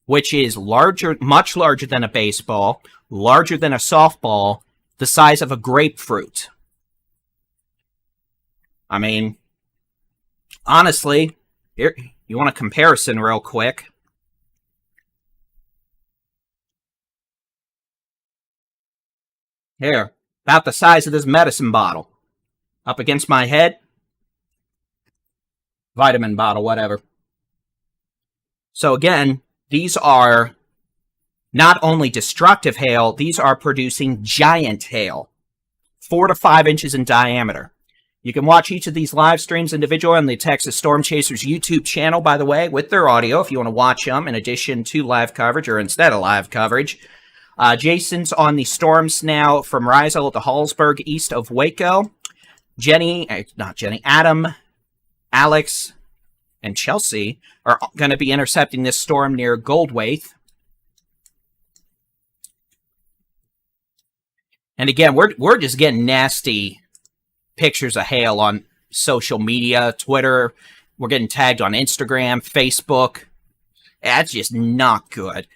which is much larger than a baseball, larger than a softball, the size of a grapefruit. I mean, honestly, here, you want a comparison real quick? Here, about the size of this medicine bottle. Up against my head. Vitamin bottle, whatever. So again, these are not only destructive hail, these are producing giant hail. 4 to 5 inches in diameter. You can watch each of these live streams individually on the Texas Storm Chasers YouTube channel, by the way, with their audio, if you want to watch them in addition to live coverage or instead of live coverage. Jason's on the storms now from Rizel to Hallsberg, east of Waco. Adam, Alex, and Chelsea are going to be intercepting this storm near Goldwaith. And again, we're just getting nasty pictures of hail on social media, Twitter. We're getting tagged on Instagram, Facebook. That's just not good.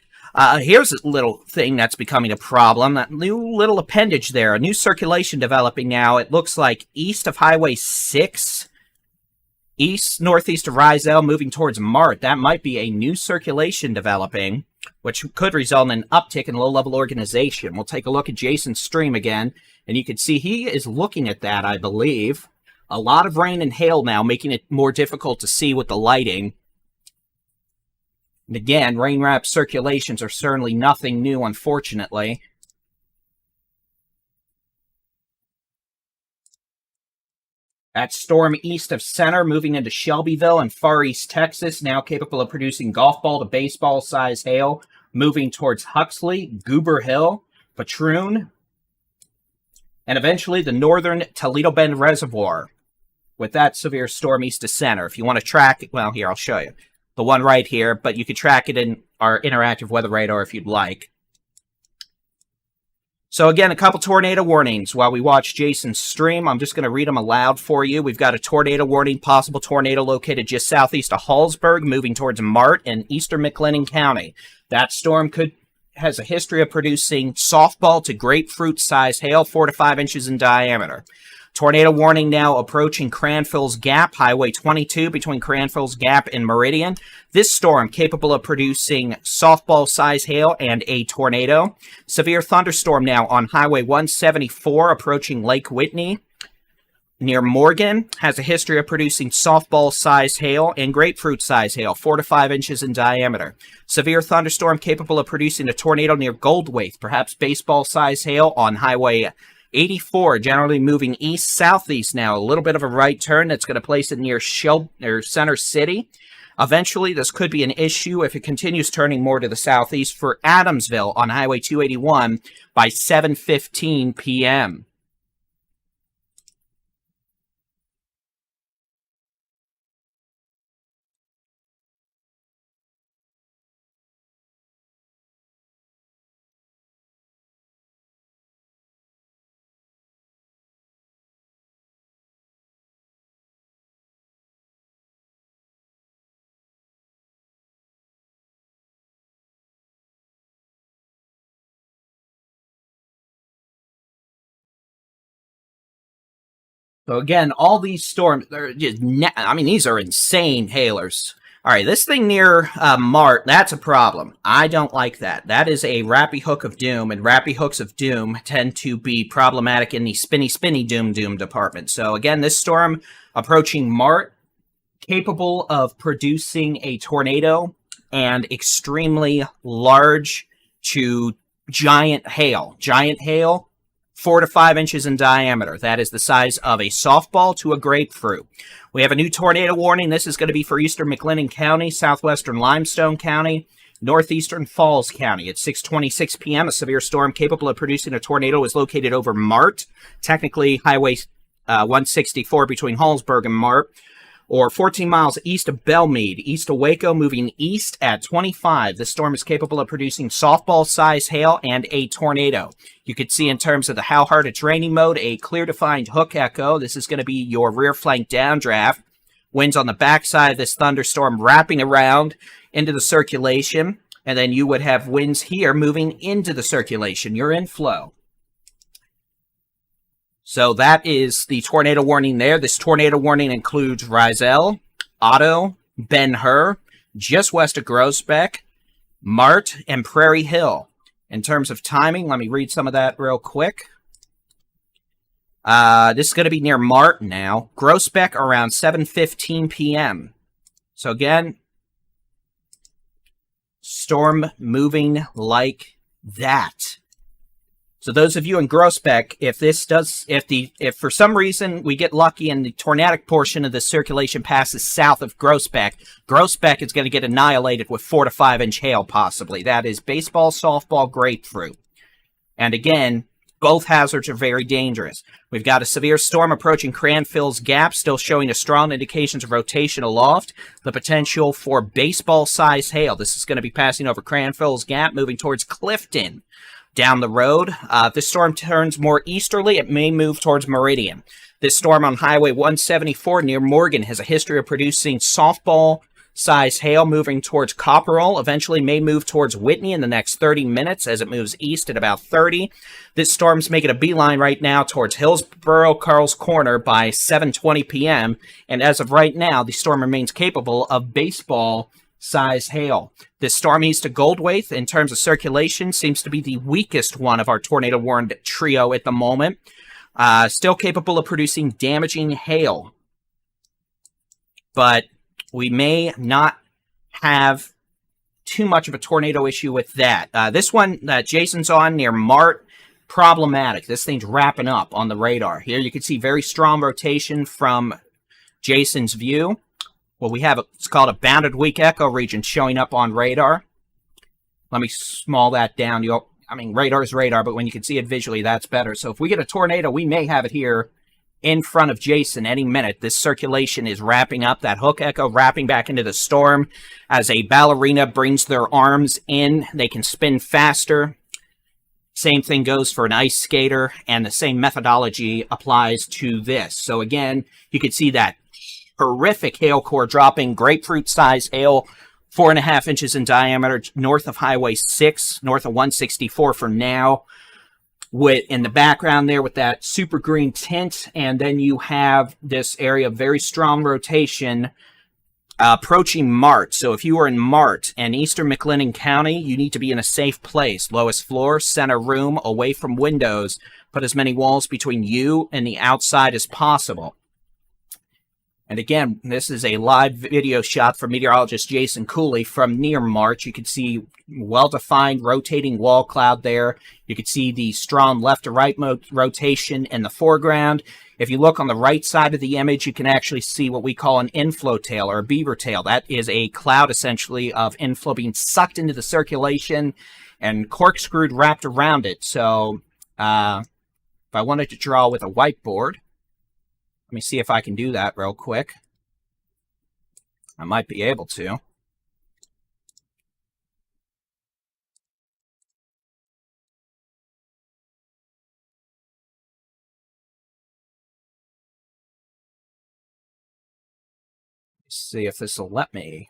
Here's a little thing that's becoming a problem. That new little appendage there, a new circulation developing now. It looks like east of Highway 6, northeast of Rizel, moving towards Mart. That might be a new circulation developing, which could result in an uptick in low-level organization. We'll take a look at Jason's stream again, and you can see he is looking at that, I believe. A lot of rain and hail now, making it more difficult to see with the lighting. And again, rain-wrapped circulations are certainly nothing new, unfortunately. That storm east of center, moving into Shelbyville and far east Texas, now capable of producing golf ball to baseball size hail, moving towards Huxley, Goober Hill, Patroon, and eventually the northern Toledo Bend Reservoir with that severe storm east of center. If you want to track it, well, here, I'll show you. The one right here, but you could track it in our interactive weather radar if you'd like. So again, a couple tornado warnings while we watch Jason's stream. I'm just going to read them aloud for you. We've got a tornado warning, possible tornado located just southeast of Hallsberg, moving towards Mart in eastern McLennan County. That storm has a history of producing softball to grapefruit size hail, 4 to 5 inches in diameter. Tornado warning now approaching Cranfill's Gap, Highway 22 between Cranfill's Gap and Meridian. This storm capable of producing softball-size hail and a tornado. Severe thunderstorm now on Highway 174 approaching Lake Whitney near Morgan. Has a history of producing softball-sized hail and grapefruit-sized hail, 4 to 5 inches in diameter. Severe thunderstorm capable of producing a tornado near Goldwaith, perhaps baseball-sized hail on Highway 84, generally moving east-southeast now. A little bit of a right turn that's going to place it near Center City. Eventually, this could be an issue if it continues turning more to the southeast for Adamsville on Highway 281 by 7:15 p.m. So again, all these storms, they're just, I mean, these are insane hailers. All right, this thing near Mart, that's a problem. I don't like that. That is a Rappy Hook of Doom, and Rappy Hooks of Doom tend to be problematic in the spinny Doom department. So again, this storm approaching Mart, capable of producing a tornado and extremely large to giant hail. Giant hail, 4 to 5 inches in diameter. That is the size of a softball to a grapefruit. We have a new tornado warning. This is going to be for eastern McLennan County, southwestern Limestone County, northeastern Falls County. At 6:26 p.m., a severe storm capable of producing a tornado is located over Mart, technically Highway 164 between Hallsburg and Mart, or 14 miles east of Belmead, east of Waco, moving east at 25. This storm is capable of producing softball-sized hail and a tornado. You can see in terms of the how hard it's raining mode, a clear defined hook echo. This is going to be your rear flank downdraft. Winds on the backside of this thunderstorm wrapping around into the circulation. And then you would have winds here moving into the circulation, your inflow. So that is the tornado warning there. This tornado warning includes Rizal, Otto, Ben-Hur, just west of Groesbeck, Mart, and Prairie Hill. In terms of timing, let me read some of that real quick. This is going to be near Mart now. Groesbeck around 7:15 p.m. So again, storm moving like that. So those of you in Groesbeck, if for some reason we get lucky and the tornadic portion of the circulation passes south of Groesbeck, Groesbeck is going to get annihilated with 4 to 5 inch hail possibly. That is baseball, softball, grapefruit. And again, both hazards are very dangerous. We've got a severe storm approaching Cranfill's Gap, still showing a strong indications of rotation aloft. The potential for baseball-sized hail. This is going to be passing over Cranfill's Gap, moving towards Clifton. Down the road, if this storm turns more easterly, it may move towards Meridian. This storm on Highway 174 near Morgan has a history of producing softball-sized hail moving towards Copperell, eventually may move towards Whitney in the next 30 minutes as it moves east at about 30. This storm's making a beeline right now towards Hillsborough, Carl's Corner by 7:20 p.m., and as of right now, the storm remains capable of baseball-size hail. This storm east of Goldwaith, in terms of circulation, seems to be the weakest one of our tornado-warned trio at the moment. Still capable of producing damaging hail. But we may not have too much of a tornado issue with that. This one that Jason's on near Mart, problematic. This thing's wrapping up on the radar. Here you can see very strong rotation from Jason's view. Well, we have it's called a bounded weak echo region showing up on radar. Let me small that down. Radar's radar, but when you can see it visually, that's better. So if we get a tornado, we may have it here in front of Jason any minute. This circulation is wrapping up, that hook echo wrapping back into the storm. As a ballerina brings their arms in, they can spin faster. Same thing goes for an ice skater, and the same methodology applies to this. So again, you can see that horrific hail core dropping, grapefruit-sized hail, 4.5 inches in diameter, north of Highway 6, north of 164 for now. With in the background there with that super green tint, and then you have this area of very strong rotation approaching Mart. So if you are in Mart and eastern McLennan County, you need to be in a safe place. Lowest floor, center room, away from windows. Put as many walls between you and the outside as possible. And again, this is a live video shot from meteorologist Jason Cooley from near Mart. You can see well-defined rotating wall cloud there. You can see the strong left to right rotation in the foreground. If you look on the right side of the image, you can actually see what we call an inflow tail or a beaver tail. That is a cloud essentially of inflow being sucked into the circulation and corkscrewed wrapped around it. So if I wanted to draw with a whiteboard, let me see if I can do that real quick. I might be able to. Let's see if this will let me.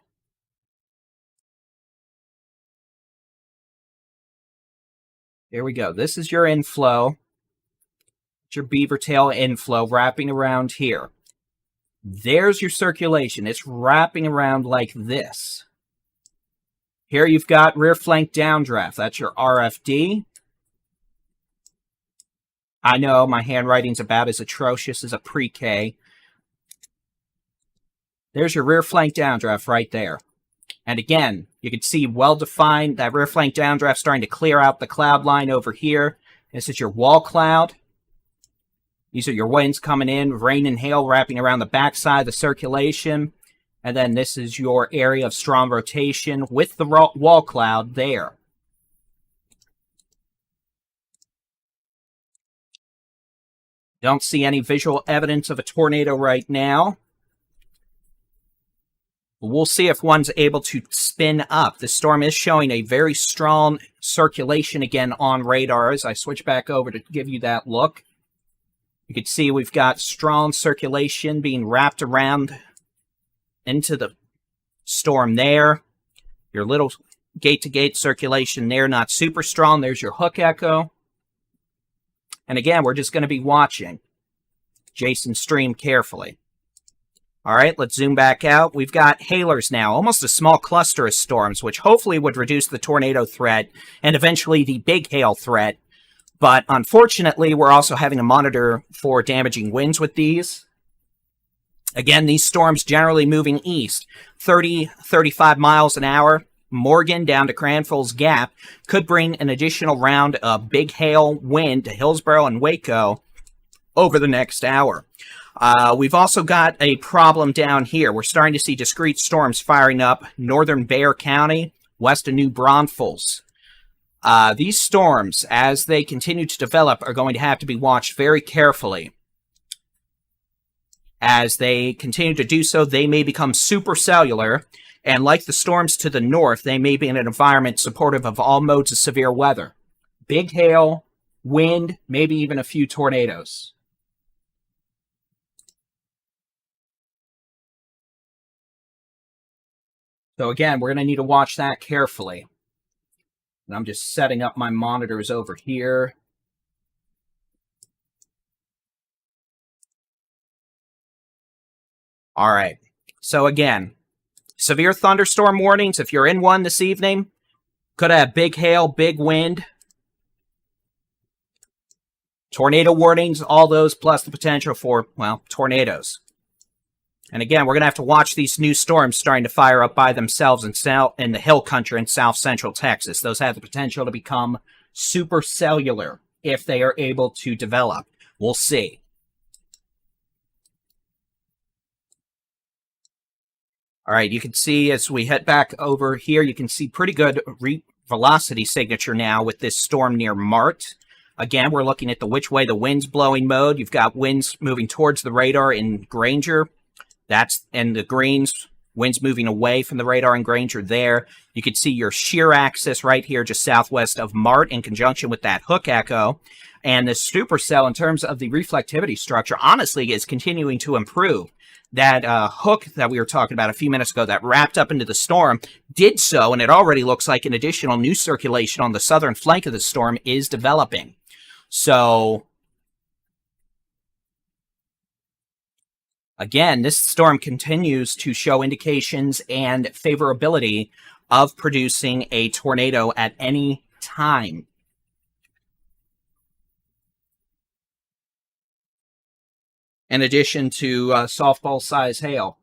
Here we go. This is your inflow. your beaver tail inflow wrapping around here. There's your circulation. It's wrapping around like this. Here you've got rear flank downdraft. That's your RFD. I know my handwriting's about as atrocious as a pre-K. There's your rear flank downdraft right there. And again, you can see well-defined, that rear flank downdraft starting to clear out the cloud line over here. This is your wall cloud. These are your winds coming in, rain and hail wrapping around the backside of the circulation. And then this is your area of strong rotation with the wall cloud there. Don't see any visual evidence of a tornado right now. We'll see if one's able to spin up. The storm is showing a very strong circulation again on radar as I switch back over to give you that look. You can see we've got strong circulation being wrapped around into the storm there. Your little gate-to-gate circulation there, not super strong. There's your hook echo. And again, we're just going to be watching Jason's stream carefully. All right, let's zoom back out. We've got hailers now, almost a small cluster of storms, which hopefully would reduce the tornado threat and eventually the big hail threat. But unfortunately, we're also having to monitor for damaging winds with these. Again, these storms generally moving east, 30, 35 miles an hour. Morgan down to Cranfield's Gap could bring an additional round of big hail wind to Hillsborough and Waco over the next hour. We've also got a problem down here. We're starting to see discrete storms firing up northern Bexar County, west of New Braunfels. These storms, as they continue to develop, are going to have to be watched very carefully. As they continue to do so, they may become supercellular, and like the storms to the north, they may be in an environment supportive of all modes of severe weather. Big hail, wind, maybe even a few tornadoes. So again, we're going to need to watch that carefully. And I'm just setting up my monitors over here. All right. So again, severe thunderstorm warnings. If you're in one this evening, could have big hail, big wind. Tornado warnings, all those, plus the potential for, well, tornadoes. And again, we're going to have to watch these new storms starting to fire up by themselves in the hill country in south central Texas. Those have the potential to become supercellular if they are able to develop. We'll see. All right, you can see as we head back over here, you can see pretty good velocity signature now with this storm near Mart. Again, we're looking at the which way the wind's blowing mode. You've got winds moving towards the radar in Granger. That's in the greens, winds moving away from the radar in Granger there. You can see your shear axis right here just southwest of Mart in conjunction with that hook echo. And the supercell, in terms of the reflectivity structure, honestly is continuing to improve. That hook that we were talking about a few minutes ago that wrapped up into the storm did so, and it already looks like an additional new circulation on the southern flank of the storm is developing. So again, this storm continues to show indications and favorability of producing a tornado at any time. In addition to softball-size hail.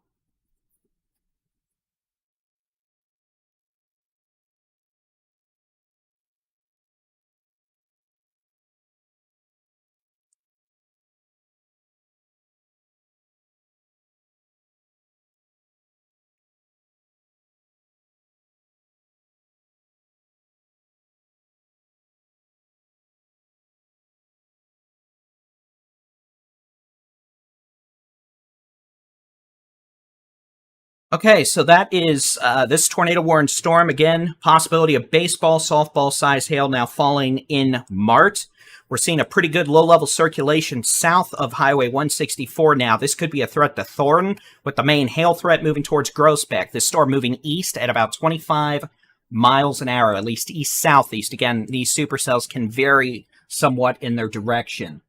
Okay, so that is this tornado-warned storm. Again, possibility of baseball, softball-sized hail now falling in Mart. We're seeing a pretty good low-level circulation south of Highway 164 now. This could be a threat to Thornton, with the main hail threat moving towards Groesbeck. This storm moving east at about 25 miles an hour, at least east-southeast. Again, these supercells can vary somewhat in their direction.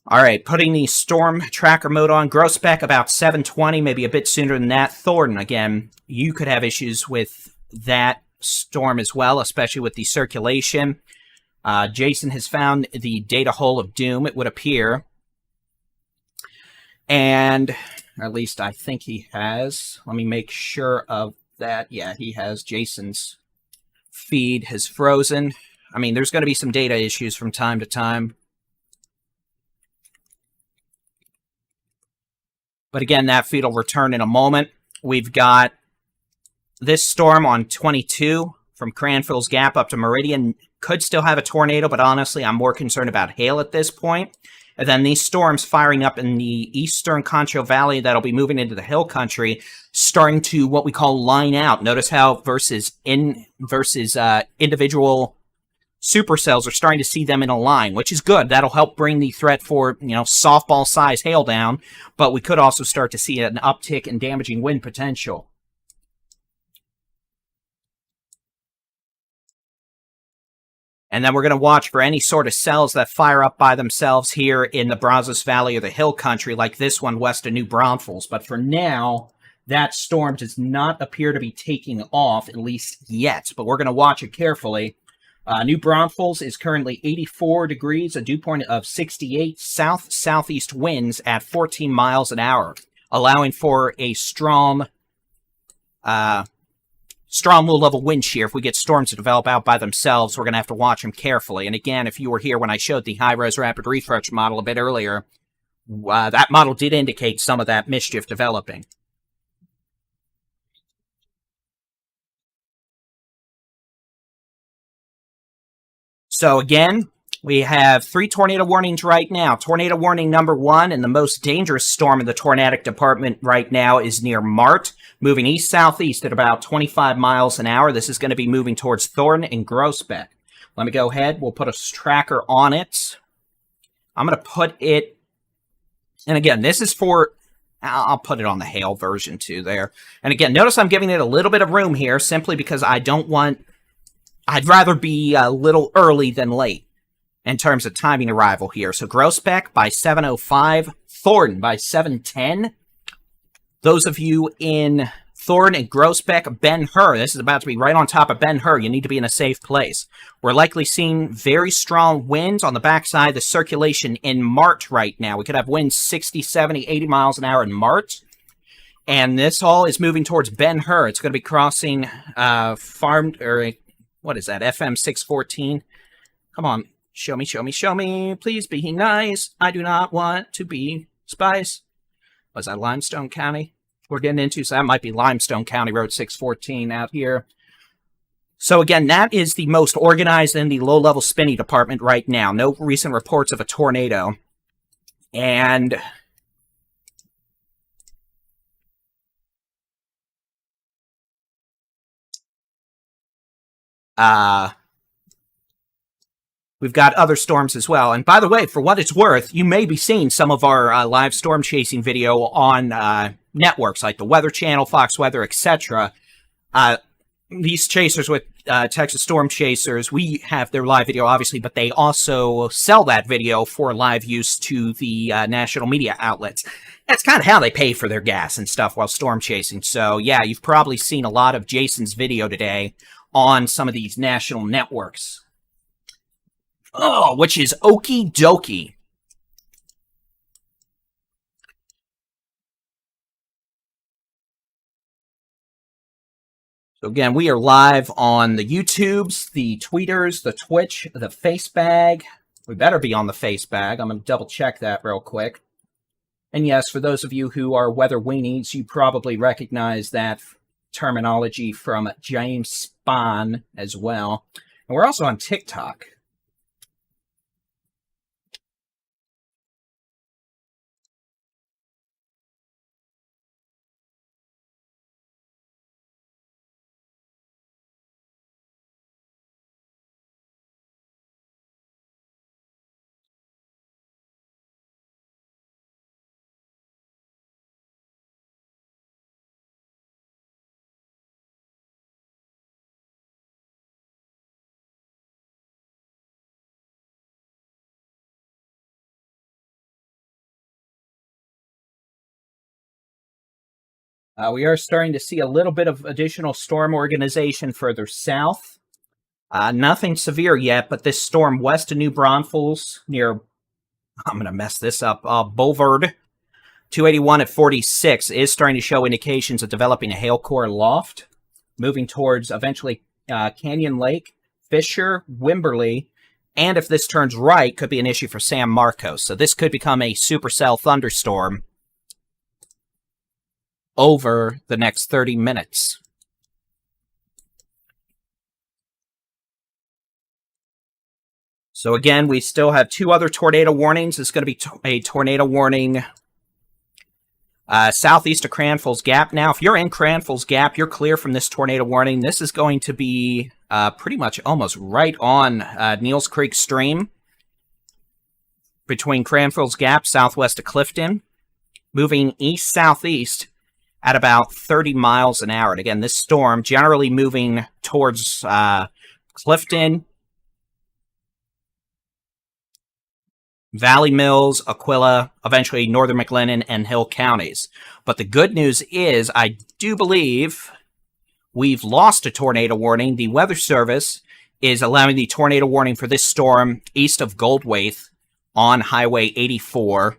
All right, putting the storm tracker mode on. Grossbeck about 720, maybe a bit sooner than that. Thornton, again, you could have issues with that storm as well, especially with the circulation. Jason has found the data hole of doom, it would appear. And at least I think he has. Let me make sure of that. Yeah, he has. Jason's feed has frozen. I mean, there's going to be some data issues from time to time. But again, that feed will return in a moment. We've got this storm on 22 from Cranfield's Gap up to Meridian. Could still have a tornado, but honestly, I'm more concerned about hail at this point. And then these storms firing up in the eastern Concho Valley that'll be moving into the hill country, starting to what we call line out. Notice how versus individual supercells are starting to see them in a line, which is good. That'll help bring the threat for, softball size hail down, but we could also start to see an uptick in damaging wind potential. And then we're going to watch for any sort of cells that fire up by themselves here in the Brazos Valley or the hill country, like this one west of New Braunfels. But for now, that storm does not appear to be taking off, at least yet. But we're going to watch it carefully. New Braunfels is currently 84 degrees, a dew point of 68, south-southeast winds at 14 miles an hour, allowing for a strong low-level wind shear. If we get storms to develop out by themselves, we're going to have to watch them carefully. And again, if you were here when I showed the high-res rapid refresh model a bit earlier, that model did indicate some of that mischief developing. So again, we have 3 tornado warnings right now. Tornado warning number 1, and the most dangerous storm in the tornadic department right now is near Mart, moving east-southeast at about 25 miles an hour. This is going to be moving towards Thornton and Groesbeck. Let me go ahead. We'll put a tracker on it. I'm going to put it, and again, this is for, I'll put it on the hail version too there. And again, notice I'm giving it a little bit of room here simply because I'd rather be a little early than late in terms of timing arrival here. So Groesbeck by 7:05, Thornton by 7:10. Those of you in Thornton and Groesbeck, Ben-Hur, this is about to be right on top of Ben-Hur. You need to be in a safe place. We're likely seeing very strong winds on the backside, the circulation in Mart right now. We could have winds 60, 70, 80 miles an hour in Mart. And this all is moving towards Ben-Hur. It's going to be crossing what is that, FM 614? Come on, show me, show me, show me. Please be nice. I do not want to be Spice. Was that Limestone County we're getting into? So that might be Limestone County Road 614 out here. So again, that is the most organized in the low-level spinning department right now. No recent reports of a tornado. And we've got other storms as well. And by the way, for what it's worth, you may be seeing some of our live storm chasing video on networks like the Weather Channel, Fox Weather, etc. These chasers with Texas Storm Chasers, we have their live video, obviously, but they also sell that video for live use to the national media outlets. That's kind of how they pay for their gas and stuff while storm chasing. So, yeah, you've probably seen a lot of Jason's video today on some of these national networks. Oh, which is okie dokie. So again, we are live on the YouTubes, the Tweeters, the Twitch, the Facebag. We better be on the Facebag. I'm going to double check that real quick. And yes, for those of you who are weather weenies, you probably recognize that terminology from James Spahn as well. And we're also on TikTok. We are starting to see a little bit of additional storm organization further south. Nothing severe yet, but this storm west of New Braunfels near, I'm going to mess this up, Boulevard 281 at 46 is starting to show indications of developing a hail core loft, moving towards eventually Canyon Lake, Fisher, Wimberley, and if this turns right, could be an issue for San Marcos. So this could become a supercell thunderstorm over the next 30 minutes. So again, we still have 2 other tornado warnings. It's going to be a tornado warning southeast of Cranfell's Gap. Now, if you're in Cranfell's Gap, you're clear from this tornado warning. This is going to be pretty much almost right on Neils Creek Stream between Cranfell's Gap, southwest of Clifton, moving east-southeast at about 30 miles an hour. And again, this storm generally moving towards Clifton, Valley Mills, Aquila, eventually northern McLennan and Hill counties. But the good news is, I do believe we've lost a tornado warning. The Weather Service is allowing the tornado warning for this storm east of Goldwaith on Highway 84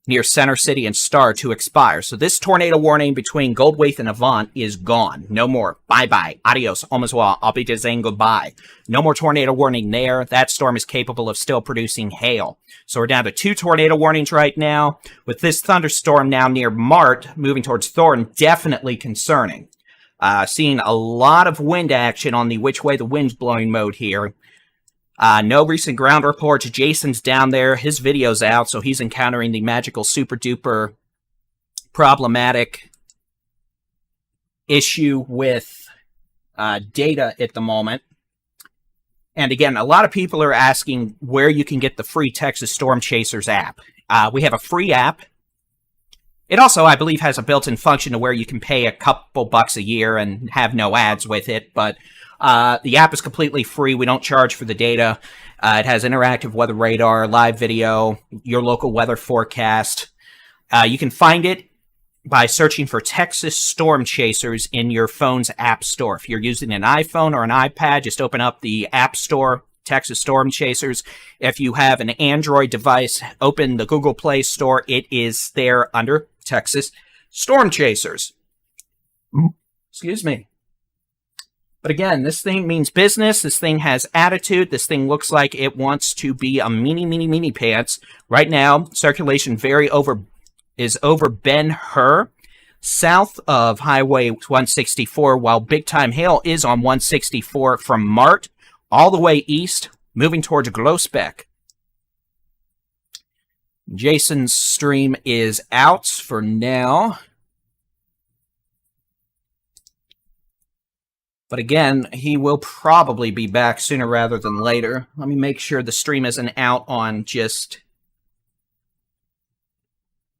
near Center City and Star to expire. So this tornado warning between Goldwaith and Avant is gone. No more. Bye-bye. Adios. Au revoir. I'll be saying goodbye. No more tornado warning there. That storm is capable of still producing hail. So we're down to 2 tornado warnings right now. With this thunderstorm now near Mart, moving towards Thornton, definitely concerning. Seeing a lot of wind action on the which way the wind's blowing mode here. No recent ground reports. Jason's down there. His video's out, so he's encountering the magical super-duper problematic issue with data at the moment. And again, a lot of people are asking where you can get the free Texas Storm Chasers app. We have a free app. It also, I believe, has a built-in function to where you can pay a couple bucks a year and have no ads with it, but the app is completely free. We don't charge for the data. It has interactive weather radar, live video, your local weather forecast. You can find it by searching for Texas Storm Chasers in your phone's app store. If you're using an iPhone or an iPad, just open up the App Store, Texas Storm Chasers. If you have an Android device, open the Google Play Store. It is there under Texas Storm Chasers. Excuse me. But again, this thing means business. This thing has attitude. This thing looks like it wants to be a mini pants. Right now, circulation is over Ben-Hur, south of Highway 164, while big-time hail is on 164 from Mart all the way east, moving towards Groesbeck. Jason's stream is out for now. But again, he will probably be back sooner rather than later. Let me make sure the stream isn't out on just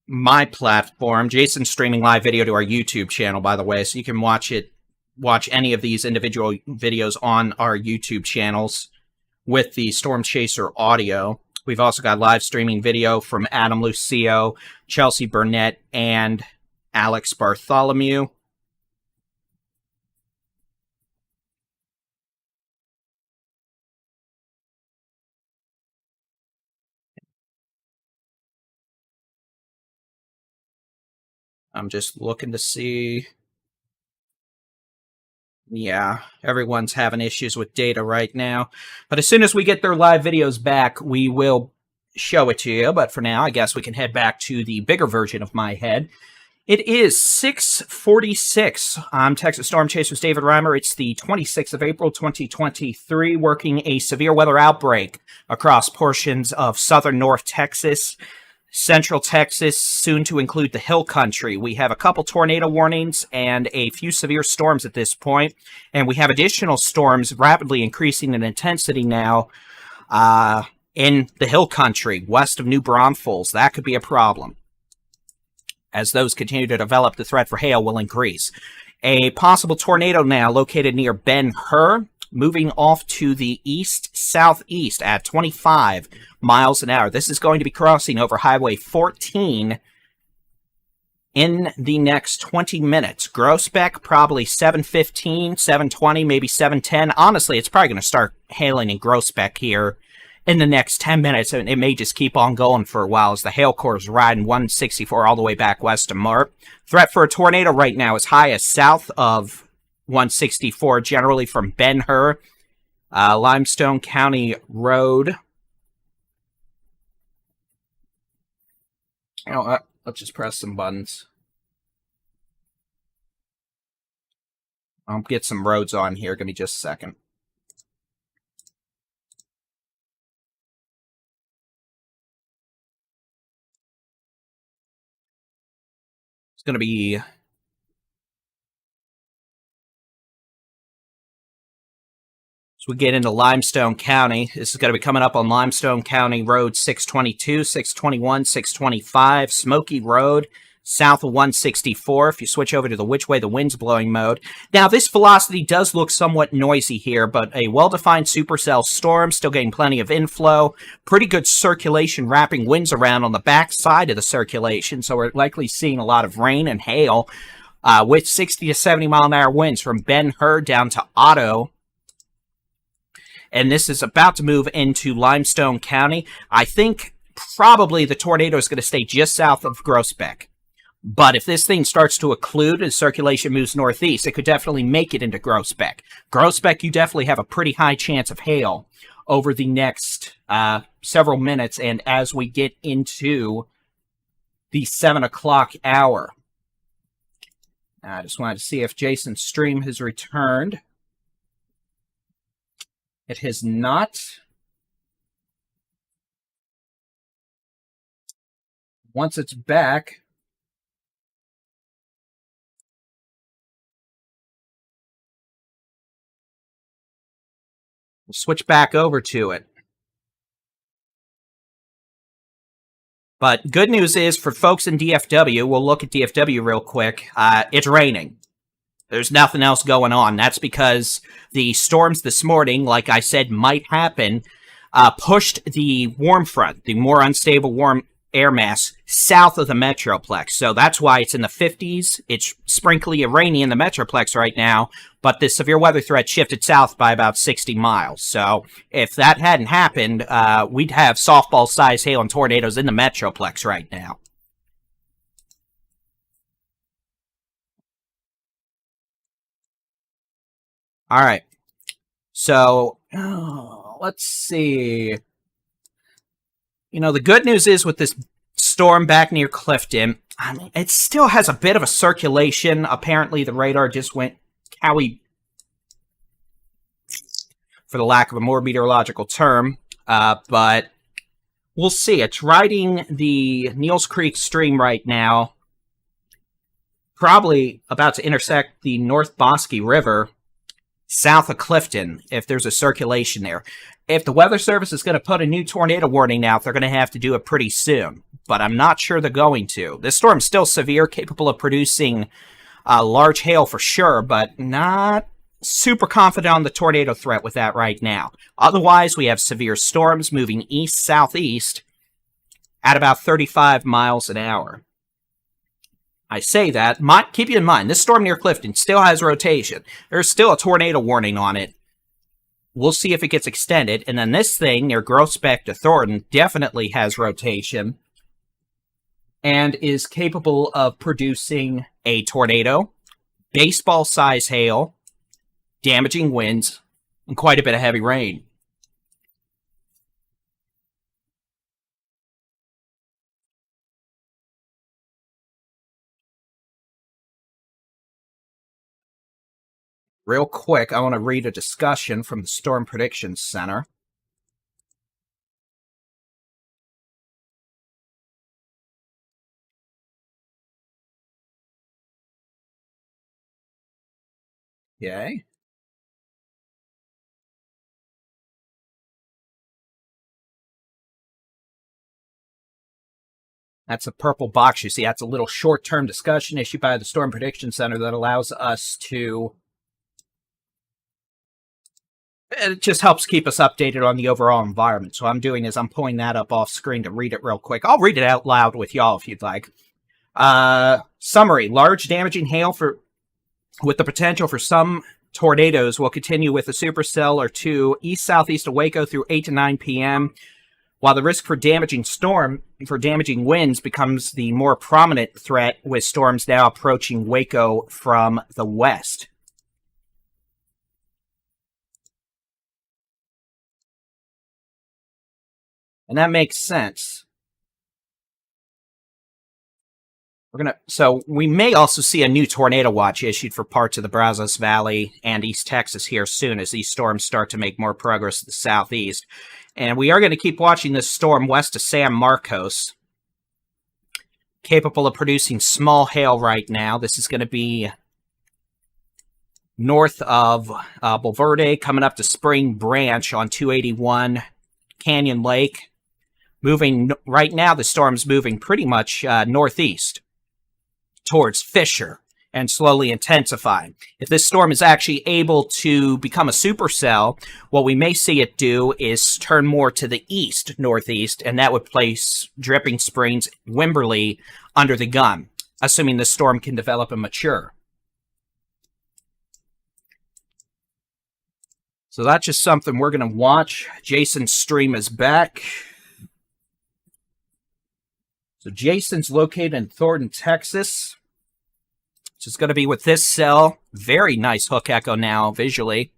my platform. Jason's streaming live video to our YouTube channel, by the way, so you can watch any of these individual videos on our YouTube channels with the Storm Chaser audio. We've also got live streaming video from Adam Lucio, Chelsea Burnett, and Alex Bartholomew. I'm just looking to see. Yeah, everyone's having issues with data right now. But as soon as we get their live videos back, we will show it to you. But for now, I guess we can head back to the bigger version of my head. It is 6:46. I'm Texas Storm Chaser's David Reimer. It's the 26th of April, 2023, working a severe weather outbreak across portions of southern North Texas, Central Texas, soon to include the Hill Country. We have a couple tornado warnings and a few severe storms at this point, and we have additional storms rapidly increasing in intensity now in the Hill Country, west of New Braunfels. That could be a problem. As those continue to develop, the threat for hail will increase. A possible tornado now located near Ben-Hur, moving off to the east-southeast at 25 miles an hour. This is going to be crossing over Highway 14 in the next 20 minutes. Groesbeck, probably 7:15, 7:20, maybe 7:10. Honestly, it's probably going to start hailing in Groesbeck here in the next 10 minutes, and it may just keep on going for a while as the hail core is riding 164 all the way back west of Mart. Threat for a tornado right now is high as south of 164, generally from Ben-Hur, Limestone County Road. You know what? Let's just press some buttons. I'll get some roads on here. Give me just a second. It's going to be... So we get into Limestone County. This is going to be coming up on Limestone County Road 622, 621, 625, Smoky Road, south of 164. If you switch over to the which way the wind's blowing mode. Now, this velocity does look somewhat noisy here, but a well-defined supercell storm, still getting plenty of inflow. Pretty good circulation wrapping winds around on the back side of the circulation, so we're likely seeing a lot of rain and hail with 60 to 70 mile an hour winds from Ben-Hur down to Otto. And this is about to move into Limestone County. I think probably the tornado is going to stay just south of Groesbeck. But if this thing starts to occlude as circulation moves northeast, it could definitely make it into Groesbeck. Groesbeck, you definitely have a pretty high chance of hail over the next several minutes, and as we get into the 7 o'clock hour. I just wanted to see if Jason's stream has returned. It has not. Once it's back, we'll switch back over to it. But good news is for folks in DFW, we'll look at DFW real quick. It's raining. There's nothing else going on. That's because the storms this morning, like I said, might happen, pushed the warm front, the more unstable warm air mass, south of the Metroplex. So that's why it's in the 50s. It's sprinkly and rainy in the Metroplex right now, but the severe weather threat shifted south by about 60 miles. So if that hadn't happened, we'd have softball-sized hail and tornadoes in the Metroplex right now. All right, so let's see. You know, the good news is with this storm back near Clifton, I mean, it still has a bit of a circulation. Apparently, the radar just went cowie, for the lack of a more meteorological term, but we'll see. It's riding the Neals Creek stream right now, probably about to intersect the North Bosque River, south of Clifton, if there's a circulation there. If the Weather Service is going to put a new tornado warning out, they're going to have to do it pretty soon. But I'm not sure they're going to. This storm's still severe, capable of producing large hail for sure, but not super confident on the tornado threat with that right now. Otherwise, we have severe storms moving east-southeast at about 35 miles an hour. I say that, keep in mind, this storm near Clifton still has rotation. There's still a tornado warning on it. We'll see if it gets extended. And then this thing near Groesbeck to Thornton definitely has rotation and is capable of producing a tornado, baseball-size hail, damaging winds, and quite a bit of heavy rain. Real quick, I want to read a discussion from the Storm Prediction Center. Okay. That's a purple box. You see, that's a little short-term discussion issued by the Storm Prediction Center that allows us to... It just helps keep us updated on the overall environment. So what I'm doing is I'm pulling that up off screen to read it real quick. I'll read it out loud with y'all if you'd like. Summary: large damaging hail with the potential for some tornadoes will continue with a supercell or two east-southeast of Waco through 8 to 9 p.m., while the risk for damaging winds becomes the more prominent threat, with storms now approaching Waco from the west. And that makes sense. So we may also see a new tornado watch issued for parts of the Brazos Valley and East Texas here soon as these storms start to make more progress to the southeast. And we are going to keep watching this storm west of San Marcos, capable of producing small hail right now. This is going to be north of Bulverde, coming up to Spring Branch on 281 Canyon Lake. Moving right now, the storm's moving pretty much northeast towards Fisher and slowly intensifying. If this storm is actually able to become a supercell, what we may see it do is turn more to the east-northeast, and that would place Dripping Springs, Wimberley under the gun, assuming the storm can develop and mature. So that's just something we're going to watch. Jason's stream is back. So Jason's located in Thornton, Texas. So it's going to be with this cell. Very nice hook echo now, visually.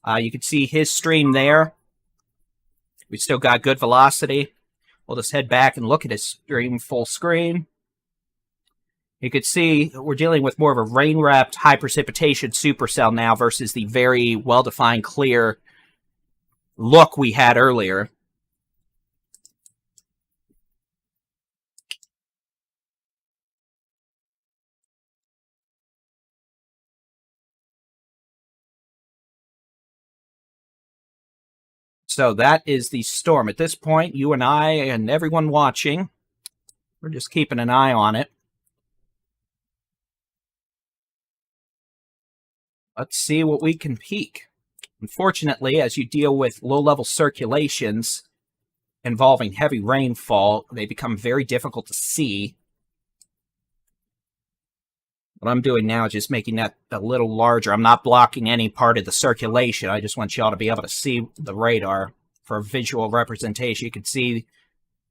You can see his stream there. We still got good velocity. We'll just head back and look at his stream full screen. You can see we're dealing with more of a rain-wrapped high precipitation supercell now versus the very well-defined clear look we had earlier. So that is the storm. At this point, you and I and everyone watching, we're just keeping an eye on it. Let's see what we can peek. Unfortunately, as you deal with low-level circulations involving heavy rainfall, they become very difficult to see. What I'm doing now is just making that a little larger. I'm not blocking any part of the circulation. I just want y'all to be able to see the radar for visual representation. You can see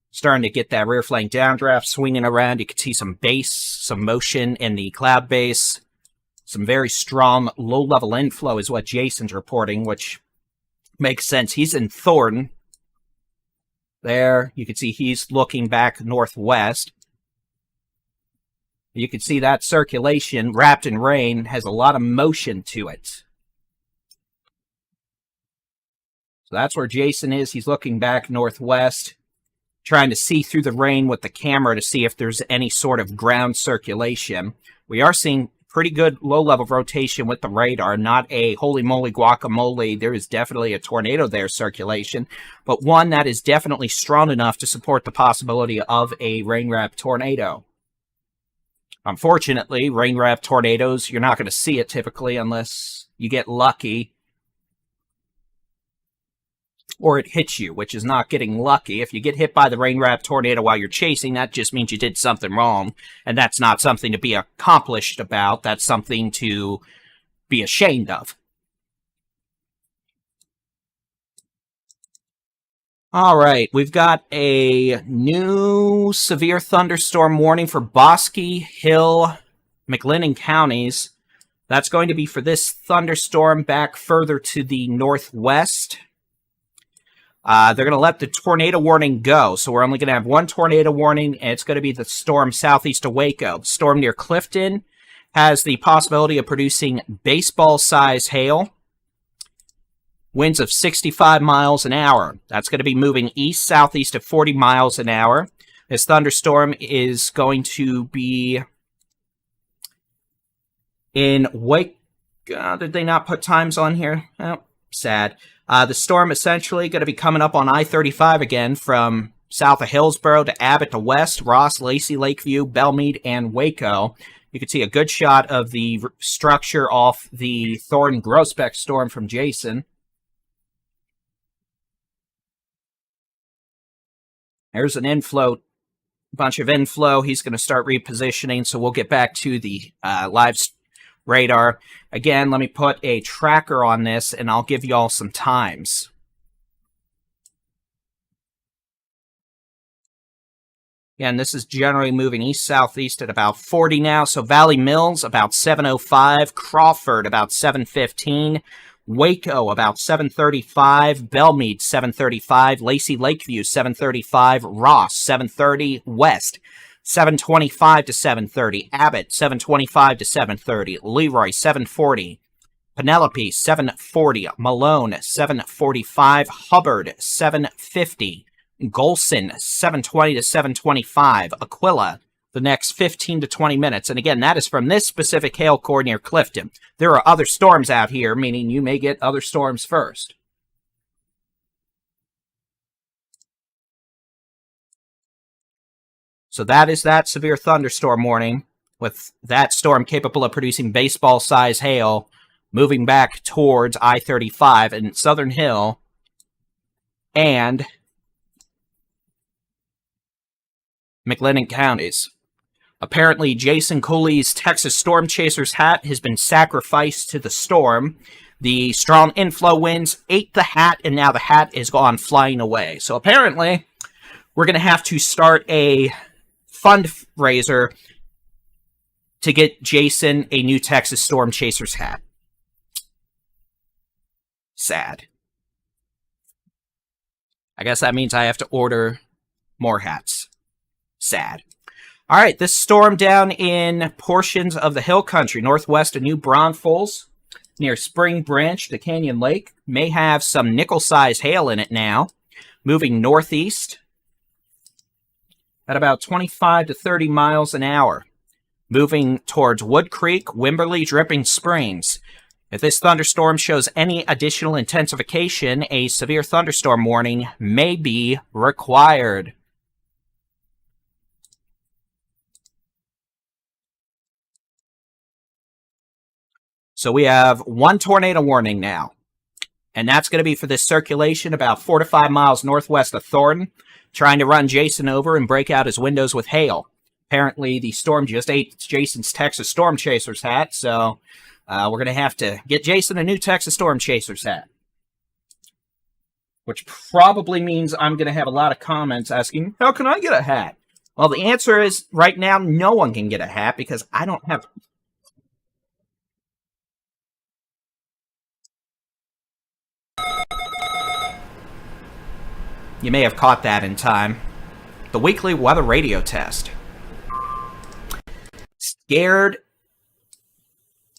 starting to get that rear flank downdraft swinging around. You can see some base, some motion in the cloud base. Some very strong low-level inflow is what Jason's reporting, which makes sense. He's in Thornton. There, you can see he's looking back northwest. You can see that circulation, wrapped in rain, has a lot of motion to it. So that's where Jason is. He's looking back northwest, trying to see through the rain with the camera to see if there's any sort of ground circulation. We are seeing pretty good low-level rotation with the radar, not a holy moly guacamole. There is definitely a tornado there circulation, but one that is definitely strong enough to support the possibility of a rain-wrapped tornado. Unfortunately, rain-wrapped tornadoes, you're not going to see it typically unless you get lucky or it hits you, which is not getting lucky. If you get hit by the rain-wrapped tornado while you're chasing, that just means you did something wrong, and that's not something to be accomplished about. That's something to be ashamed of. All right, we've got a new severe thunderstorm warning for Bosque, Hill, McLennan counties. That's going to be for this thunderstorm back further to the northwest. They're going to let the tornado warning go, so we're only going to have one tornado warning, and it's going to be the storm southeast of Waco. The storm near Clifton has the possibility of producing baseball-size hail. Winds of 65 miles an hour. That's going to be moving east-southeast at 40 miles an hour. This thunderstorm is going to be in Wake. Did they not put times on here? Oh, sad. The storm essentially going to be coming up on I-35 again from south of Hillsboro to Abbott to West, Ross, Lacey, Lakeview, Belmead, and Waco. You can see a good shot of the structure off the Thornton Groesbeck storm from Jason. There's an inflow bunch of inflow. He's going to start repositioning, so we'll get back to the live radar. Again, let me put a tracker on this, and I'll give you all some times. Again, this is generally moving east-southeast at about 40 now. So Valley Mills, about 7:05. Crawford, about 7:15. Waco, about 7:35. Belmead, 7:35. Lacey Lakeview, 7:35. Ross, 7:30. West, 7:25 to 7:30. Abbott, 7:25 to 7:30. Leroy, 7:40. Penelope, 7:40. Malone, 7:45. Hubbard, 7:50. Golson, 7:20 to 7:25. Aquila, the next 15 to 20 minutes. And again, that is from this specific hail core near Clifton. There are other storms out here, meaning you may get other storms first. So that is that severe thunderstorm warning, with that storm capable of producing baseball-size hail moving back towards I-35 and Southern Hill and McLennan counties. Apparently, Jason Cooley's Texas Storm Chasers hat has been sacrificed to the storm. The strong inflow winds ate the hat, and now the hat is gone flying away. So apparently, we're going to have to start a fundraiser to get Jason a new Texas Storm Chasers hat. Sad. I guess that means I have to order more hats. Sad. All right, this storm down in portions of the hill country northwest of New Braunfels near Spring Branch to Canyon Lake may have some nickel-sized hail in it now, moving northeast at about 25 to 30 miles an hour, moving towards Wood Creek, Wimberley, Dripping Springs. If this thunderstorm shows any additional intensification, a severe thunderstorm warning may be required. So we have one tornado warning now, and that's going to be for this circulation about 4 to 5 miles northwest of Thornton, trying to run Jason over and break out his windows with hail. Apparently, the storm just ate Jason's Texas Storm Chasers hat, so we're going to have to get Jason a new Texas Storm Chasers hat. Which probably means I'm going to have a lot of comments asking, how can I get a hat? Well, the answer is, right now, no one can get a hat because I don't have... You may have caught that in time. The weekly weather radio test. Scared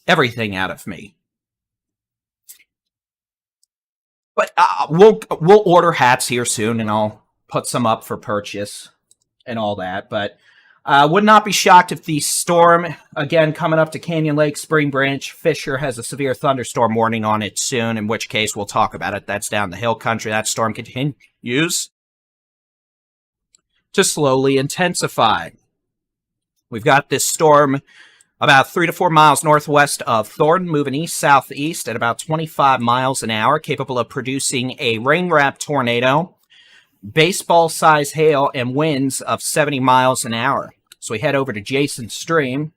everything out of me. But we'll order hats here soon, and I'll put some up for purchase and all that. But would not be shocked if the storm, again, coming up to Canyon Lake, Spring Branch, Fisher has a severe thunderstorm warning on it soon, in which case we'll talk about it. That's down the hill country. That storm continues to slowly intensify. We've got this storm about 3 to 4 miles northwest of Thornton, moving east-southeast at about 25 miles an hour, capable of producing a rain-wrapped tornado, baseball-sized hail, and winds of 70 miles an hour. So we head over to Jason's stream.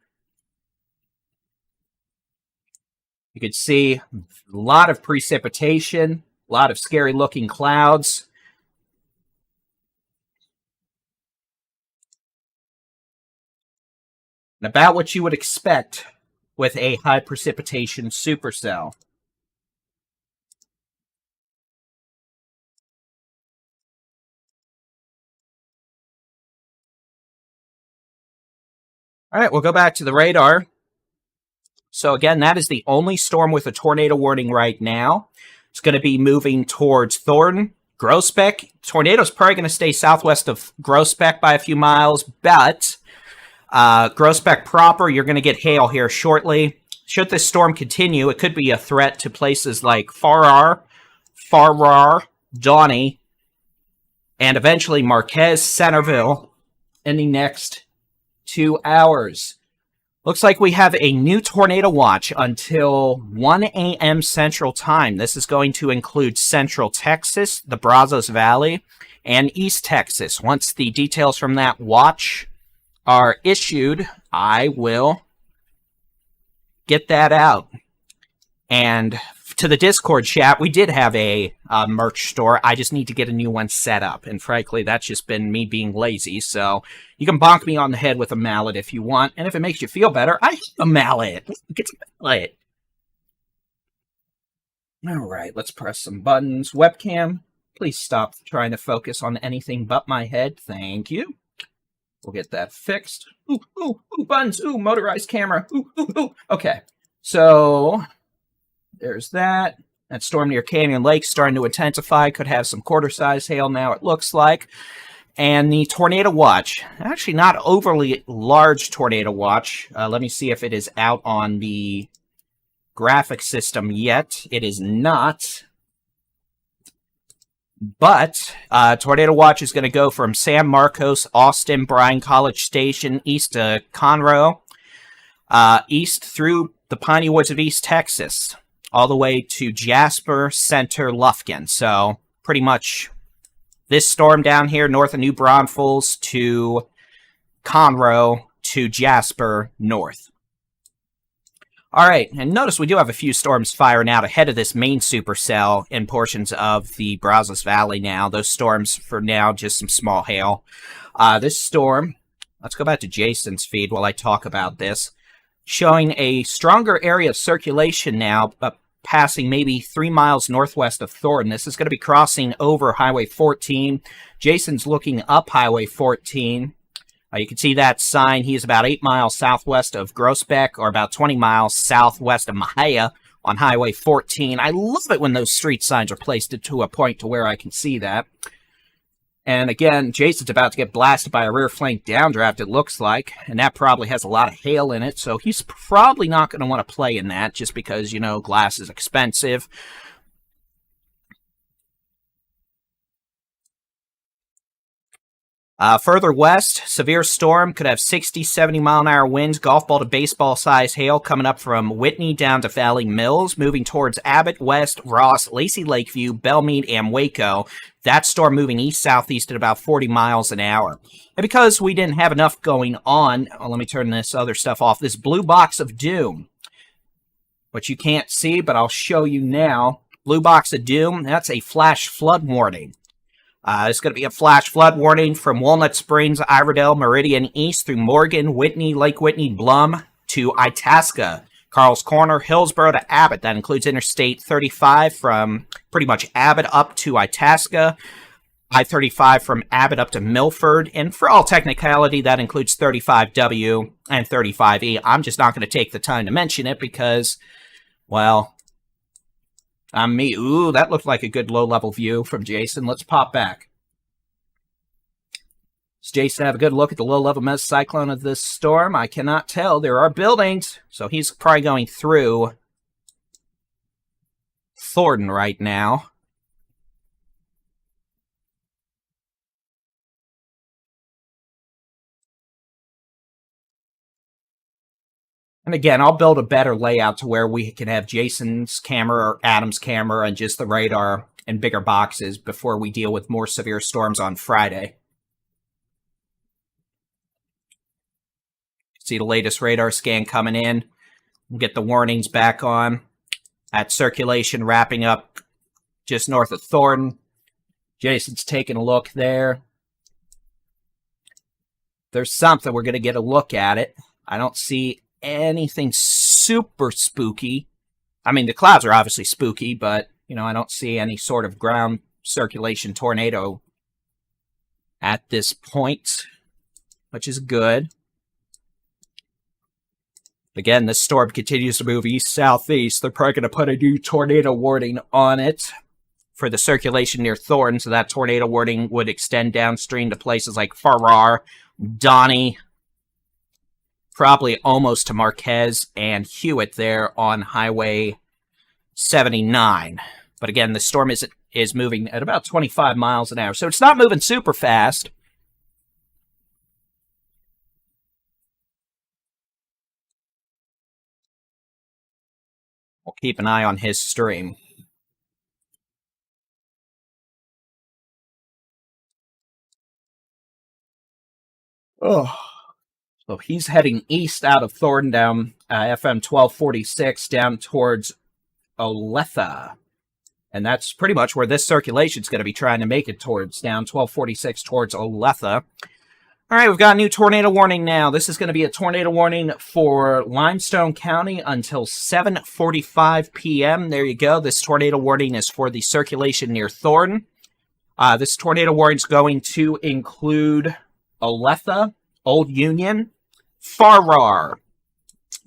You can see a lot of precipitation, a lot of scary-looking clouds. And about what you would expect with a high precipitation supercell. All right, we'll go back to the radar. So again, that is the only storm with a tornado warning right now. It's going to be moving towards Thornton, Groesbeck. Tornado's probably going to stay southwest of Groesbeck by a few miles, but Groesbeck proper, you're going to get hail here shortly. Should this storm continue, it could be a threat to places like Farrar, Donnie, and eventually Marquez, Centerville in the next 2 hours. Looks like we have a new tornado watch until 1 a.m. Central Time. This is going to include Central Texas, the Brazos Valley, and East Texas. Once the details from that watch are issued, I will get that out. And to the Discord chat, we did have a merch store. I just need to get a new one set up. And frankly, that's just been me being lazy. So you can bonk me on the head with a mallet if you want. And if it makes you feel better, I have a mallet. Get a mallet. All right, let's press some buttons. Webcam, please stop trying to focus on anything but my head. Thank you. We'll get that fixed. Ooh, ooh, ooh, buttons. Ooh, motorized camera. Ooh, ooh, ooh. Okay, so there's that. That storm near Canyon Lake starting to intensify. Could have some quarter-size hail now, it looks like. And the tornado watch. Actually, not overly large tornado watch. Let me see if it is out on the graphic system yet. It is not. But tornado watch is going to go from San Marcos, Austin, Bryan College Station, east to Conroe, east through the Piney Woods of East Texas, all the way to Jasper, Center, Lufkin. So pretty much this storm down here north of New Braunfels to Conroe to Jasper north. All right, and notice we do have a few storms firing out ahead of this main supercell in portions of the Brazos Valley now. Those storms, for now, just some small hail. This storm, let's go back to Jason's feed while I talk about this, showing a stronger area of circulation now, passing maybe 3 miles northwest of Thornton. This is going to be crossing over Highway 14. Jason's looking up Highway 14. You can see that sign. He is about 8 miles southwest of Groesbeck, or about 20 miles southwest of Mahia on Highway 14. I love it when those street signs are placed to a point to where I can see that. And again, Jason's about to get blasted by a rear flank downdraft, it looks like, and that probably has a lot of hail in it, so he's probably not going to want to play in that just because, you know, glass is expensive. Further west, severe storm could have 60, 70 mile an hour winds, golf ball to baseball size hail coming up from Whitney down to Valley Mills, moving towards Abbott, West, Ross, Lacey Lakeview, Belmead, and Waco. That storm moving east-southeast at about 40 miles an hour. And because we didn't have enough going on, let me turn this other stuff off, this blue box of doom, which you can't see, but I'll show you now. Blue box of doom, that's a flash flood warning. It's going to be a flash flood warning from Walnut Springs, Iredell, Meridian East through Morgan, Whitney, Lake Whitney, Blum to Itasca, Carl's Corner, Hillsboro to Abbott. That includes Interstate 35 from pretty much Abbott up to Itasca, I-35 from Abbott up to Milford, and for all technicality, that includes 35W and 35E. I'm just not going to take the time to mention it because, well, I'm me. Ooh, that looked like a good low-level view from Jason. Let's pop back. Does Jason have a good look at the low-level mesocyclone of this storm? I cannot tell. There are buildings, so he's probably going through Thornton right now. And again, I'll build a better layout to where we can have Jason's camera or Adam's camera and just the radar in bigger boxes before we deal with more severe storms on Friday. See the latest radar scan coming in. We'll get the warnings back on. That circulation wrapping up just north of Thornton. Jason's taking a look there. There's something, we're going to get a look at it. I don't see anything super spooky. I mean, the clouds are obviously spooky, but, you know, I don't see any sort of ground circulation tornado at this point, which is good. Again, this storm continues to move east-southeast. They're probably going to put a new tornado warning on it for the circulation near Thornton, so that tornado warning would extend downstream to places like Farrar, Donnie, probably almost to Marquez and Hewitt there on Highway 79. But again, the storm is moving at about 25 miles an hour, so it's not moving super fast. We'll keep an eye on his stream. Oh. So he's heading east out of Thornton down FM 1246 down towards Oletha. And that's pretty much where this circulation is going to be trying to make it towards, down 1246 towards Oletha. All right, we've got a new tornado warning now. This is going to be a tornado warning for Limestone County until 7:45 p.m. There you go. This tornado warning is for the circulation near Thornton. This tornado warning is going to include Oletha, Old Union, Farrar,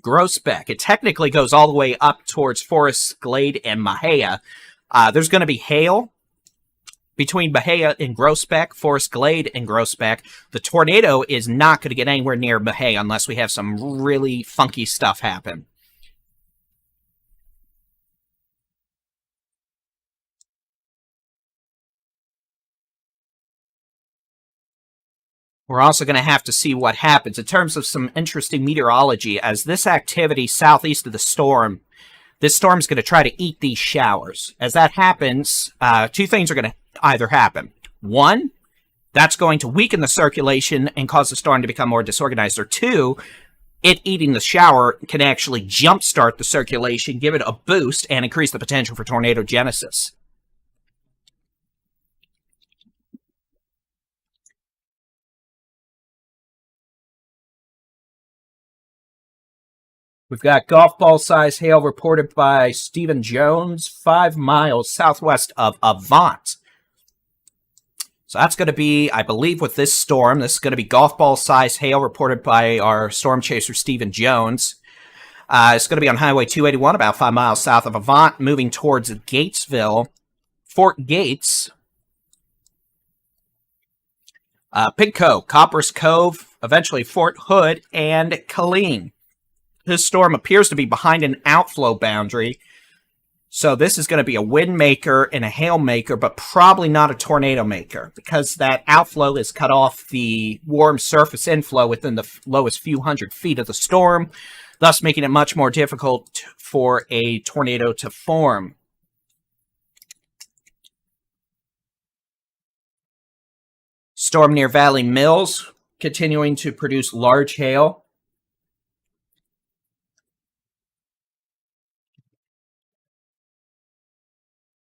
Groesbeck. It technically goes all the way up towards Forest Glade and Mahia. There's going to be hail between Mahia and Groesbeck, Forest Glade and Groesbeck. The tornado is not going to get anywhere near Mahia unless we have some really funky stuff happen. We're also going to have to see what happens in terms of some interesting meteorology as this activity southeast of the storm. This storm's going to try to eat these showers. As that happens, two things are going to either happen. One, that's going to weaken the circulation and cause the storm to become more disorganized. Or two, it eating the shower can actually jumpstart the circulation, give it a boost, and increase the potential for tornado genesis. We've got golf ball size hail reported by Stephen Jones, 5 miles southwest of Avant. So that's going to be, I believe, with this storm, this is going to be golf ball size hail reported by our storm chaser, Stephen Jones. It's going to be on Highway 281, about 5 miles south of Avant, moving towards Gatesville, Fort Gates, Pigco, Coppers Cove, eventually Fort Hood, and Killeen. This storm appears to be behind an outflow boundary, so this is going to be a wind maker and a hail maker, but probably not a tornado maker, because that outflow has cut off the warm surface inflow within the lowest few hundred feet of the storm, thus making it much more difficult for a tornado to form. Storm near Valley Mills, continuing to produce large hail.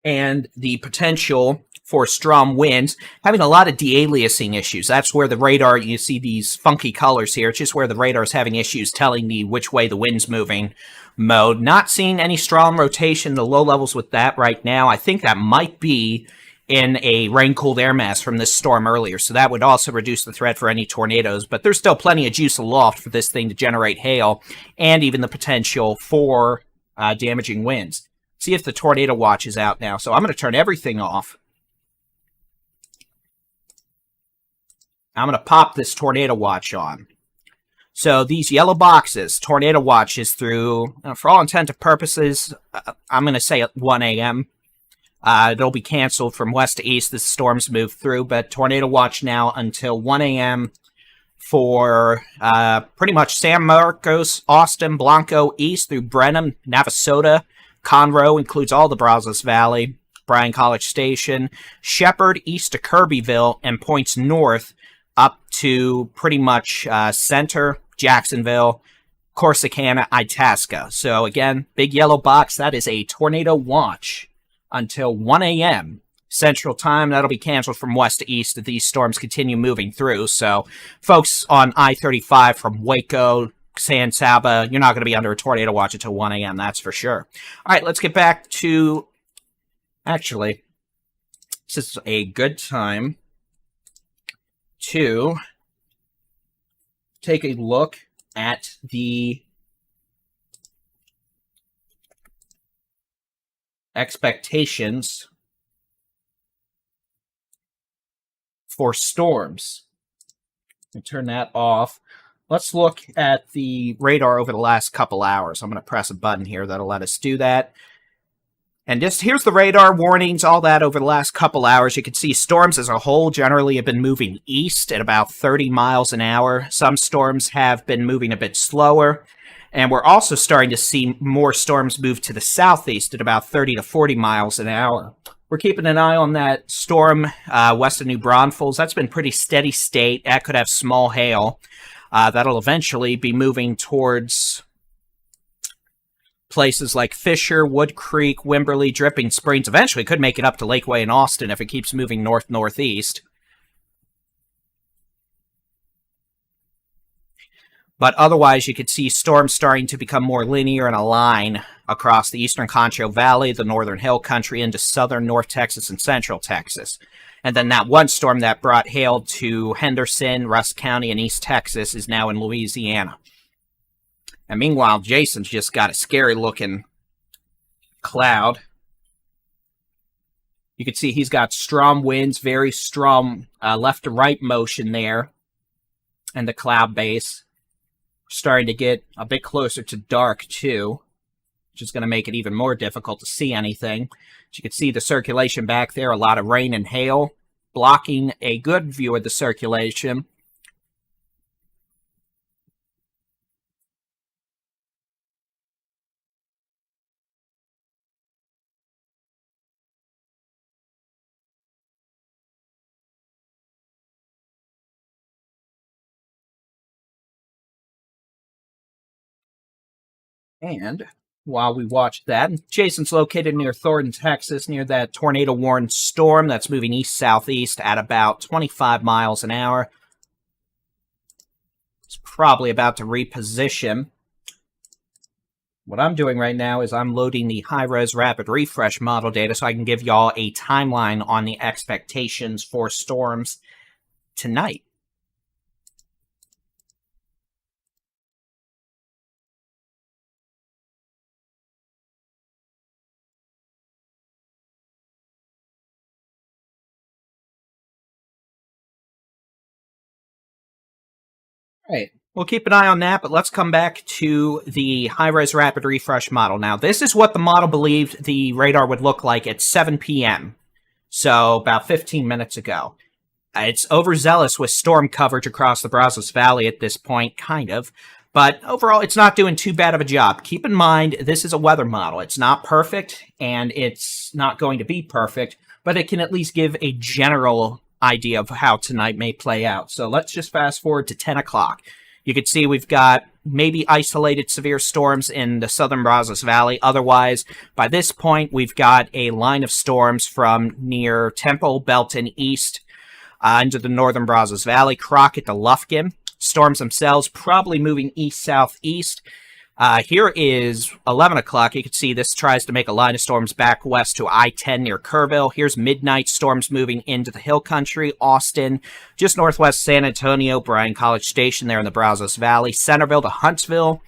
And the potential for strong winds, having a lot of de-aliasing issues. That's where the radar, you see these funky colors here, it's just where the radar is having issues telling me which way the wind's moving mode. Not seeing any strong rotation, the low levels with that right now. I think that might be in a rain-cooled air mass from this storm earlier, so that would also reduce the threat for any tornadoes, but there's still plenty of juice aloft for this thing to generate hail, and even the potential for damaging winds. See if the tornado watch is out now. So I'm going to turn everything off. I'm going to pop this tornado watch on. So these yellow boxes, tornado watch is through, for all intent and purposes, I'm going to say at 1 a.m. It'll be canceled from west to east as storms move through, but tornado watch now until 1 a.m. for pretty much San Marcos, Austin, Blanco, east through Brenham, Navasota, Conroe, includes all the Brazos Valley, Bryan College Station, Shepherd, east to Kirbyville, and points north up to pretty much center, Jacksonville, Corsicana, Itasca. So again, big yellow box, that is a tornado watch until 1 a.m. Central Time. That'll be canceled from west to east as these storms continue moving through. So folks on I-35 from Waco, San Saba, you're not going to be under a tornado watch until 1 a.m., that's for sure. All right, let's get back to... Actually, this is a good time to take a look at the expectations for storms. And turn that off. Let's look at the radar over the last couple hours. I'm going to press a button here that'll let us do that. And just here's the radar warnings, all that over the last couple hours. You can see storms as a whole generally have been moving east at about 30 miles an hour. Some storms have been moving a bit slower. And we're also starting to see more storms move to the southeast at about 30 to 40 miles an hour. We're keeping an eye on that storm west of New Braunfels. That's been pretty steady state. That could have small hail. That'll eventually be moving towards places like Fisher, Wood Creek, Wimberley, Dripping Springs. Eventually could make it up to Lakeway and Austin if it keeps moving north-northeast. But otherwise, you could see storms starting to become more linear in a line across the eastern Concho Valley, the northern hill country, into southern North Texas and central Texas. And then that one storm that brought hail to Henderson, Rusk County, and East Texas is now in Louisiana. And meanwhile, Jason's just got a scary-looking cloud. You can see he's got strong winds, very strong left-to-right motion there, and the cloud base. Starting to get a bit closer to dark, too, which is going to make it even more difficult to see anything. As you can see the circulation back there, a lot of rain and hail, blocking a good view of the circulation. And while we watch that, Jason's located near Thornton, Texas, near that tornado-warned storm that's moving east-southeast at about 25 miles an hour. It's probably about to reposition. What I'm doing right now is I'm loading the high-res rapid refresh model data so I can give y'all a timeline on the expectations for storms tonight. Right. We'll keep an eye on that, but let's come back to the high-res rapid refresh model. Now, this is what the model believed the radar would look like at 7 p.m., so about 15 minutes ago. It's overzealous with storm coverage across the Brazos Valley at this point, kind of, but overall, it's not doing too bad of a job. Keep in mind, this is a weather model. It's not perfect, and it's not going to be perfect, but it can at least give a general idea of how tonight may play out. So let's just fast forward to 10 o'clock. You can see we've got maybe isolated severe storms in the southern Brazos Valley. Otherwise, by this point, we've got a line of storms from near Temple, Belton, east into the northern Brazos Valley, Crockett to Lufkin. Storms themselves probably moving east-southeast. Here is 11 o'clock. You can see this tries to make a line of storms back west to I-10 near Kerrville. Here's midnight storms moving into the hill country, Austin, just northwest San Antonio, Bryan College Station there in the Brazos Valley, Centerville to Huntsville,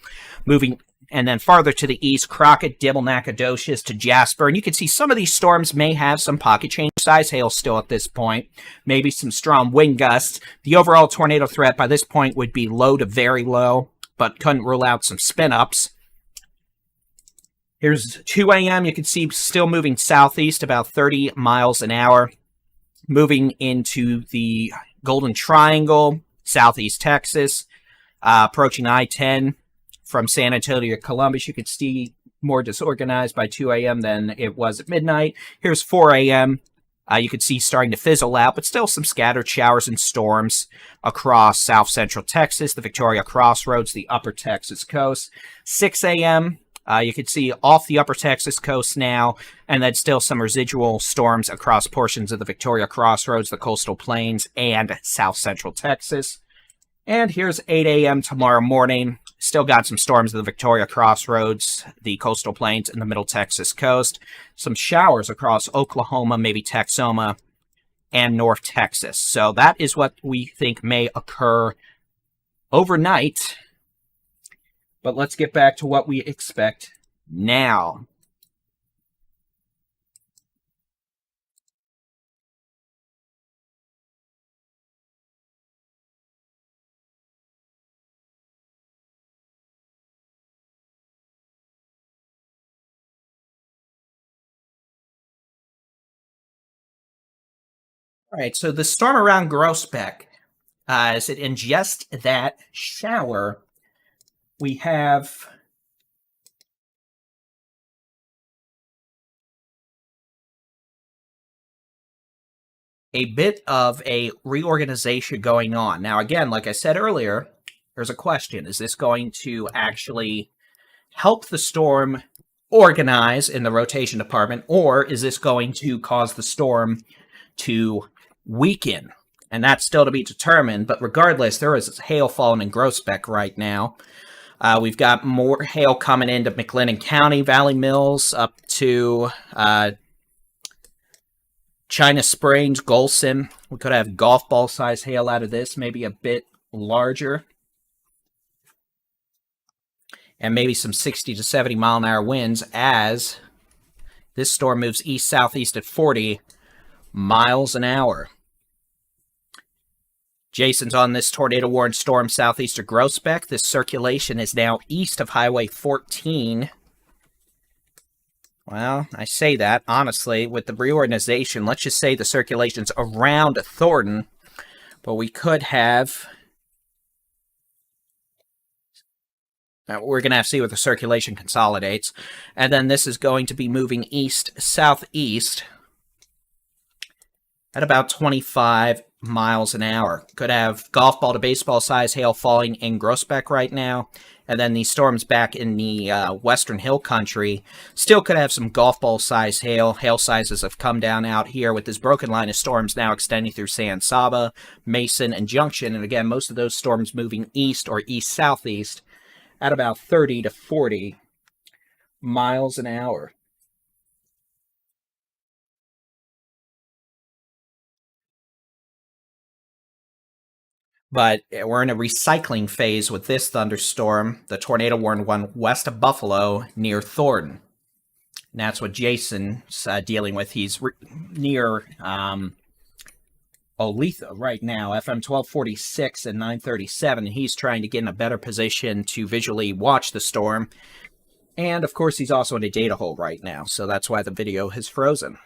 moving, and then farther to the east, Crockett, Dibble, Nacogdoches to Jasper. And you can see some of these storms may have some pocket change size hail still at this point, maybe some strong wind gusts. The overall tornado threat by this point would be low to very low, but couldn't rule out some spin-ups. Here's 2 a.m. You can see still moving southeast about 30 miles an hour, moving into the Golden Triangle, southeast Texas, approaching I-10 from San Antonio to Columbus. You could see more disorganized by 2 a.m. than it was at midnight. Here's 4 a.m. You could see starting to fizzle out, but still some scattered showers and storms across south central Texas, the Victoria Crossroads, the upper Texas coast. 6 a.m., you could see off the upper Texas coast now, and then still some residual storms across portions of the Victoria Crossroads, the coastal plains, and south central Texas. And here's 8 a.m. tomorrow morning. Still got some storms of the Victoria Crossroads, the coastal plains, and the middle Texas coast. Some showers across Oklahoma, maybe Texoma, and North Texas. So that is what we think may occur overnight. But let's get back to what we expect now. All right, so the storm around Groesbeck, as it ingests that shower, we have a bit of a reorganization going on. Now, again, like I said earlier, there's a question. Is this going to actually help the storm organize in the rotation department, or is this going to cause the storm to weaken? And that's still to be determined. But regardless, there is hail falling in Groesbeck right now. We've got more hail coming into McLennan County, Valley Mills, up to China Springs, Golson. We could have golf ball size hail out of this, maybe a bit larger. And maybe some 60 to 70 mile an hour winds as this storm moves east-southeast at 40 miles an hour. Jason's on this tornado-warned storm southeast of Groesbeck. This circulation is now east of Highway 14. Well, I say that, honestly, with the reorganization, let's just say the circulation's around Thornton, but we could have... Now, we're going to have to see what the circulation consolidates. And then this is going to be moving east-southeast at about 25 miles an hour. Could have golf ball to baseball size hail falling in Groesbeck right now. And then these storms back in the Western Hill Country still could have some golf ball size hail. Hail sizes have come down out here with this broken line of storms now extending through San Saba, Mason, and Junction. And again, most of those storms moving east or east-southeast at about 30 to 40 miles an hour. But we're in a recycling phase with this thunderstorm, the tornado-warned one west of Buffalo near Thornton. And that's what Jason's dealing with. He's near Olathe right now, FM 1246 and 937. And he's trying to get in a better position to visually watch the storm. And, of course, he's also in a data hole right now, so that's why the video has frozen.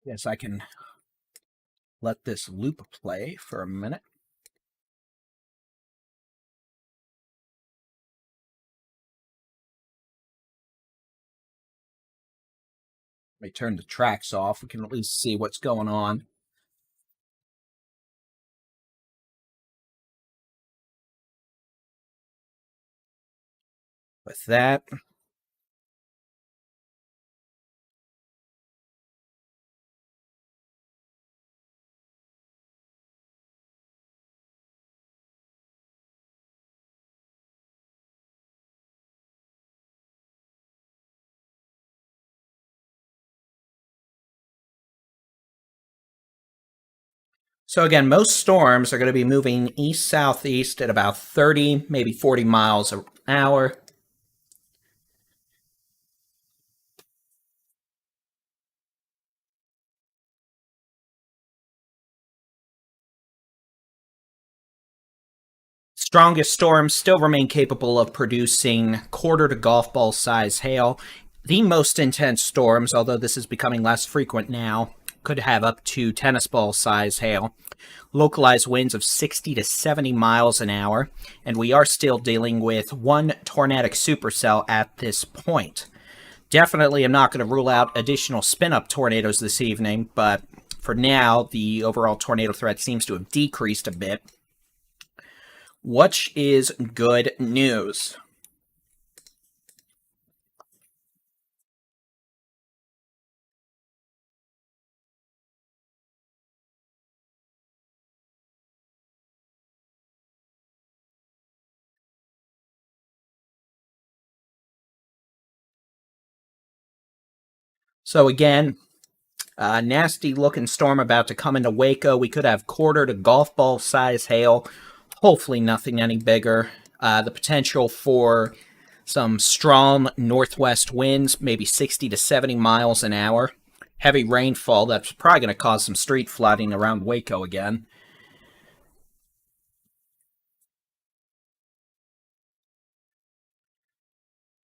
Yes, I can let this loop play for a minute. Let me turn the tracks off. We can at least see what's going on. With that, so again, most storms are going to be moving east-southeast at about 30, maybe 40 miles an hour. Strongest storms still remain capable of producing quarter to golf ball size hail. The most intense storms, although this is becoming less frequent now, could have up to tennis ball size hail. Localized winds of 60 to 70 miles an hour, and we are still dealing with one tornadic supercell at this point. Definitely am not going to rule out additional spin-up tornadoes this evening, but for now, the overall tornado threat seems to have decreased a bit. Which is good news. So again, nasty looking storm about to come into Waco. We could have quarter to golf ball size hail Hopefully nothing any bigger. The potential for some strong northwest winds, maybe 60 to 70 miles an hour. Heavy rainfall that's probably going to cause some street flooding around Waco again.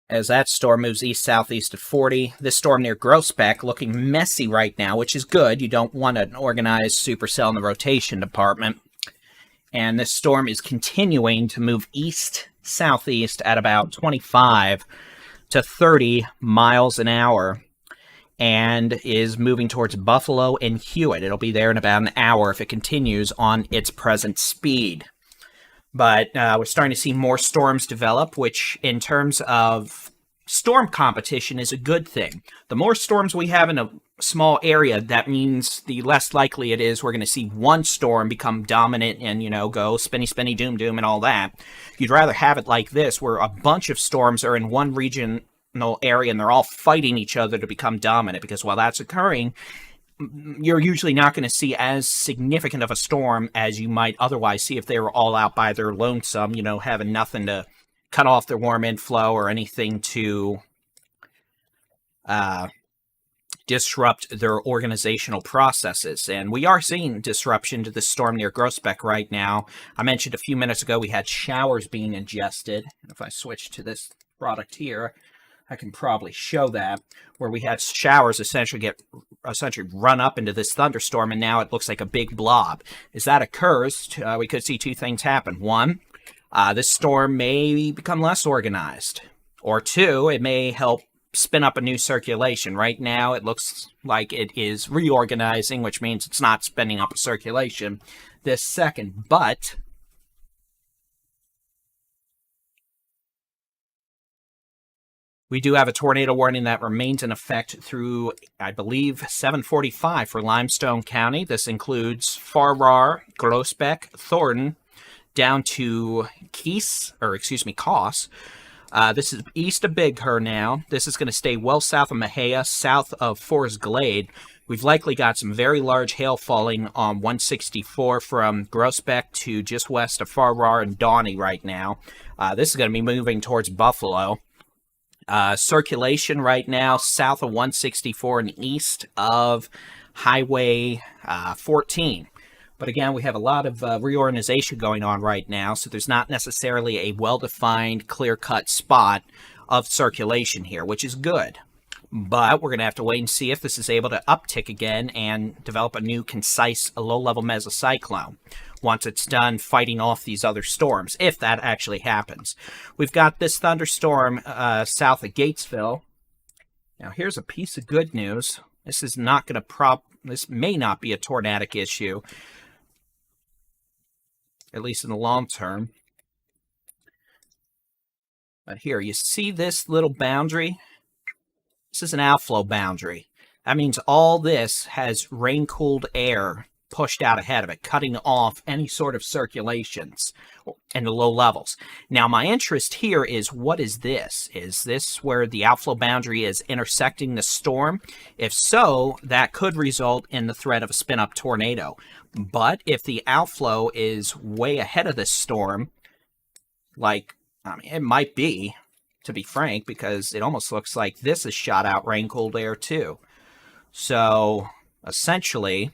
As that storm moves east-southeast at 40. This storm near Groesbeck looking messy right now, which is good. You don't want an organized supercell in the rotation department. And this storm is continuing to move east-southeast at about 25 to 30 miles an hour and is moving towards Buffalo and Hewitt. It'll be there in about an hour if it continues on its present speed. But we're starting to see more storms develop, which in terms of storm competition is a good thing. The more storms we have in a small area, that means the less likely it is we're going to see one storm become dominant and, go spinny, spinny, doom, doom, and all that. You'd rather have it like this, where a bunch of storms are in one regional area and they're all fighting each other to become dominant, because while that's occurring, you're usually not going to see as significant of a storm as you might otherwise see if they were all out by their lonesome, having nothing to cut off their warm inflow or anything to disrupt their organizational processes. And we are seeing disruption to the storm near Groesbeck right now. I mentioned a few minutes ago we had showers being ingested. If I switch to this product here, I can probably show that, where we had showers essentially run up into this thunderstorm, and now it looks like a big blob. As that occurs, we could see two things happen. One, this storm may become less organized. Or two, it may help spin up a new circulation. Right now, it looks like it is reorganizing, which means it's not spinning up a circulation this second. But we do have a tornado warning that remains in effect through, I believe, 7:45 for Limestone County. This includes Farrar, Groesbeck, Thornton, down to Coss. This is east of Big Her now. This is going to stay well south of Mexia, south of Forest Glade. We've likely got some very large hail falling on 164 from Groesbeck to just west of Farrar and Donnie right now. This is going to be moving towards Buffalo. Circulation right now south of 164 and east of Highway 14. But again, we have a lot of reorganization going on right now, so there's not necessarily a well-defined, clear-cut spot of circulation here, which is good. But we're going to have to wait and see if this is able to uptick again and develop a new, concise, low-level mesocyclone once it's done fighting off these other storms, if that actually happens. We've got this thunderstorm south of Gatesville. Now, here's a piece of good news. This is not going to this may not be a tornadic issue, at least in the long term. But here, you see this little boundary? This is an outflow boundary. That means all this has rain-cooled air pushed out ahead of it, cutting off any sort of circulations in the low levels. Now, my interest here is, what is this? Is this where the outflow boundary is intersecting the storm? If so, that could result in the threat of a spin-up tornado. But if the outflow is way ahead of this storm, it might be, to be frank, because it almost looks like this is shot out rain-cooled air too. So, essentially,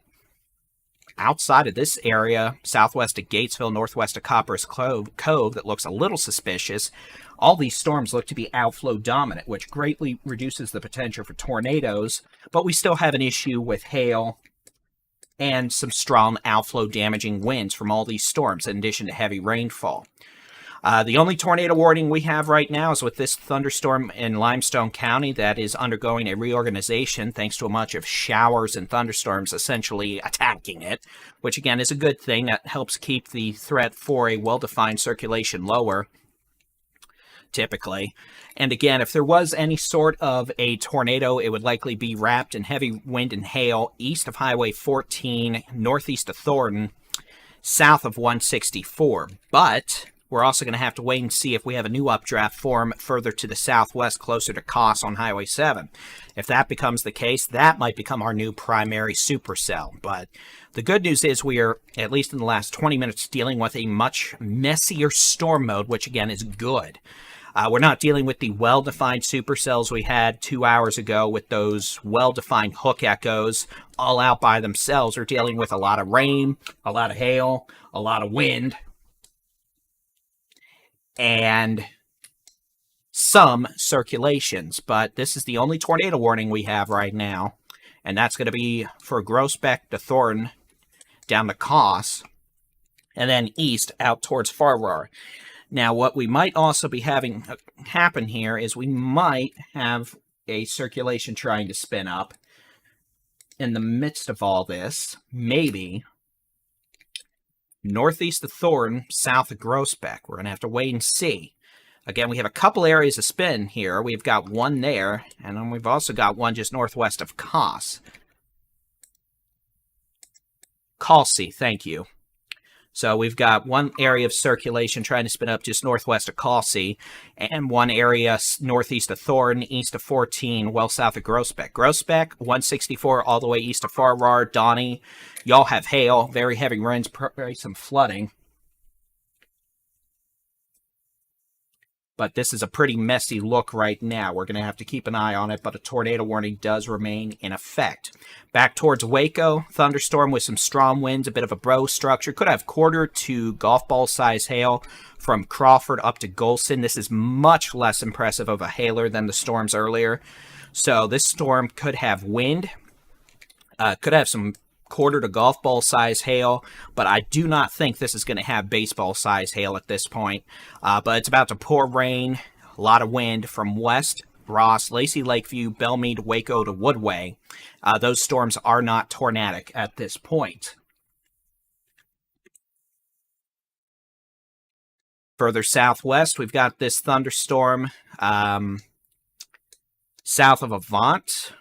outside of this area, southwest of Gatesville, northwest of Copper's Cove, that looks a little suspicious, all these storms look to be outflow dominant, which greatly reduces the potential for tornadoes, but we still have an issue with hail and some strong outflow damaging winds from all these storms, in addition to heavy rainfall. The only tornado warning we have right now is with this thunderstorm in Limestone County that is undergoing a reorganization thanks to a bunch of showers and thunderstorms essentially attacking it, which again is a good thing. That helps keep the threat for a well-defined circulation lower, typically. And again, if there was any sort of a tornado, it would likely be wrapped in heavy wind and hail east of Highway 14, northeast of Thornton, south of 164. But We're also going to have to wait and see if we have a new updraft form further to the southwest, closer to Koss on Highway 7. If that becomes the case, that might become our new primary supercell. But the good news is we are, at least in the last 20 minutes, dealing with a much messier storm mode, which again is good. We're not dealing with the well-defined supercells we had 2 hours ago with those well-defined hook echoes all out by themselves. We're dealing with a lot of rain, a lot of hail, a lot of wind, and some circulations. But this is the only tornado warning we have right now, and that's going to be for Groesbeck to Thornton down to Koss, and then east out towards Farrar. Now, what we might also be having happen here is we might have a circulation trying to spin up in the midst of all this. Maybe northeast of Thornton, south of Groesbeck. We're going to have to wait and see. Again, we have a couple areas of spin here. We've got one there, and then we've also got one just northwest of Koss. Calcy, thank you. So we've got one area of circulation trying to spin up just northwest of Calcy, and one area northeast of Thornton, east of 14, well south of Groesbeck. Groesbeck, 164 all the way east of Farrar, Donnie. Y'all have hail, very heavy rains, probably some flooding. But this is a pretty messy look right now. We're going to have to keep an eye on it, but a tornado warning does remain in effect. Back towards Waco, thunderstorm with some strong winds, a bit of a bro structure. Could have quarter to golf ball size hail from Crawford up to Golson. This is much less impressive of a hailer than the storms earlier. So this storm could have wind, could have some quarter to golf ball size hail, but I do not think this is going to have baseball size hail at this point. But it's about to pour rain, a lot of wind from west, Ross, Lacey Lakeview, Belmead, Waco to Woodway. Those storms are not tornadic at this point. Further southwest, we've got this thunderstorm south of Avant,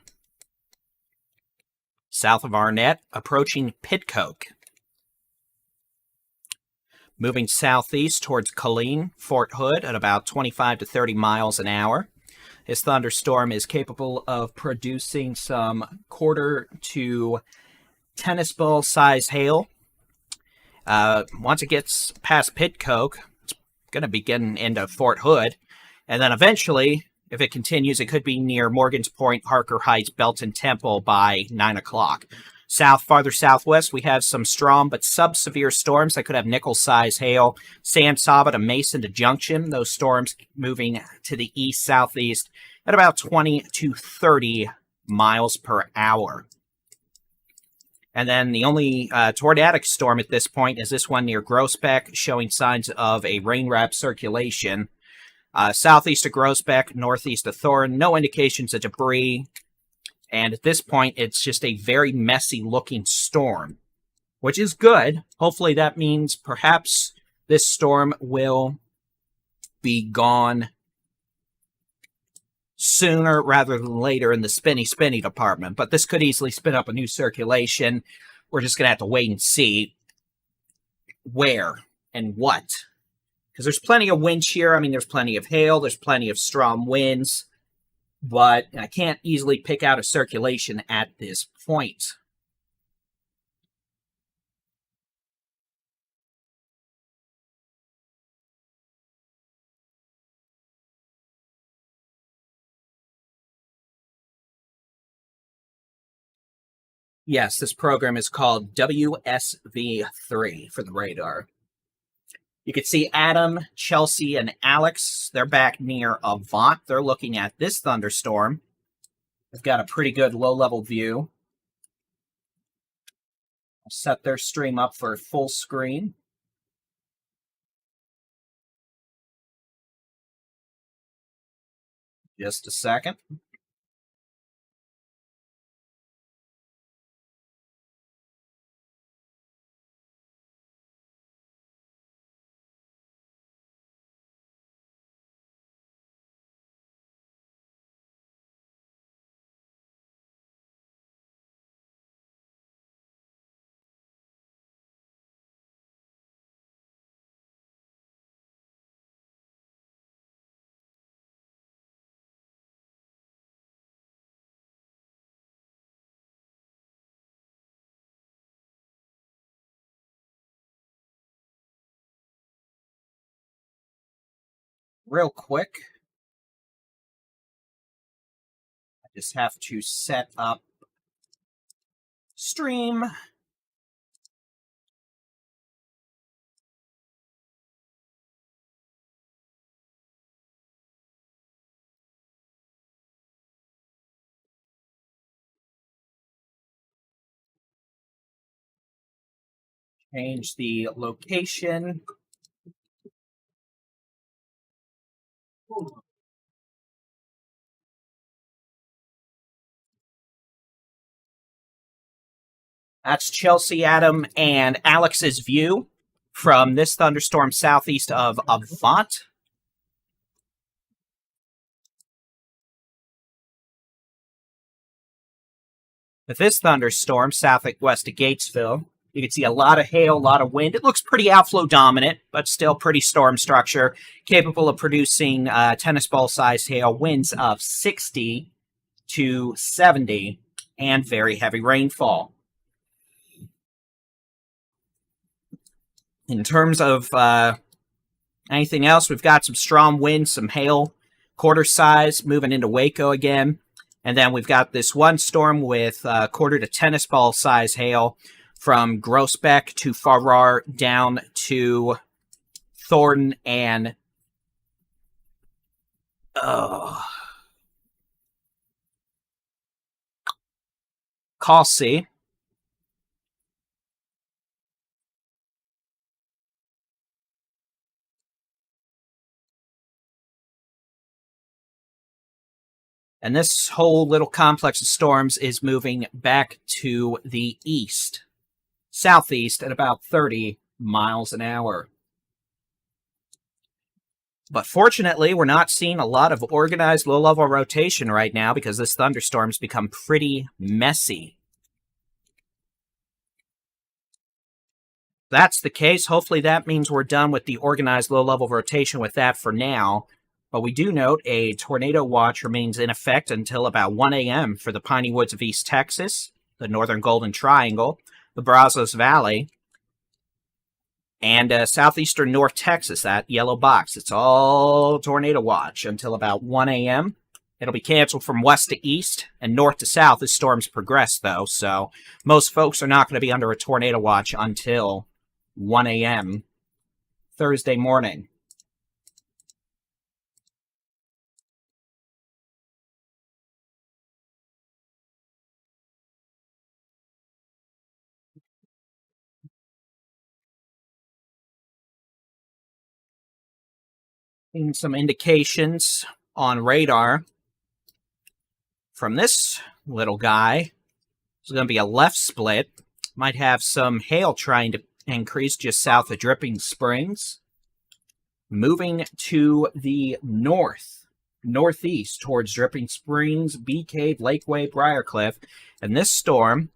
south of Arnett, approaching Pitcoke. Moving southeast towards Colleen, Fort Hood at about 25 to 30 miles an hour. This thunderstorm is capable of producing some quarter to tennis ball size hail. Once it gets past Pitcoke, it's going to be getting into Fort Hood. And then eventually, if it continues, it could be near Morgan's Point, Harker Heights, Belton Temple by 9 o'clock. Farther southwest, we have some strong but sub-severe storms that could have nickel-size hail. San Saba to Mason to Junction. Those storms moving to the east-southeast at about 20 to 30 miles per hour. And then the only tornadic storm at this point is this one near Groesbeck, showing signs of a rain-wrapped circulation. Southeast of Groesbeck, northeast of Thornton, no indications of debris. And at this point, it's just a very messy-looking storm, which is good. Hopefully that means perhaps this storm will be gone sooner rather than later in the spinny department. But this could easily spin up a new circulation. We're just going to have to wait and see where and what. Because there's plenty of wind shear. I mean, there's plenty of hail. There's plenty of strong winds. But I can't easily pick out a circulation at this point. Yes, this program is called WSV3 for the radar. You can see Adam, Chelsea, and Alex. They're back near Avant. They're looking at this thunderstorm. They've got a pretty good low-level view. I'll set their stream up for full screen. Just a second. real quick. I just have to set up stream. Change the location. That's Chelsea, Adam, and Alex's view from this thunderstorm southeast of Avant. With this thunderstorm southwest of Gatesville, you can see a lot of hail, a lot of wind. It looks pretty outflow dominant, but still pretty storm structure, capable of producing tennis ball sized hail, winds of 60 to 70, and very heavy rainfall. In terms of anything else, we've got some strong winds, some hail, quarter size, moving into Waco again. And then we've got this one storm with quarter to tennis ball size hail from Groesbeck to Farrar down to Thornton and Causey. And this whole little complex of storms is moving back to the east, southeast at about 30 miles an hour. But fortunately, we're not seeing a lot of organized low-level rotation right now because this thunderstorm's become pretty messy. If that's the case, hopefully that means we're done with the organized low-level rotation with that for now. But we do note a tornado watch remains in effect until about 1 a.m. for the Piney Woods of East Texas, the Northern Golden Triangle, the Brazos Valley, and southeastern North Texas, that yellow box. It's all tornado watch until about 1 a.m. It'll be canceled from west to east and north to south as storms progress, though. So most folks are not going to be under a tornado watch until 1 a.m. Thursday morning. Some indications on radar from this little guy. There's going to be a left split. Might have some hail trying to increase just south of Dripping Springs. Moving to the northeast towards Dripping Springs, Bee Cave, Lakeway, Briarcliff. And this storm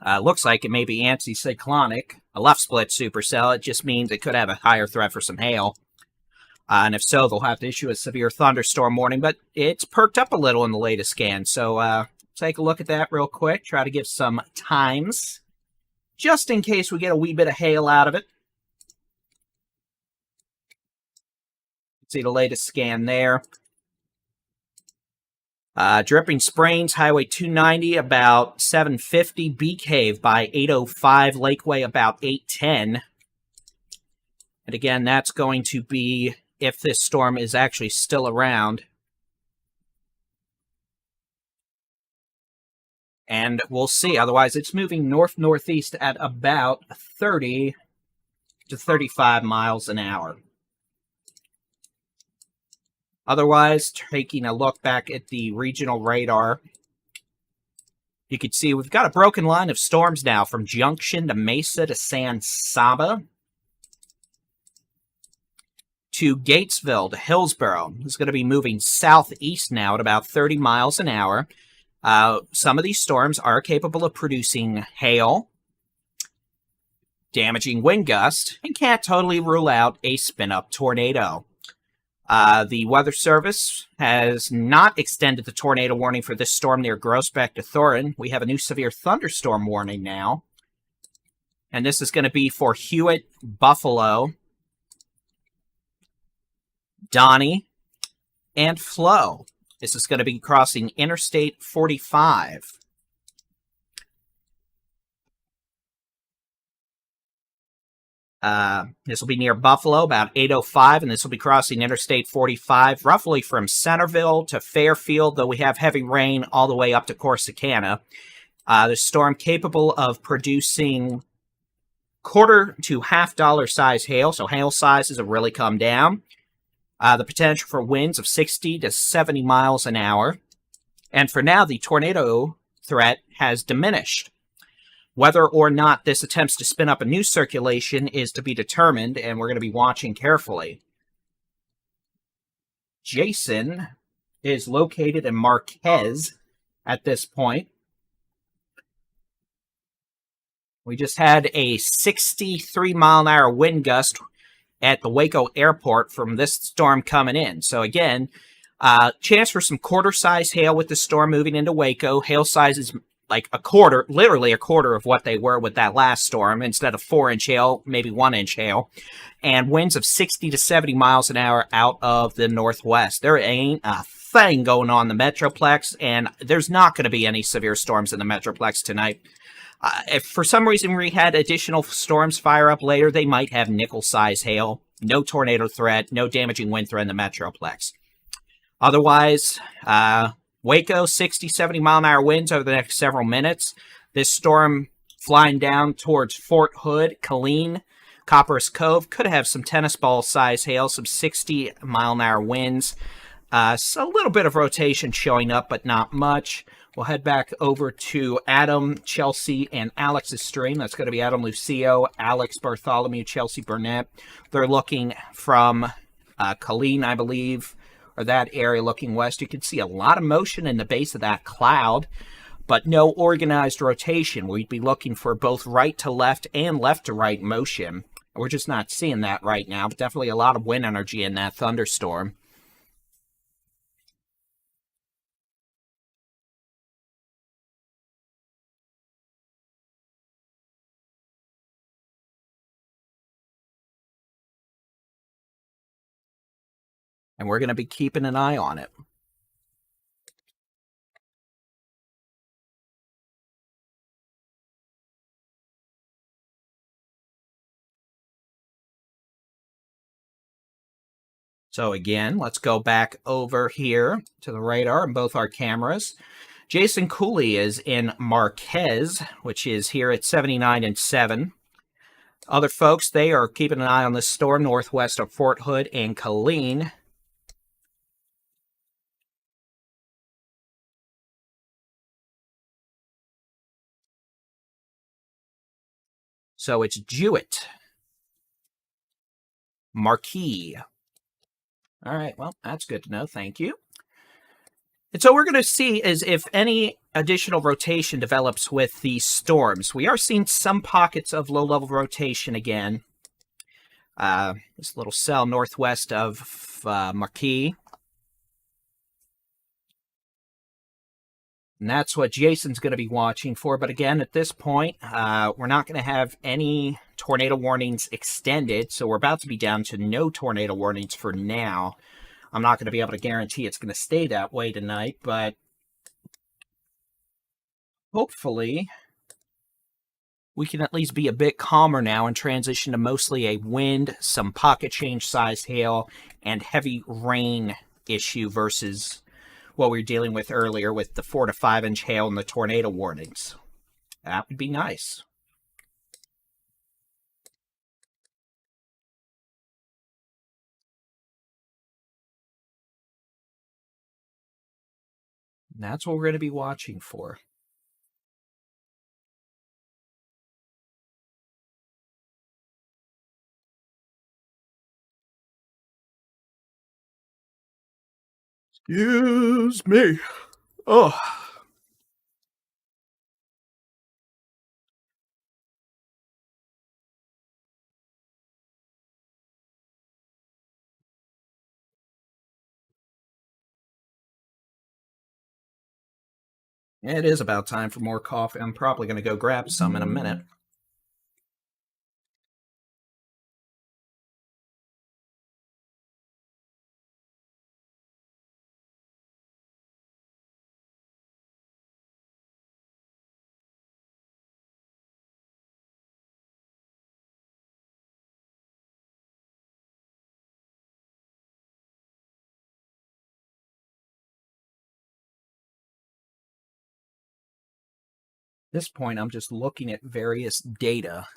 looks like it may be anticyclonic. A left split supercell. It just means it could have a higher threat for some hail. And if so, they'll have to issue a severe thunderstorm warning, but it's perked up a little in the latest scan. So take a look at that real quick. Try to give some times, just in case we get a wee bit of hail out of it. See the latest scan there. Dripping Springs, Highway 290, about 750. Bee Cave by 805. Lakeway, about 810. And again, that's going to be if this storm is actually still around. And we'll see. Otherwise, it's moving north-northeast at about 30 to 35 miles an hour. Otherwise, taking a look back at the regional radar, you can see we've got a broken line of storms now from Junction to Mesa to San Saba to Gatesville to Hillsboro. It's going to be moving southeast now at about 30 miles an hour. Some of these storms are capable of producing hail, damaging wind gust, and can't totally rule out a spin-up tornado. The Weather Service has not extended the tornado warning for this storm near Groesbeck to Thornton. We have a new severe thunderstorm warning now. And this is going to be for Hewitt, Buffalo, Donnie, and Flo. This is going to be crossing Interstate 45. This will be near Buffalo, about 8:05, and this will be crossing Interstate 45, roughly from Centerville to Fairfield, though we have heavy rain all the way up to Corsicana. The storm capable of producing quarter to $half size hail, so hail sizes have really come down. The potential for winds of 60 to 70 miles an hour. And for now, the tornado threat has diminished. Whether or not this attempts to spin up a new circulation is to be determined, and we're going to be watching carefully. Jason is located in Marquez at this point. We just had a 63-mile-an-hour wind gust at the Waco airport from this storm coming in. So again, chance for some quarter-size hail with the storm moving into Waco. Hail sizes like a quarter, literally a quarter of what they were with that last storm. Instead of 4-inch hail, maybe 1-inch hail. And winds of 60 to 70 miles an hour out of the northwest. There ain't a thing going on in the Metroplex, and there's not going to be any severe storms in the Metroplex tonight. If for some reason we had additional storms fire up later, they might have nickel-size hail. No tornado threat, no damaging wind threat in the Metroplex. Otherwise, Waco, 60, 70 mile-an-hour winds over the next several minutes. This storm flying down towards Fort Hood, Killeen, Copperas Cove. Could have some tennis ball-size hail, some 60 mile-an-hour winds. So a little bit of rotation showing up, but not much. We'll head back over to Adam, Chelsea, and Alex's stream. That's going to be Adam Lucio, Alex Bartholomew, Chelsea Burnett. They're looking from Killeen, I believe, or that area looking west. You can see a lot of motion in the base of that cloud, but no organized rotation. We'd be looking for both right to left and left to right motion. We're just not seeing that right now, but definitely a lot of wind energy in that thunderstorm. And we're going to be keeping an eye on it. So again, let's go back over here to the radar and both our cameras. Jason Cooley is in Marquez, which is here at 79 and 7. Other folks, they are keeping an eye on this storm northwest of Fort Hood and Killeen. So it's Jewett, Marquis. All right, well, that's good to know. Thank you. And so we're going to see is if any additional rotation develops with these storms. We are seeing some pockets of low-level rotation again. This little cell northwest of Marquis. And that's what Jason's going to be watching for. But again, at this point, we're not going to have any tornado warnings extended. So we're about to be down to no tornado warnings for now. I'm not going to be able to guarantee it's going to stay that way tonight, but hopefully we can at least be a bit calmer now and transition to mostly a wind, some pocket change size hail, and heavy rain issue versus what we were dealing with earlier with the 4 to 5 inch hail and the tornado warnings. That would be nice. And that's what we're going to be watching for. Excuse me. Oh. It is about time for more coffee. I'm probably going to go grab some in a minute. this point, I'm just looking at various data.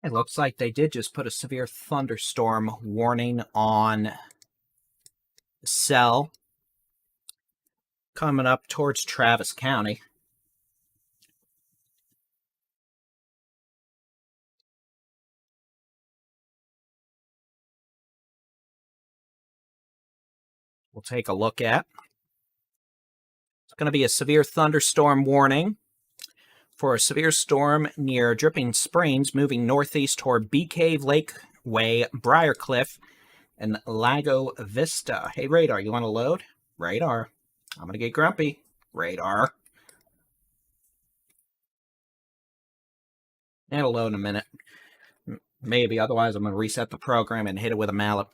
It looks like they did just put a severe thunderstorm warning on the cell coming up towards Travis County. We'll take a look at. It's going to be a severe thunderstorm warning for a severe storm near Dripping Springs, moving northeast toward Bee Cave Lakeway, Briarcliff, and Lago Vista. Hey, radar, you want to load? Radar. I'm going to get grumpy. Radar. It'll load in a minute. Maybe, otherwise I'm going to reset the program and hit it with a mallet.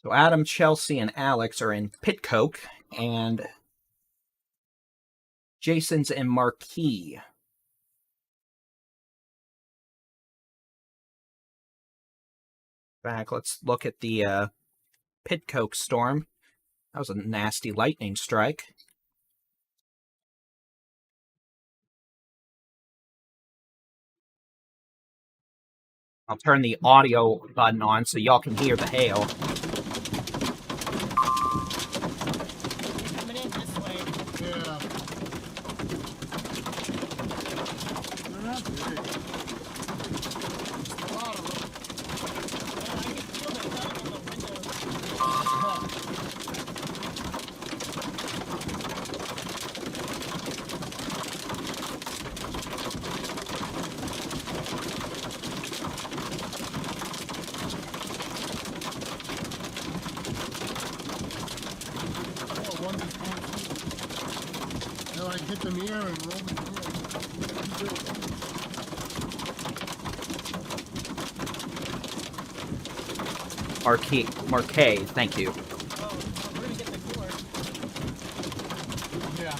So Adam, Chelsea, and Alex are in Pitcoke, and Jason's in Marquee. Back, let's look at the Pitcoke storm. That was a nasty lightning strike. I'll turn the audio button on so y'all can hear the hail. Coming in this way. Yeah. They're not big. A lot of them. Yeah, I can feel the thudding on the windows. Oh, one just went through. Now I hit the mirror and roll the Marquee, thank you. Oh, we're gonna get the cooler. Yeah.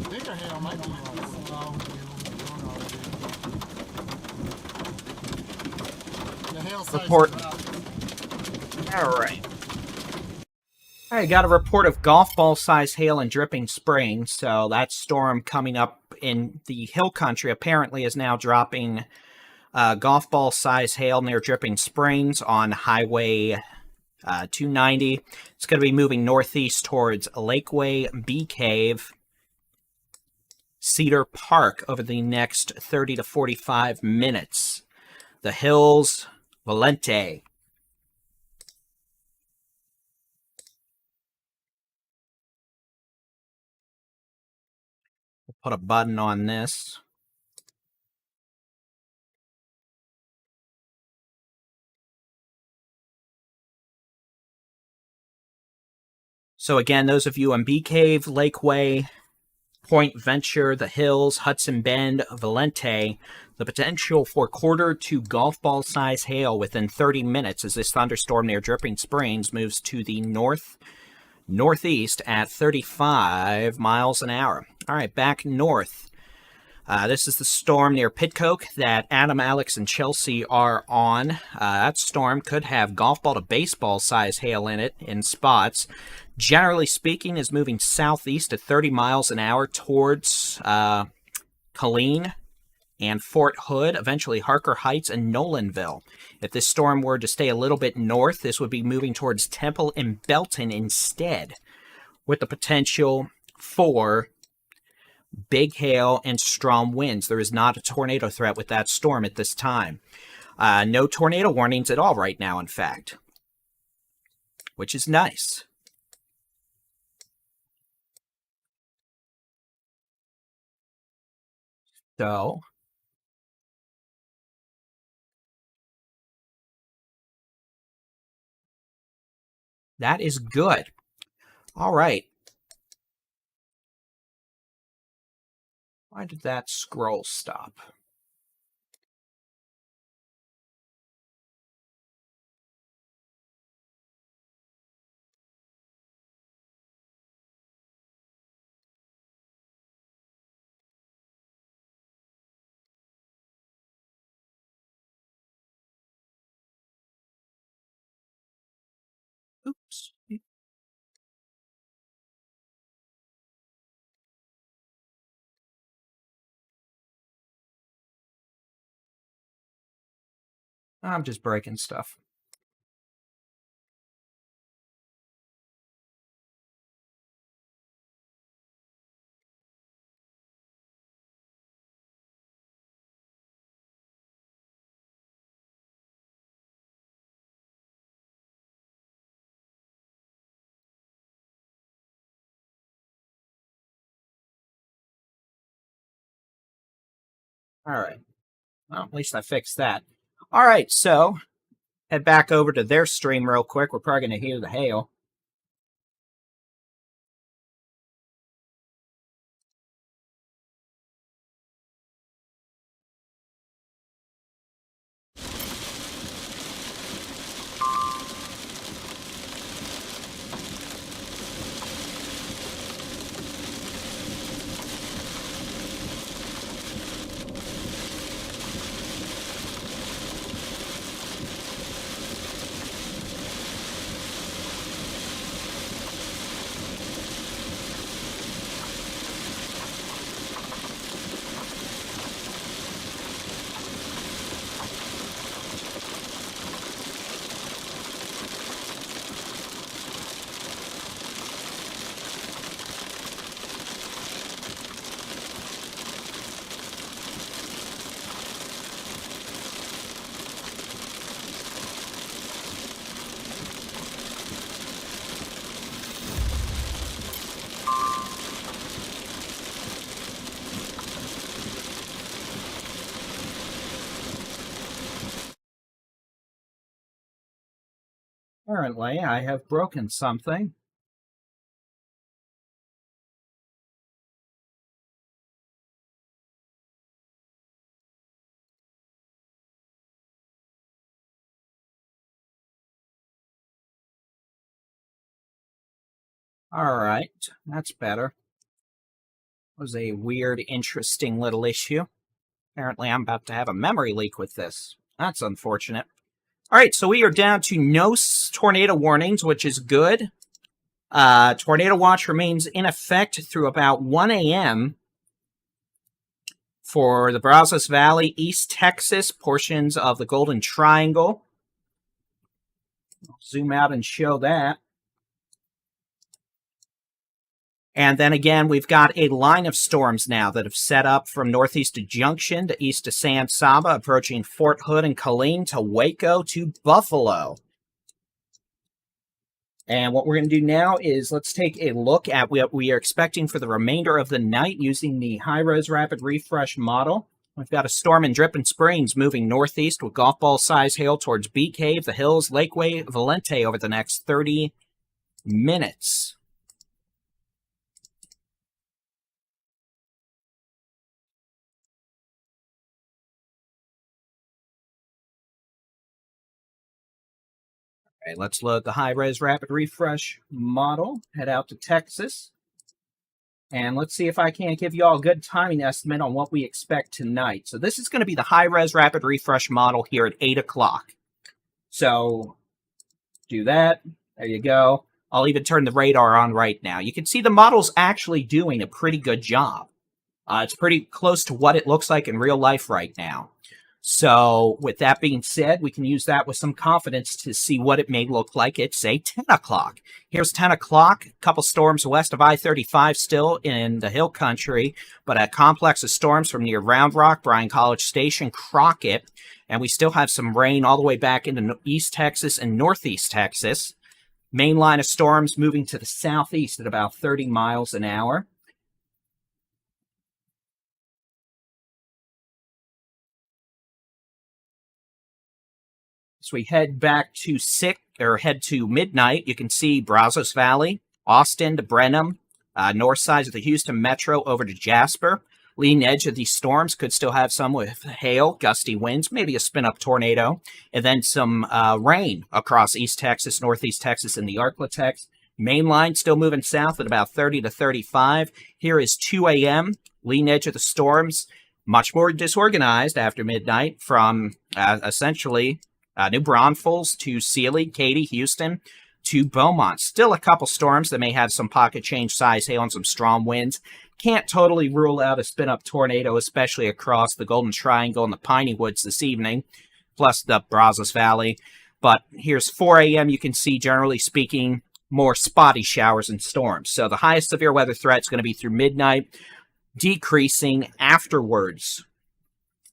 Bigger hail might be slow. The hail size Report. is up. Alright. Alright, got a report of golf ball size hail in Dripping Springs. So that storm coming up in the hill country apparently is now dropping golf ball size hail near Dripping Springs on Highway 290. It's going to be moving northeast towards Lakeway, Bee Cave, Cedar Park over the next 30 to 45 minutes. The Hills, Valente. We'll put a button on this. So again, those of you on Bee Cave, Lakeway, Point Venture, The Hills, Hudson Bend, Valente, the potential for quarter to golf ball size hail within 30 minutes as this thunderstorm near Dripping Springs moves to the northeast at 35 miles an hour. All right, back north. This is the storm near Pitcoke that Adam, Alex, and Chelsea are on. That storm could have golf ball to baseball size hail in it in spots. Generally speaking, is moving southeast at 30 miles an hour towards Killeen and Fort Hood, eventually Harker Heights and Nolanville. If this storm were to stay a little bit north, this would be moving towards Temple and Belton instead, with the potential for big hail and strong winds. There is not a tornado threat with that storm at this time. No tornado warnings at all right now, in fact, which is nice. So, that is good. All right. Why did that scroll stop? I'm just breaking stuff. All right. Well, at least I fixed that. All right, so head back over to their stream real quick. We're probably going to hear the hail. Apparently, I have broken something. All right, that's better. Was a weird, interesting little issue. Apparently, I'm about to have a memory leak with this. That's unfortunate. All right, so we are down to no tornado warnings, which is good. Tornado watch remains in effect through about 1 a.m. for the Brazos Valley, East Texas, portions of the Golden Triangle. I'll zoom out and show that. And then again, we've got a line of storms now that have set up from northeast of Junction to east of San Saba, approaching Fort Hood and Killeen to Waco to Buffalo. And what we're going to do now is let's take a look at what we are expecting for the remainder of the night using the high-res rapid refresh model. We've got a storm in Dripping Springs moving northeast with golf ball size hail towards Bee Cave, the Hills, Lakeway, Valente over the next 30 minutes. Okay, let's load the high-res rapid refresh model, head out to Texas, and let's see if I can't give you all a good timing estimate on what we expect tonight. So this is going to be the high-res rapid refresh model here at 8 o'clock. So do that. There you go. I'll even turn the radar on right now. You can see the model's actually doing a pretty good job. It's pretty close to what it looks like in real life right now. So with that being said, we can use that with some confidence to see what it may look like at, say, 10 o'clock. Here's 10 o'clock, a couple storms west of I-35 still in the hill country, but a complex of storms from near Round Rock, Bryan College Station, Crockett, and we still have some rain all the way back into East Texas and Northeast Texas. Main line of storms moving to the southeast at about 30 miles an hour. So we head back to head to midnight. You can see Brazos Valley, Austin to Brenham, north sides of the Houston Metro over to Jasper. Leading edge of these storms could still have some with hail, gusty winds, maybe a spin-up tornado, and then some rain across East Texas, Northeast Texas, and the Arklatex. Main line still moving south at about 30 to 35. Here is 2 a.m. Leading edge of the storms, much more disorganized after midnight from essentially New Braunfels to Sealy, Katy, Houston to Beaumont. Still a couple storms that may have some pocket change size hail and some strong winds. Can't totally rule out a spin-up tornado, especially across the Golden Triangle and the Piney Woods this evening. plus the Brazos Valley. But here's 4 a.m. You can see, generally speaking, more spotty showers and storms. So the highest severe weather threat is going to be through midnight, decreasing afterwards.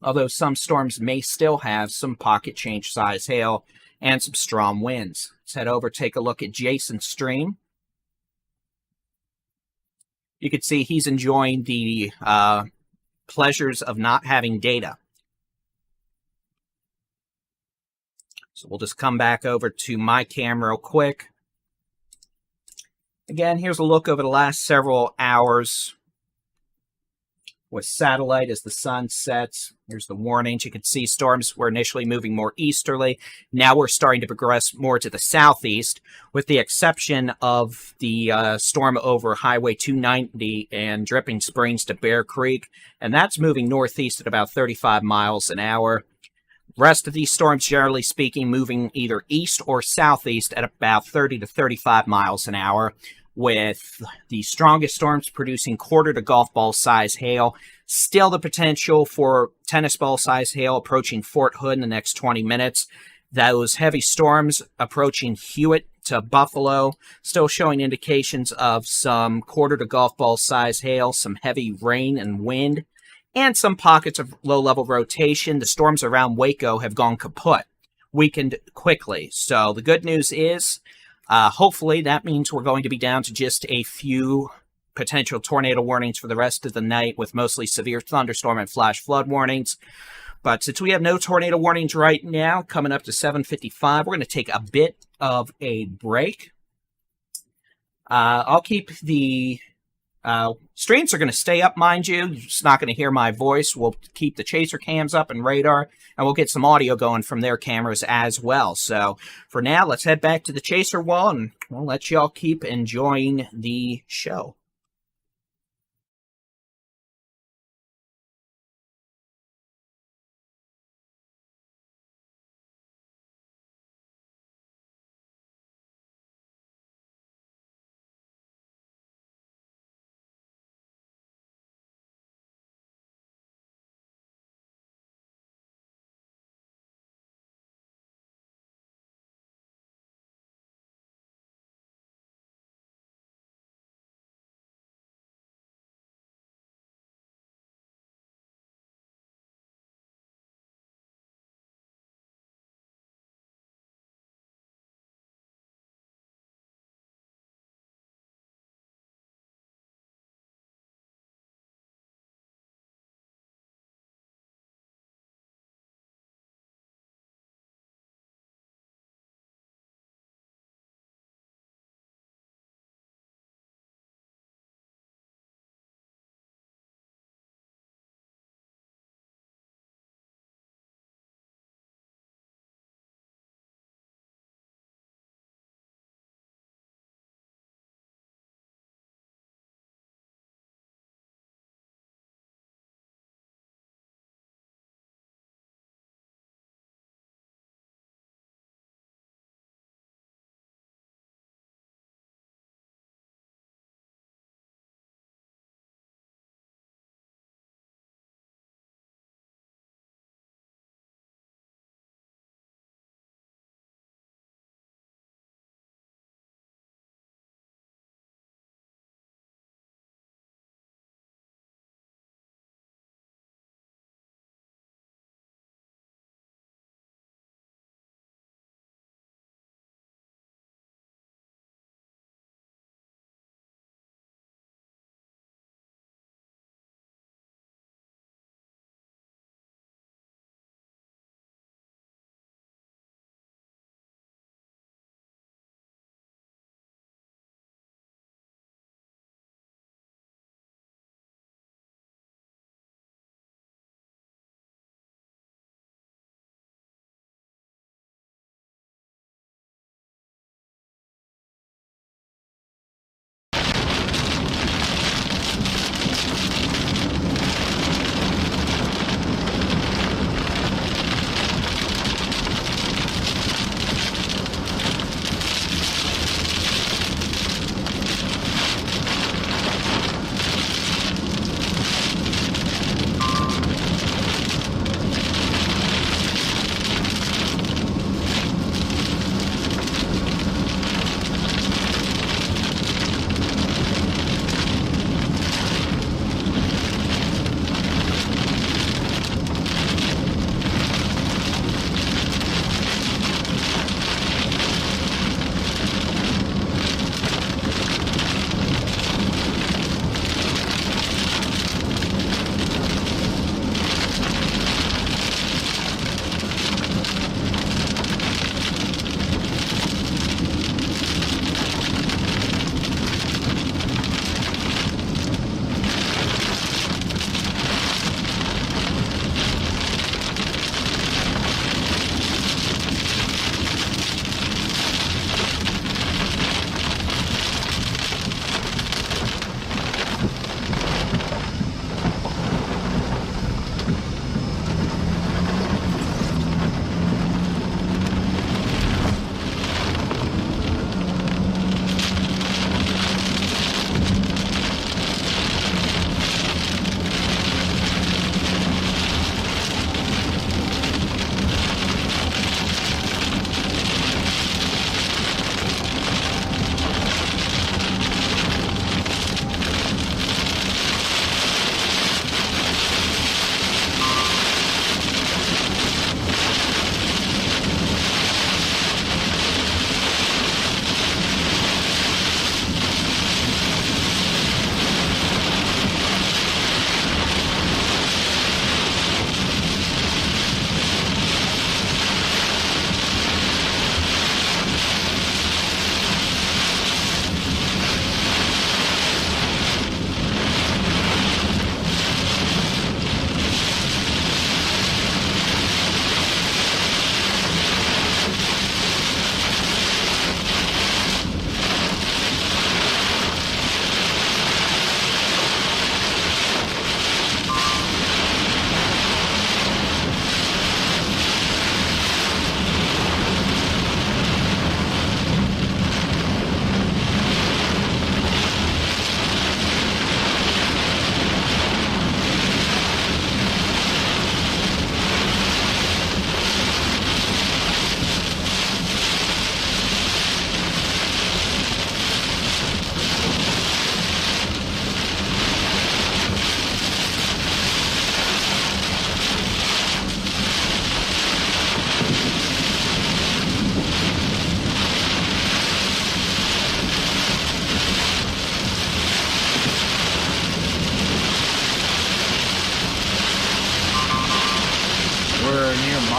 Although some storms may still have some pocket change size hail and some strong winds. Let's head over, take a look at Jason's stream. You can see he's enjoying the pleasures of not having data. So we'll just come back over to my camera real quick. Again, here's a look over the last several hours with satellite as the sun sets. Here's the warnings. You can see storms were initially moving more easterly. Now we're starting to progress more to the southeast, with the exception of the storm over Highway 290 and Dripping Springs to Bear Creek. And that's moving northeast at about 35 miles an hour. Rest of these storms, generally speaking, moving either east or southeast at about 30 to 35 miles an hour, with the strongest storms producing quarter to golf ball size hail. Still the potential for tennis ball size hail approaching Fort Hood in the next 20 minutes. Those heavy storms approaching Hewitt to Buffalo, still showing indications of some quarter to golf ball size hail, some heavy rain and wind, and some pockets of low-level rotation. The storms around Waco have gone kaput, weakened quickly. So the good news is, hopefully that means we're going to be down to just a few potential tornado warnings for the rest of the night, with mostly severe thunderstorm and flash flood warnings. But since we have no tornado warnings right now, coming up to 7:55, we're going to take a bit of a break. I'll keep the streams are going to stay up, mind you. You're just not going to hear my voice. We'll keep the chaser cams up and radar, and we'll get some audio going from their cameras as well. So for now, let's head back to the chaser wall, and we'll let y'all keep enjoying the show.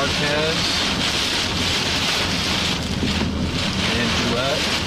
Marquez. And Duet.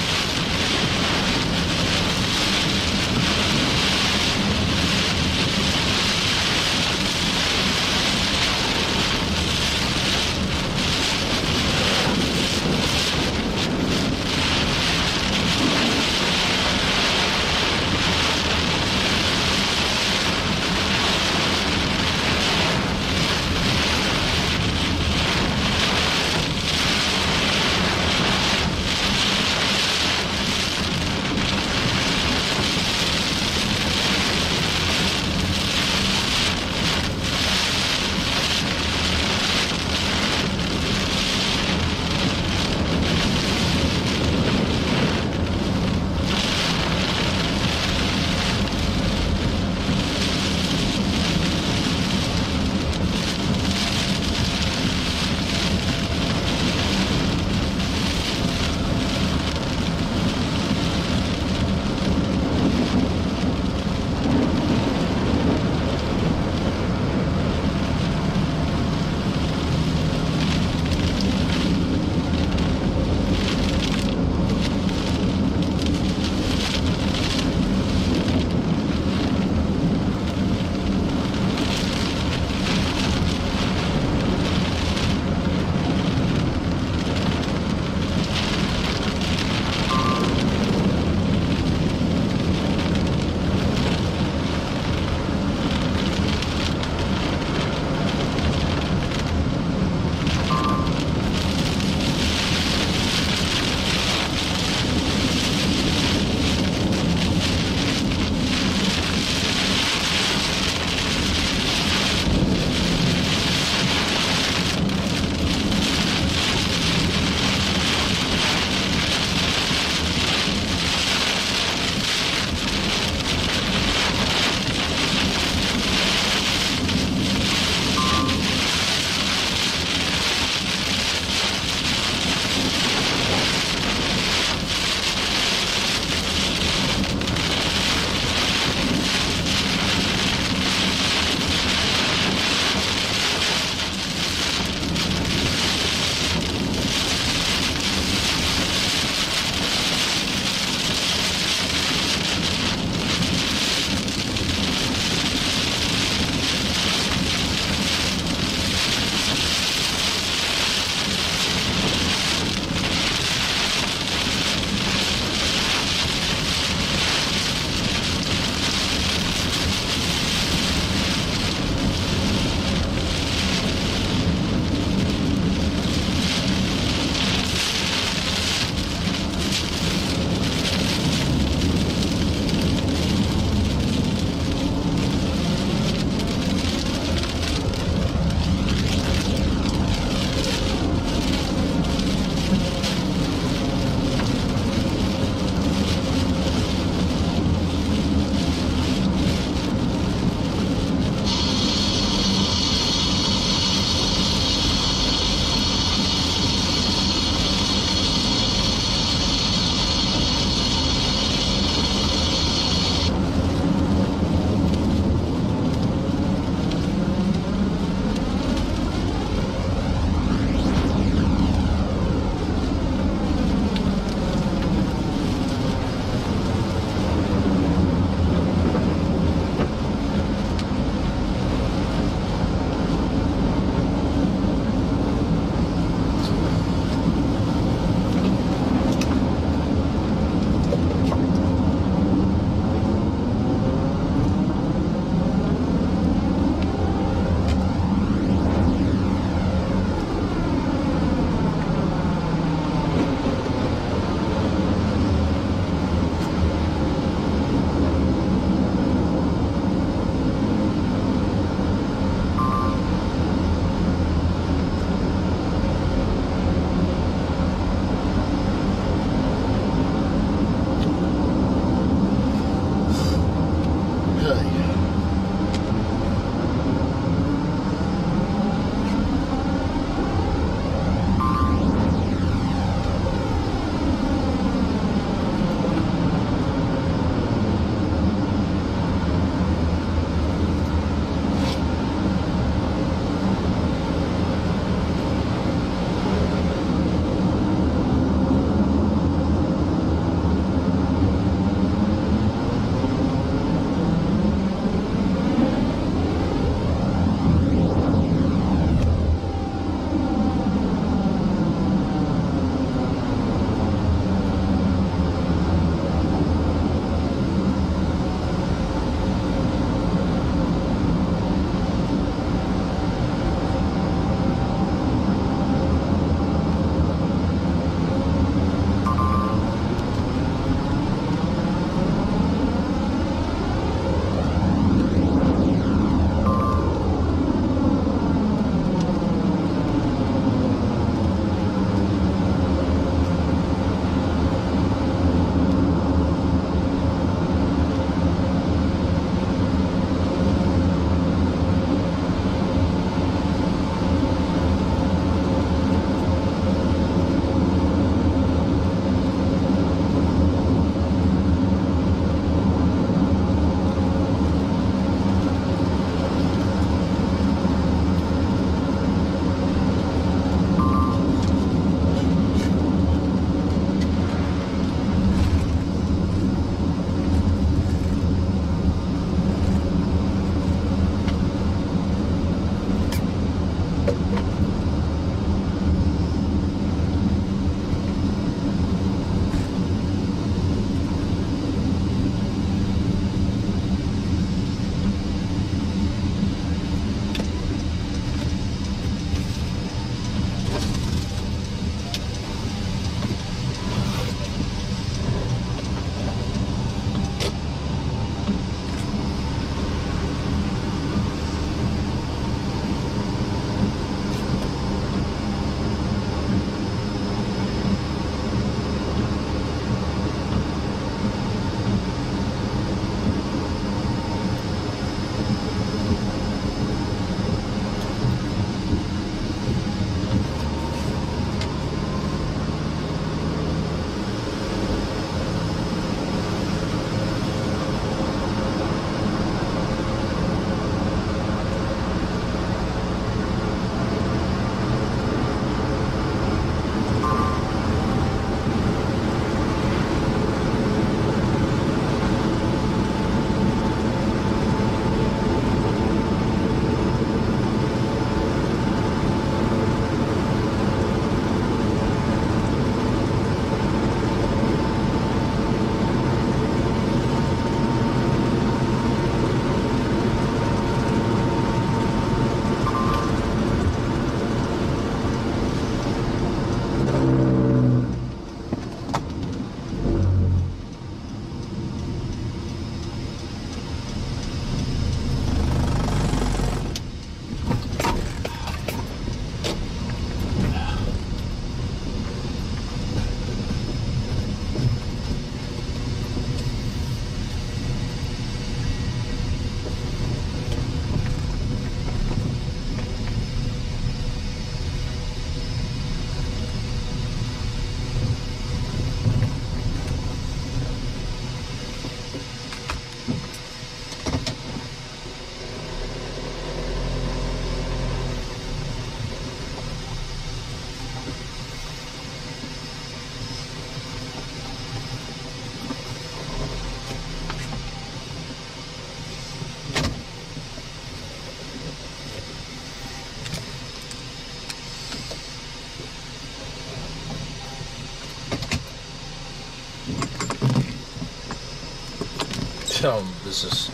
This is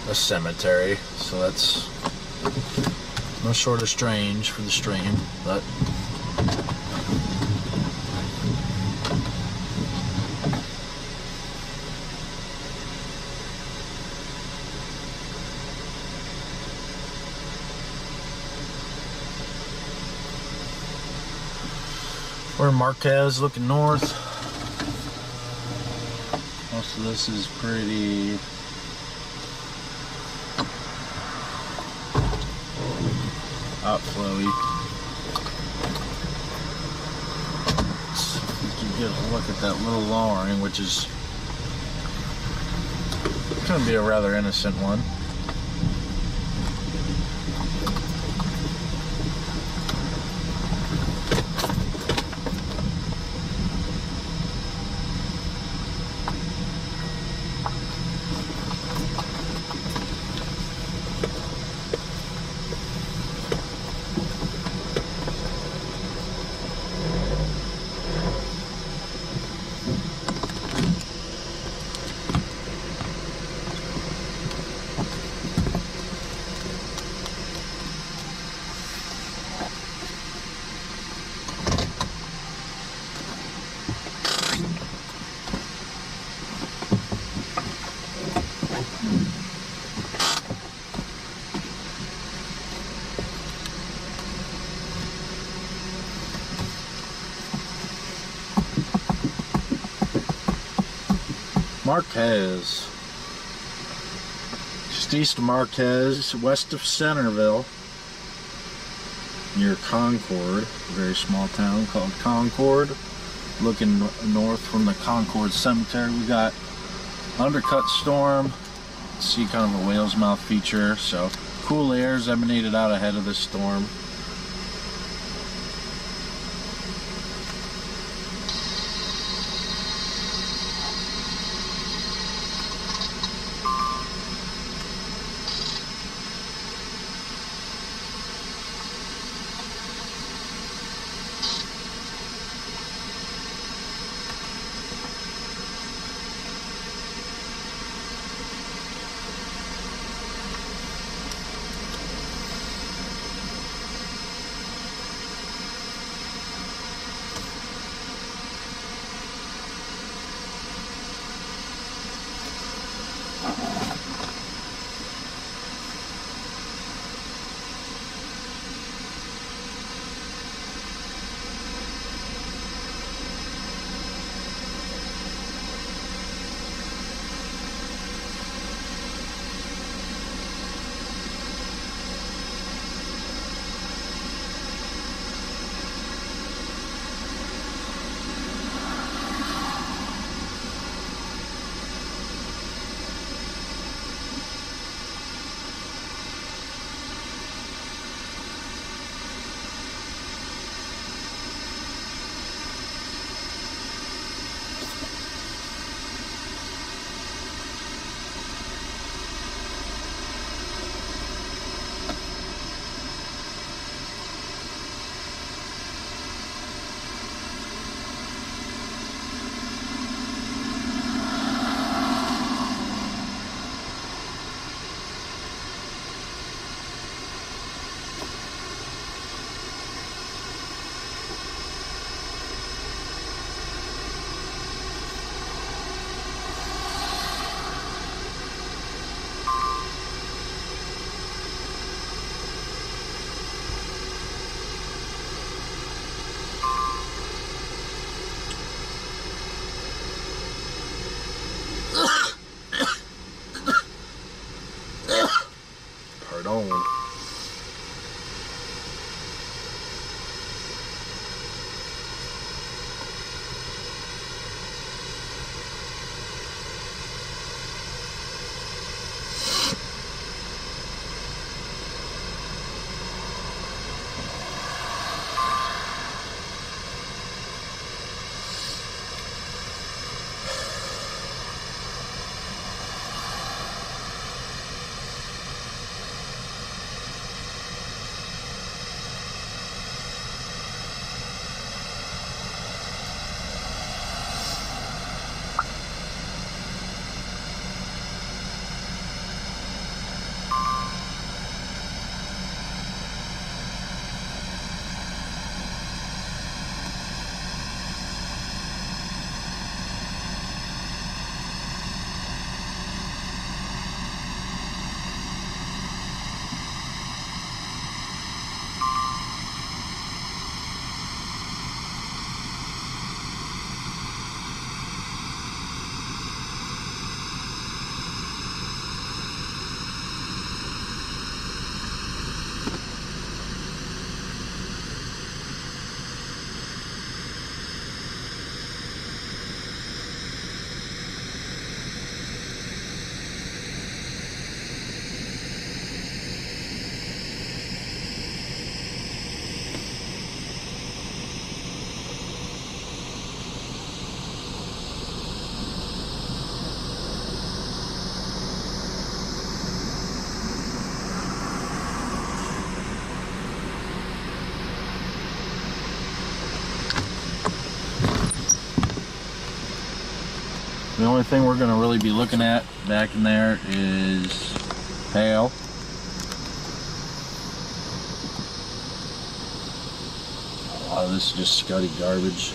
a cemetery, so that's no short of strange for the stream, but we're in Marquez looking north. Most of this is pretty outflowy. So you can get a look at that little lowering, which is going to be a rather innocent one. Marquez. Just east of Marquez, west of Centerville, near Concord, a very small town called Concord. Looking north from the Concord Cemetery, we got undercut storm. See kind of a whale's mouth feature, so cool airs emanated out ahead of this storm. Pardon. The only thing we're gonna really be looking at back in there is hail. A lot of this is just scuddy garbage.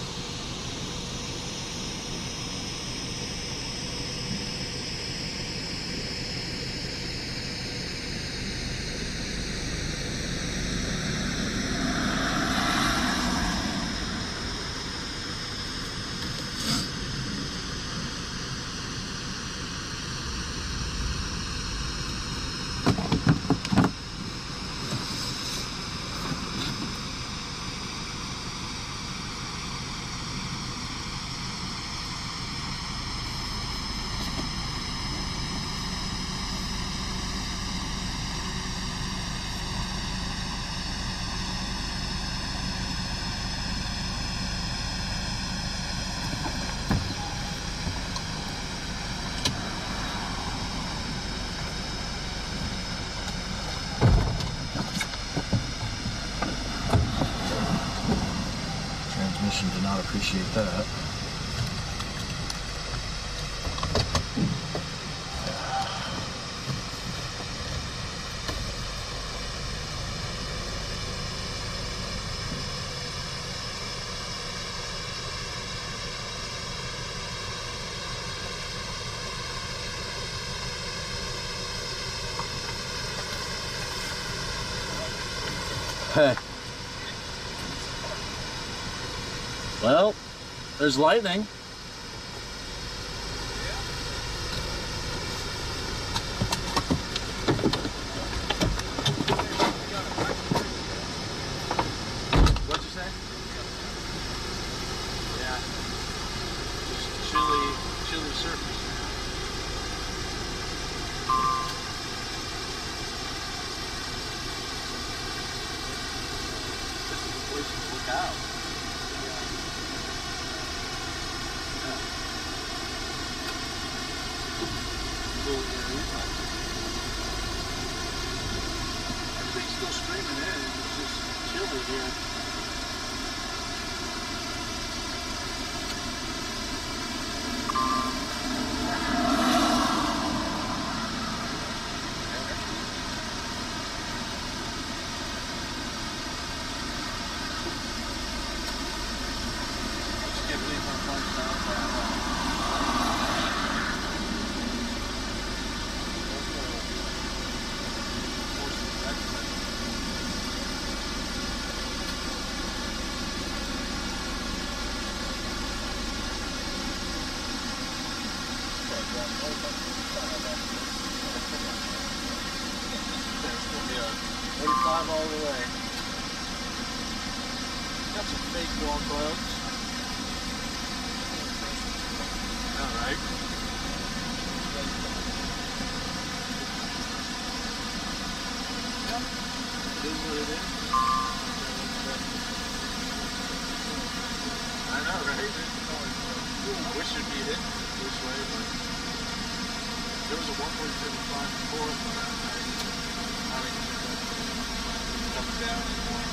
Transmission did not appreciate that. Hey. Well, there's lightning. What'd you say? Yeah. Just chilly surface. Look out. Everything's still streaming in, it's just chilly here. Just can't believe how far it's down. There's 45 all the way. Got some fake wall clouds. Alright. Yep. It is what it is. I know, right? I wish it'd be hit this way, but there was a 1.75 before, but I think it's coming down anymore.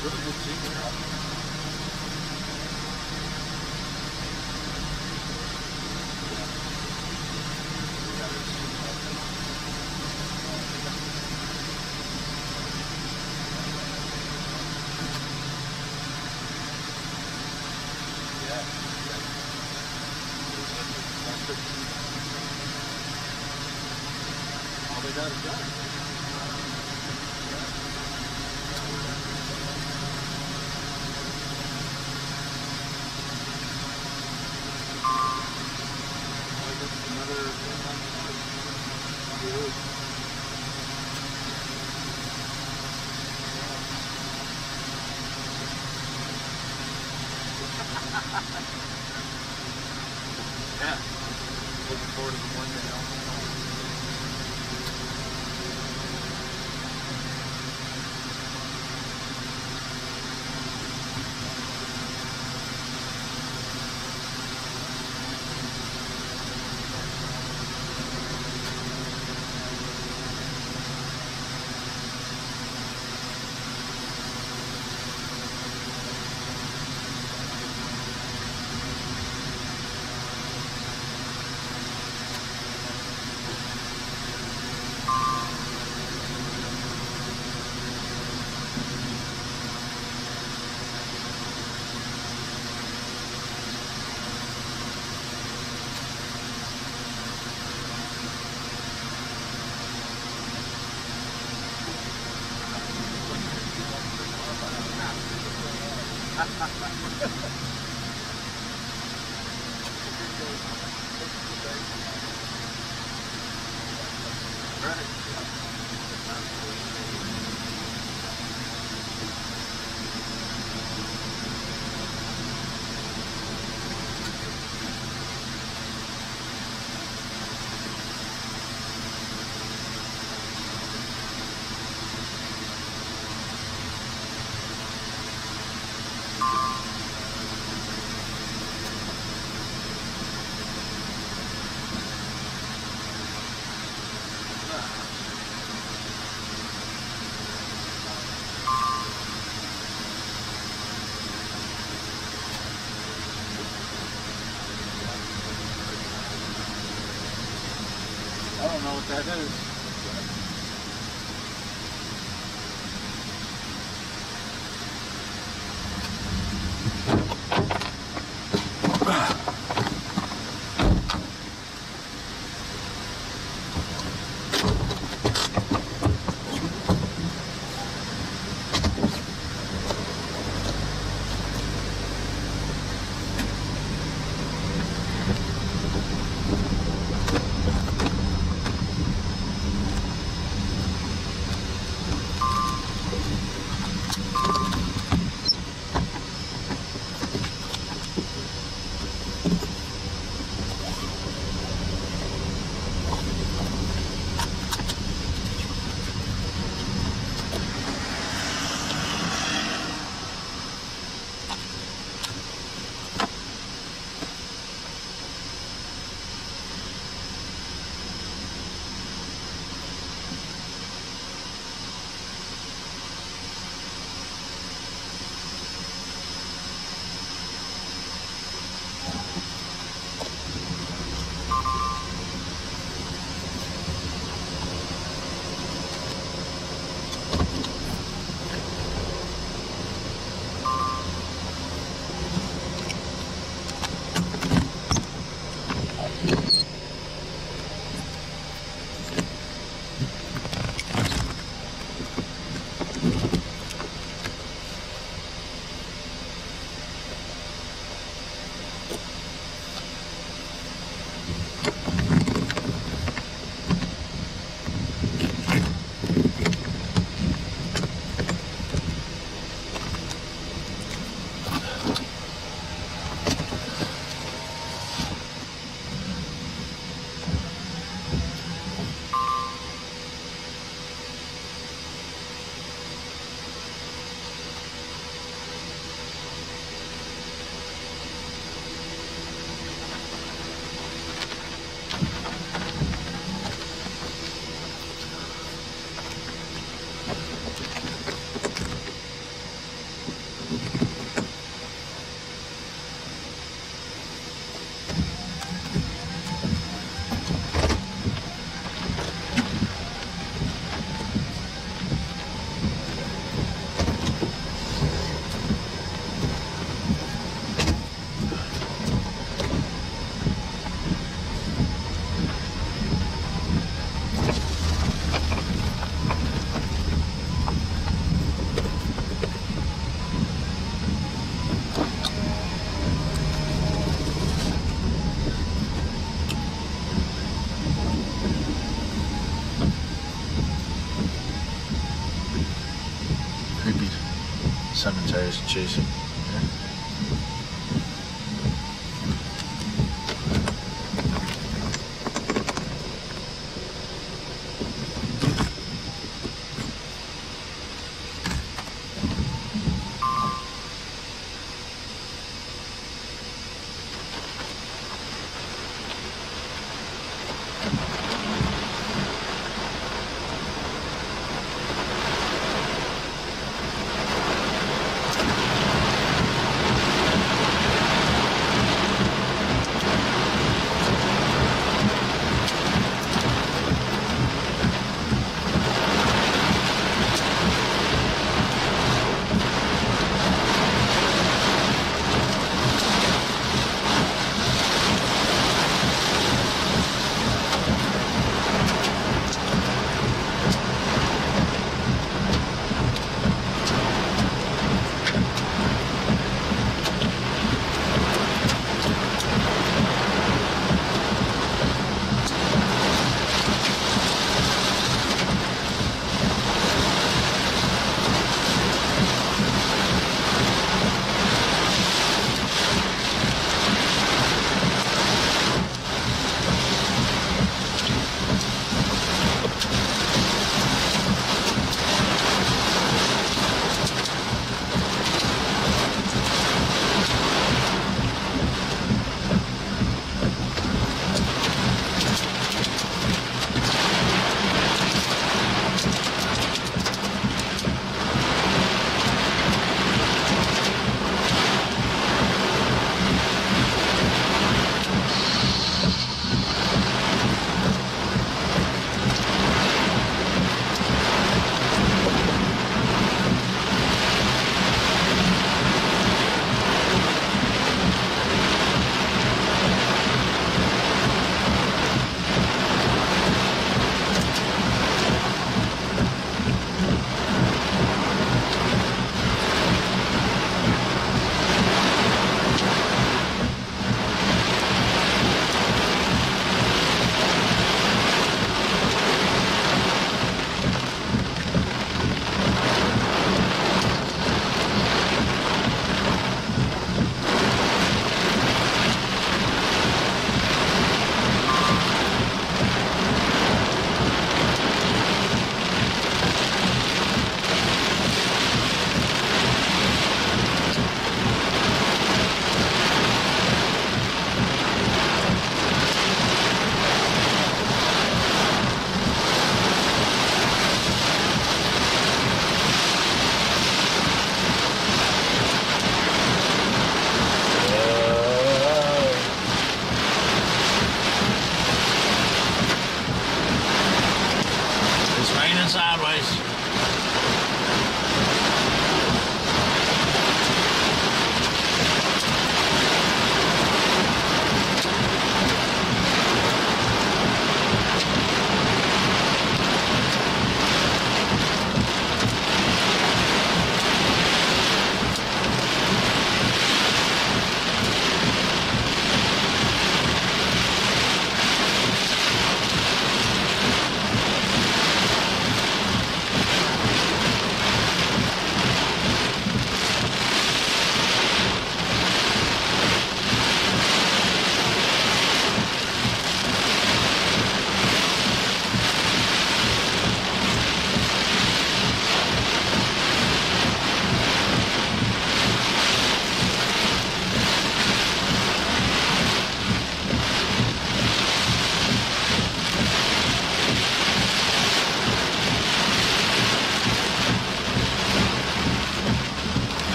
Really good seeing you. All they got is done. Yeah. Looking forward to the one day off. I don't know what that is. cemeteries to chase it.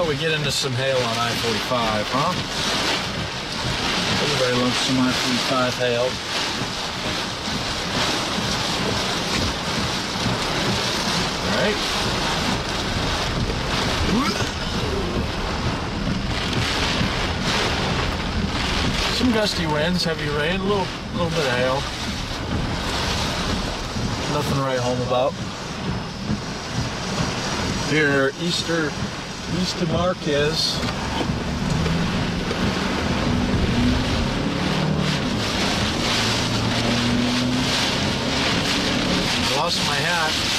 about we get into some hail on I-45, huh? Everybody loves some I-45 hail. Alright. Some gusty winds, heavy rain, a little bit of hail. Nothing to write home about. Here, east of Marquez. Lost my hat.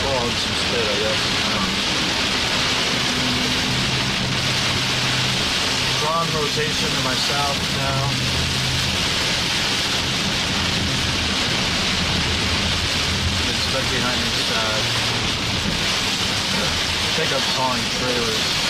frogs instead, I guess. Drawn rotation to my south now. Get stuck behind these pickup sawing trailers.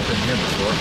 I've been here before.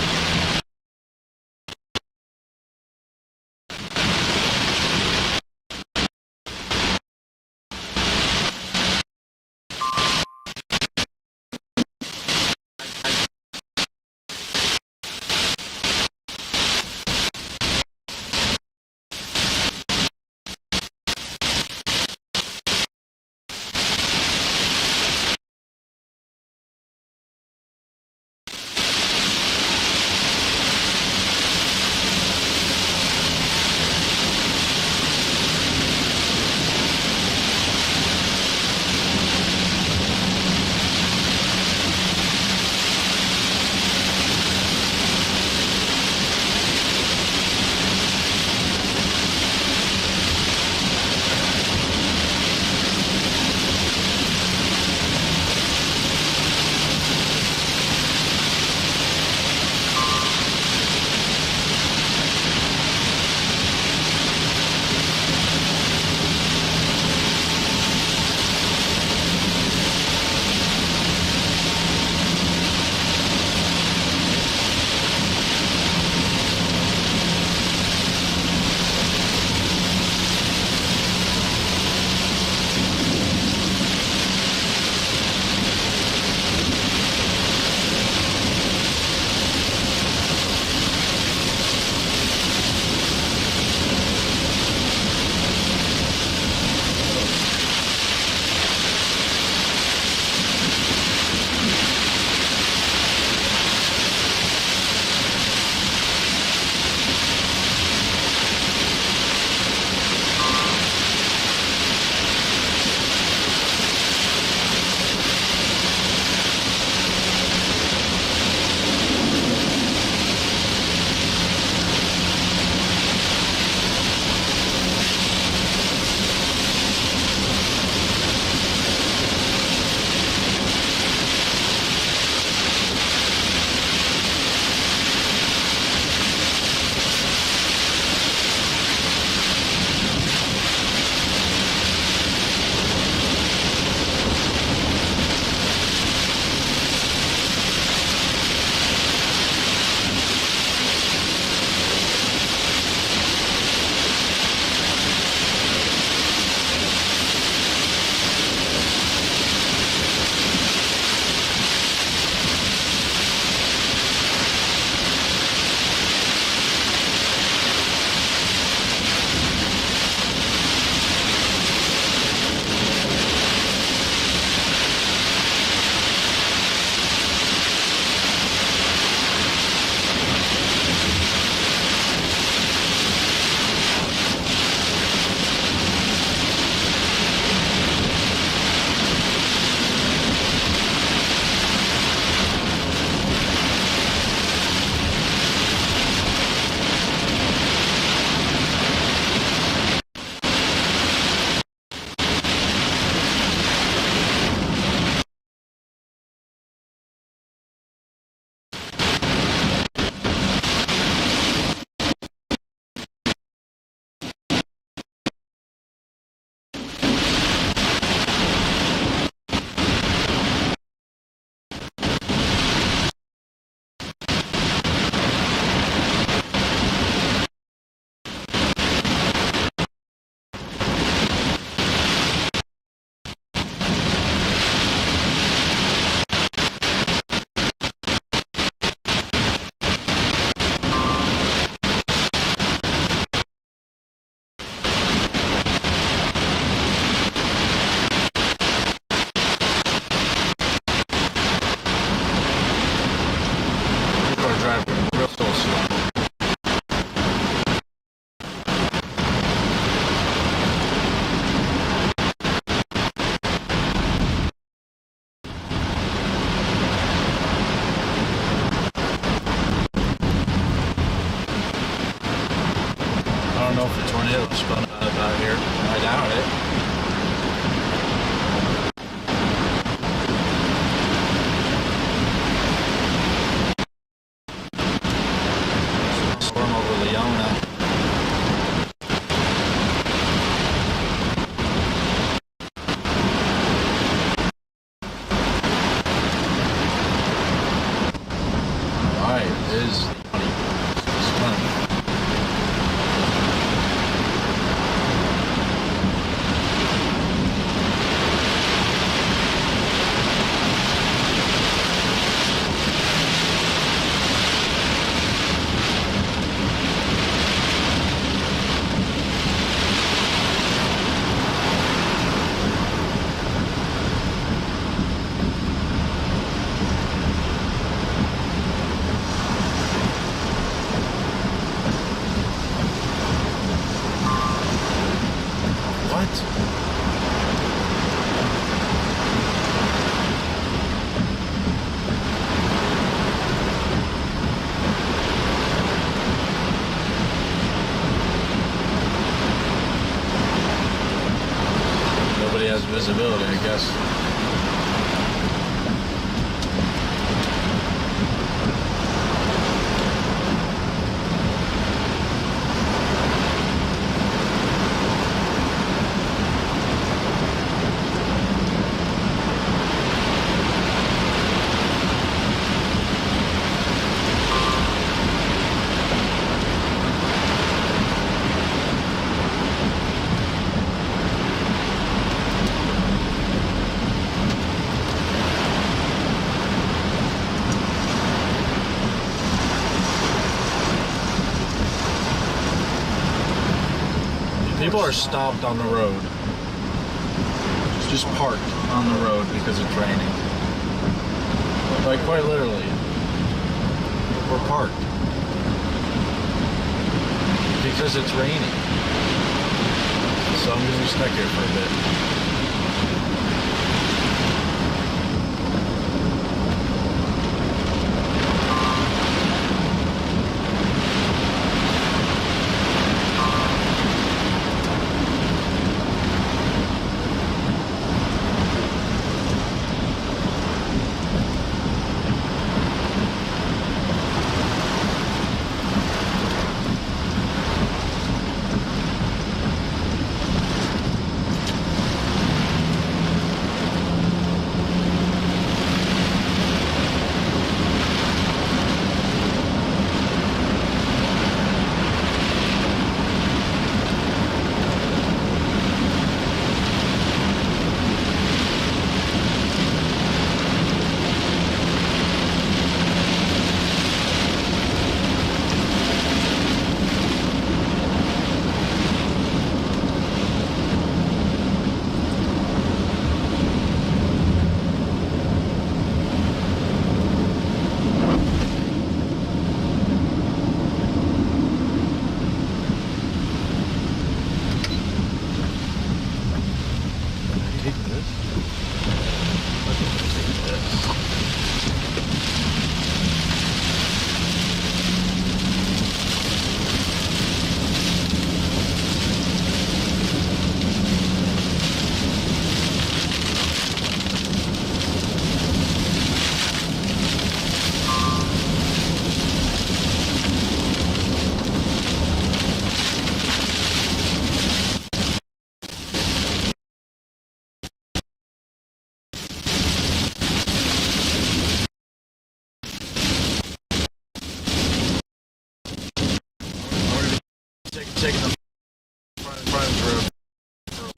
apocalypse coming up out here. I doubt it. Storm over Leona. Alright, it is stunning. What? Nobody has visibility, I guess. People are stopped on the road. Just parked on the road because it's raining. Like, quite literally. We're parked. Because it's raining. So I'm gonna be stuck here for a bit. Taking the front road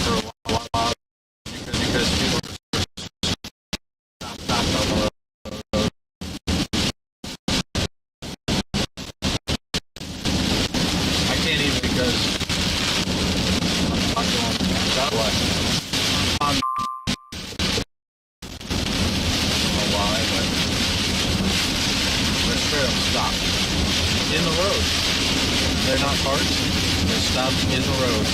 for a while because people are stopped on the road. I can't even because I'm going southwest. I don't know why, but straight up stopped in the road. They're not parked. They're stopped in the road.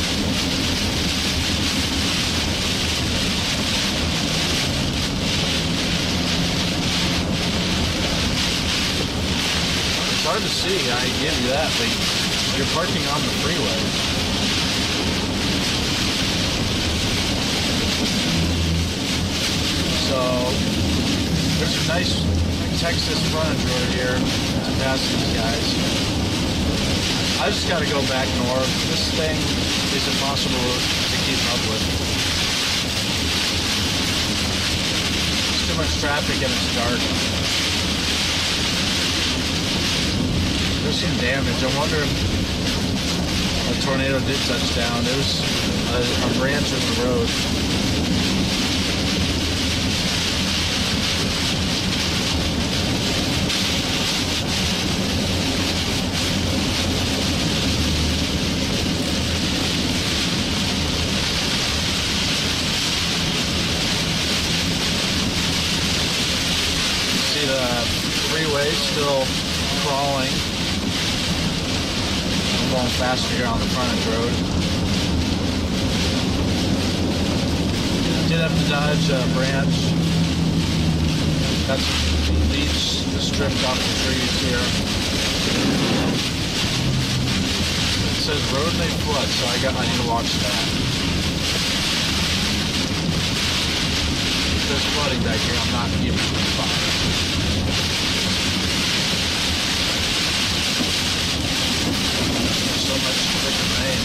It's hard to see, I give you that, but you're parking on the freeway. So there's a nice Texas frontage road here past these guys. I just got to go back north. This thing is impossible to keep up with. There's too much traffic and it's dark. There's some damage. I wonder if a tornado did touch down. There's a branch in the road. See the freeway still crawling. I'm going faster here on the frontage road. Did have to dodge a branch. That's leaves stripped off the trees here. It says road may flood, so I need to watch that. If there's flooding back here, I'm not keeping the spot. So much freaking rain.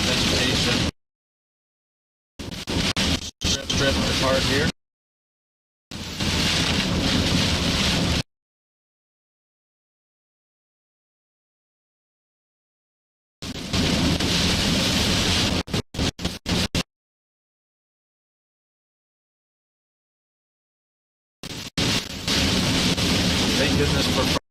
Vegetation. Strip apart here. Thank goodness for